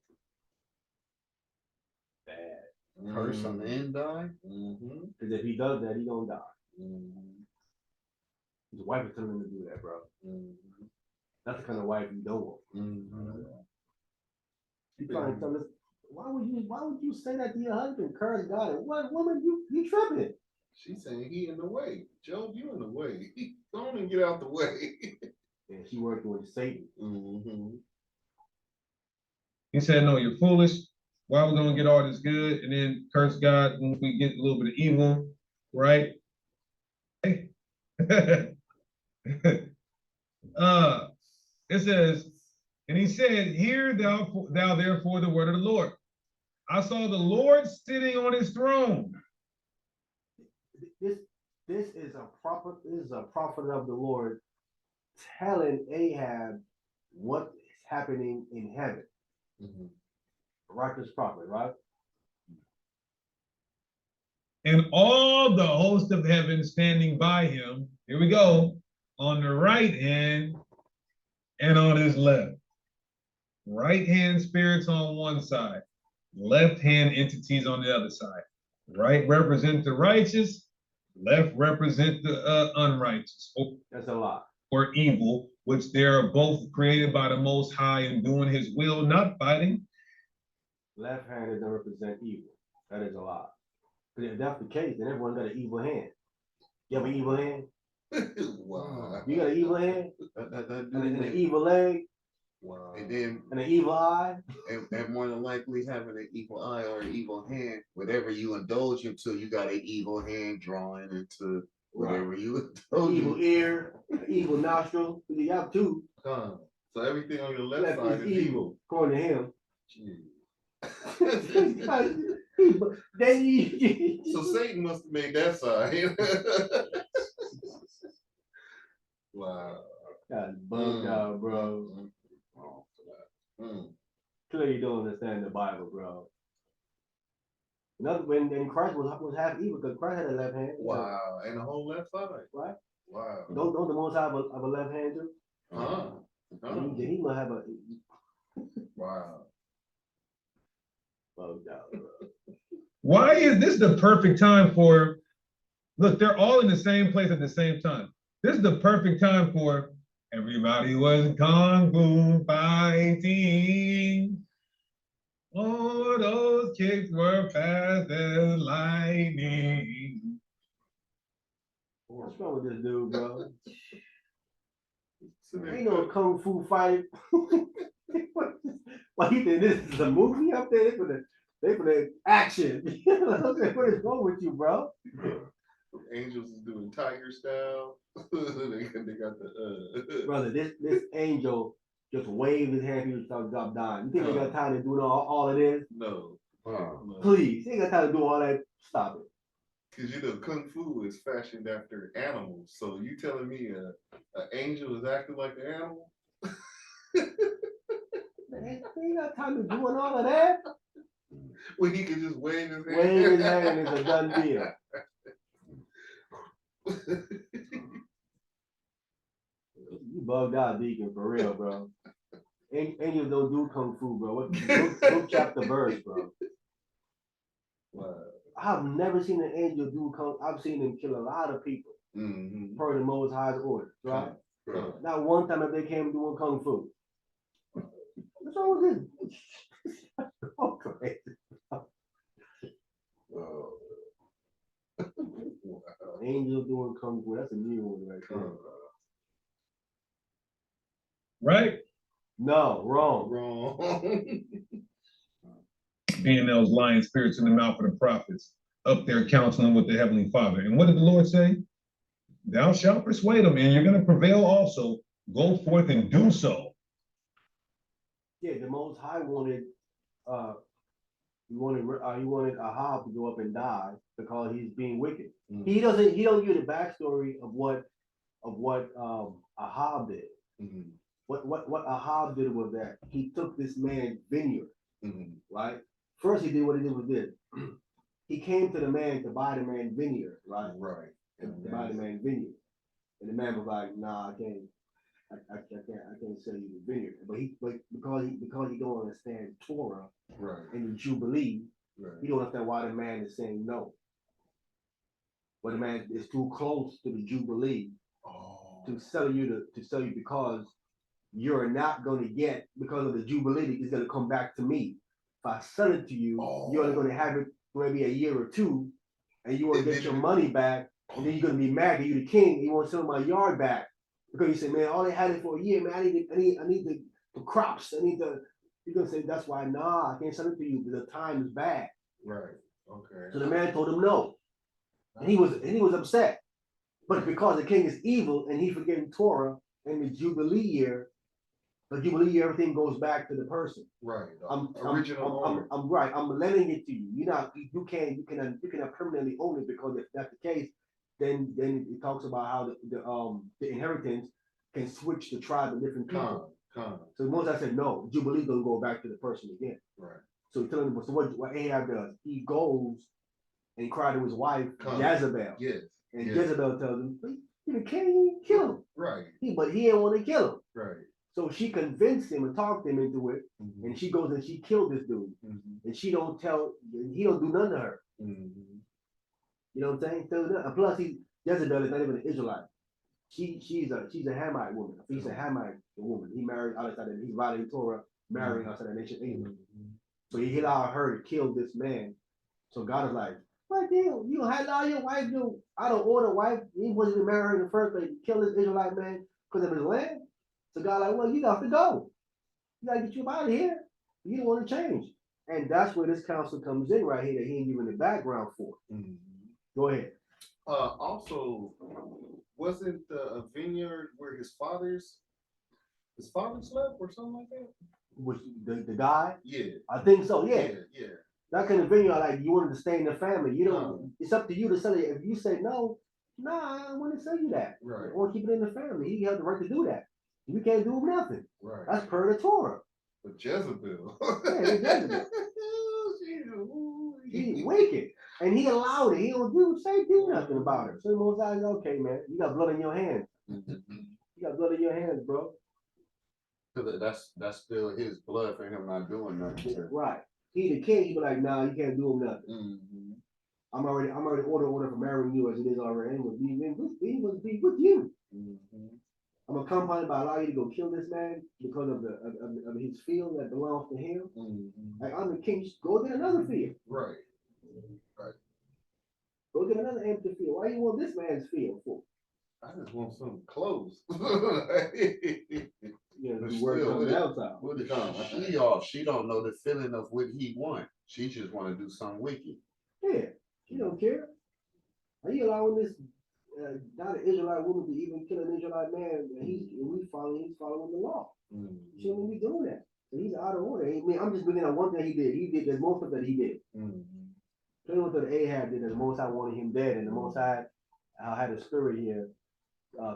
bad. Curse on the end die. Because if he does that, he gonna die. His wife is telling him to do that, bro. That's the kind of wife you don't want. You trying to tell us, why would you say that to your husband? Curse God. And what woman you tripping? She's saying he in the way. Job, you in the way. Go on and get out the way. And she working with Satan. He said, no, you're foolish. Why are we gonna get all this good and then curse God when we get a little bit of evil, right? It says, and he said, hear thou therefore the word of the Lord. I saw the Lord sitting on his throne. This is a prophet of the Lord telling Ahab what is happening in heaven. Righteous prophet, right? And all the host of heaven standing by him, here we go, on the right hand and on his left. Right hand spirits on one side, left hand entities on the other side. Right represent the righteous, left represent the unrighteous. That's a lot. Or evil, which they are both created by the Most High and doing his will, not fighting. Left hand doesn't represent evil. That is a lot. Because if that's the case, then everyone got an evil hand. You have an evil hand? Wow. You got an evil hand? And an evil leg? Wow. And then and an evil eye? And more than likely having an evil eye or an evil hand, whatever you indulge into, you got an evil hand drawing into whatever you indulge. Evil ear, evil nostril. You have two. So everything on your left side is evil. According to him. So Satan must have made that side. Wow. That's bugged out, bro. Clearly you don't understand the Bible, bro. When Christ was half evil, because Christ had a left hand. Wow, and the whole left side. Right? Wow. Don't the Most High have a left hand too? He must have a. Wow. Bugged out, bro. Why is this the perfect time for? Look, they're all in the same place at the same time. This is the perfect time for everybody was kung fu fighting. Oh, those kicks were fast as lightning. What's wrong with this dude, bro? Ain't no kung fu fight. Why you think this is a movie up there? They for the action. What is wrong with you, bro? Angels is doing tiger style. they got the Brother, this angel just waved his hand, he was start drop down. You think they got time to do all of this? No. No. Please, they ain't got time to do all that. Stop it. Because you know, kung fu is fashioned after animals. So you telling me an angel is acting like an animal? Man, they ain't got time to doing all of that. When he could just wave his hand. Wave his hand and it's a done deal. You bugged out, Deacon, for real, bro. Angels don't do kung fu, bro. What book chapter verse, bro? Wow. I've never seen an angel do kung. I've seen him kill a lot of people per the Most High's orders, right? Not one time have they came doing kung fu. What's wrong with this? Oh, crazy. Wow. Angel doing kung fu. That's a new one right there. Right? No, wrong. Wrong. Being those lying spirits in the mouth of the prophets, up there counseling with the Heavenly Father. And what did the Lord say? Thou shalt persuade them, and you're going to prevail also. Go forth and do so. Yeah, the Most High wanted, he wanted Ahab to go up and die because he's being wicked. Mm. He don't give the backstory of what Ahab did. Mhm. What Ahab did was that he took this man's vineyard, Mhm. right? First he did what he did was this. He came to the man to buy the man's vineyard, right? Right. To buy the man's vineyard. And the man was like, nah, I can't sell you the vineyard. But because he don't understand Torah Right. and the Jubilee, Right. he don't understand why the man is saying no. But the man is too close to the Jubilee Oh. to sell you because you're not going to get, because of the Jubilee, it's going to come back to me. If I sell it to you, you're only going to have it for maybe a year or two, and you want to get your money back, and then you're going to be mad that you're the king, you want to sell my yard back. Because you say, man, all they had it for a year, man, I need the crops, you're going to say, that's why, nah, I can't sell it to you, the time is bad. Right. Okay. So the man told him no. And he was upset. But because the king is evil and he forgetting Torah and the Jubilee year, everything goes back to the person. Right. I'm Owner. I'm lending it to you. You cannot permanently own it, because if that's the case, then it talks about how the inheritance can switch the tribe of different people. So once I said no, Jubilee gonna go back to the person again. Right. So he's telling him, so what Ahab does, he goes and he cried to his wife, Jezebel. Yes. And yes. Jezebel tells him, you the king, kill him. Right. But he didn't want to kill him. Right. So she convinced him and talked him into it. Mhm. And she goes and she killed this dude. Mhm. And he don't do nothing to her. Mhm. You know what I'm saying? And plus Jezebel is not even an Israelite. She's a Hamite woman. He's a Hamite woman. He married outside of, he's violating Torah, marrying outside of nation England. So he allowed her to kill this man. So God is like, what deal? You don't allow your wife do out of order wife. He wasn't even married her in the first place. Kill this Israelite man because of his land. So God like, well, you got to go. You got to get you out of here. You don't want to change. And that's where this counsel comes in right here that he ain't giving the background for. Mhm. Go ahead. Also, wasn't a vineyard where his fathers slept or something like that? Which the guy? Yeah. I think so, yeah. Yeah. That kind of vineyard, like you wanted to stay in the family. You don't. No. It's up to you to sell it. If you say no, nah, I don't want to sell you that. Right. I want to keep it in the family. He has the right to do that. You can't do nothing. Right. That's per the Torah. But Jezebel. Yeah, Jezebel. He's wicked, and he allowed it. He don't do nothing about it. So the Most High is okay, man. You got blood in your hands. Mhm. You got blood in your hands, bro. That's still his blood for him not doing nothing. Right. He the king. He be like, nah, you can't do him nothing. Mhm. I'm already order for marrying you as it is already. And he was be with you. Mhm. I'm gonna compound by allow you to go kill this man because of his field that belongs to him. Mhm. Like I'm the king. Go get another field. Right. Go get another empty field. Why you want this man's field for? I just want some clothes. Yeah, But you work still, something else out. She don't know the feeling of what he want. She just want to do something wicked. Yeah, you don't care. Are you allowing this not an Israelite woman to even kill an Israelite man? And he's following the law. Mhm. He shouldn't be doing that. So he's out of order. I mean, I'm just bringing up one thing he did. There's most of that he did. Mhm. Tell what the Ahab did. The Most High wanted him dead, and the Most High had a spirit here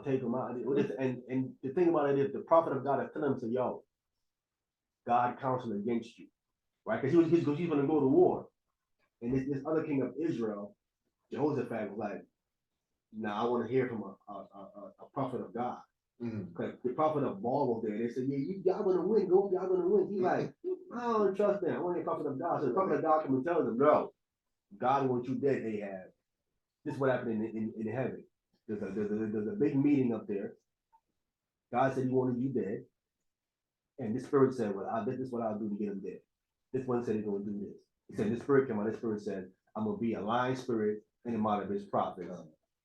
take him out. And the thing about it is, the prophet of God is telling him, so yo, God counsel against you, right? Because he's going to go to war, and this other king of Israel, Jehoshaphat, was like, nah, I want to hear from a prophet of God. Mhm. Because the prophet of Baal was there. They said, yeah, y'all gonna win, y'all gonna win. He's like, I don't trust them. I want a prophet of God. So the prophet of God comes and tells him, no, God wants you dead, Ahab. This is what happened in heaven. There's a big meeting up there. God said he wanted you dead. And this spirit said, well, this is what I'll do to get him dead. This one said he's going to do this. He said, this spirit came out. This spirit said, I'm going to be a lying spirit in the mouth of his prophets.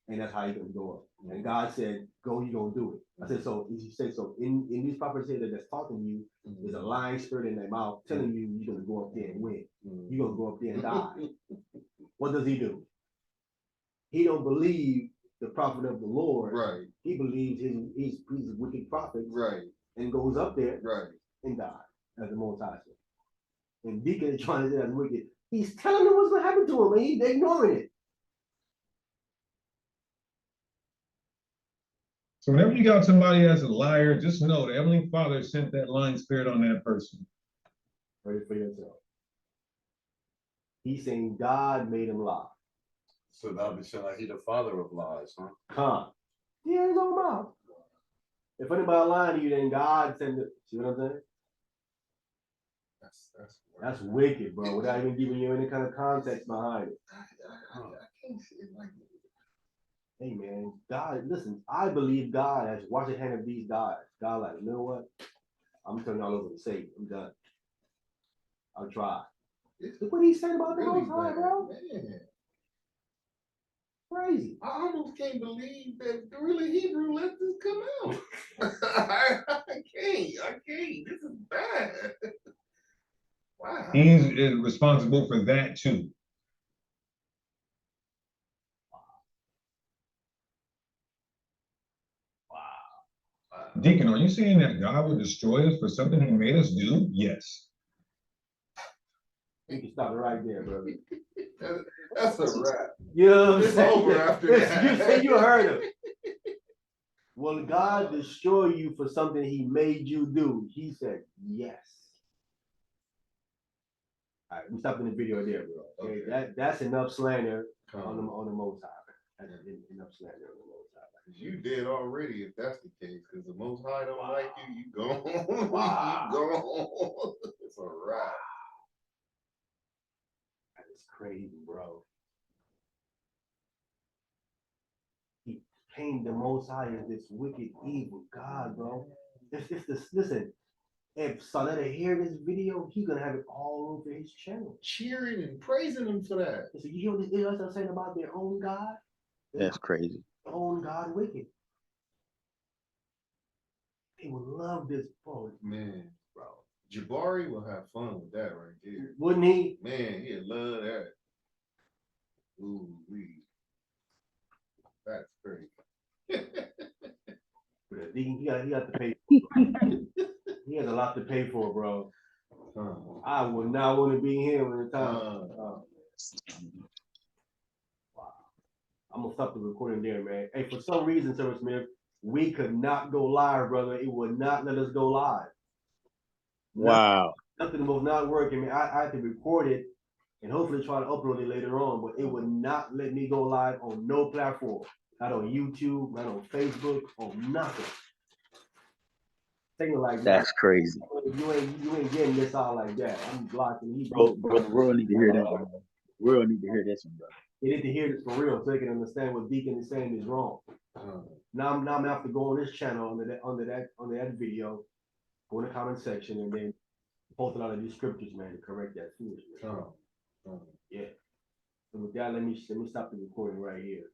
And that's how he's going to go up. And God said, go, you're going to do it. I said, so he said, so in these prophets here that's talking to you, there's a lying spirit in their mouth telling you you're going to go up there and win. You're going to go up there and die. What does he do? He don't believe the prophet of the Lord. Right. He believes he's a wicked prophet. Right. And goes up there Right. and dies. as the Most High said. And Deacon is trying to say that's wicked. He's telling them what's gonna happen to him, and he's ignoring it. So whenever you got somebody as a liar, just know the Heavenly Father sent that lying spirit on that person. Ready for yourself. He's saying God made him lie. So that would sound like he the father of lies, huh? Huh? Yeah, his own mouth. If anybody lying to you, then God sent it. See what I'm saying? That's wicked, bro. Without even giving you any kind of context behind it. I can't see it like that. Hey man, God, listen, I believe God has washed the hand of these guys. God, like, you know what? I'm turning all over to Satan. I'm done. I'll try. Look what he's saying about the Really Most High, bad, bro. man. Crazy. I almost can't believe that the really Hebrew let this come out. I can't. This is bad. Wow. He's responsible for that too. Deacon, are you saying that God would destroy us for something he made us do? Yes. You can stop it right there, brother. That's a wrap. You know what I'm It's saying? over after that. You say you heard him. Will God destroy you for something he made you do? He said, yes. All right, we stopped in the video there, bro. Okay, Okay. that's enough slander Come on on. the Most High. That's enough slander on the Most High. You did already if that's the case, because the Most High don't like you gone. Wow. You gone. It's a wrap. That is crazy, bro. He painted the Most High as this wicked, evil God, bro. If this, listen, if Saletta hear this video, he's gonna have it all over his channel. Cheering and praising him for that. So you hear what the Israelites are saying about their own God? That's crazy. Their own God wicked. They would love this, bro. Man, bro. Jabari will have fun with that right there. Wouldn't he? Man, he'd love that. Ooh, that's crazy. But he got to pay. He has a lot to pay for, bro. I would not want to be him in the time. Wow. I'm gonna stop the recording there, man. Hey, for some reason, Sir Smith, we could not go live, brother. It would not let us go live. Wow. Nothing was not working. Man, I had to record it and hopefully try to upload it later on, but it would not let me go live on no platform. Not on YouTube, not on Facebook, on nothing. Thing like that. That's crazy. You ain't getting this out like that. I'm blocking you. Bro, the world need to hear that, bro. The world need to hear this one, bro. They need to hear this for real so they can understand what Deacon is saying is wrong. Now I'm gonna have to go on this channel under that video, go in the comment section and then post a lot of these scriptures, man, to correct that foolishness. Yeah. So with that, let me stop the recording right here.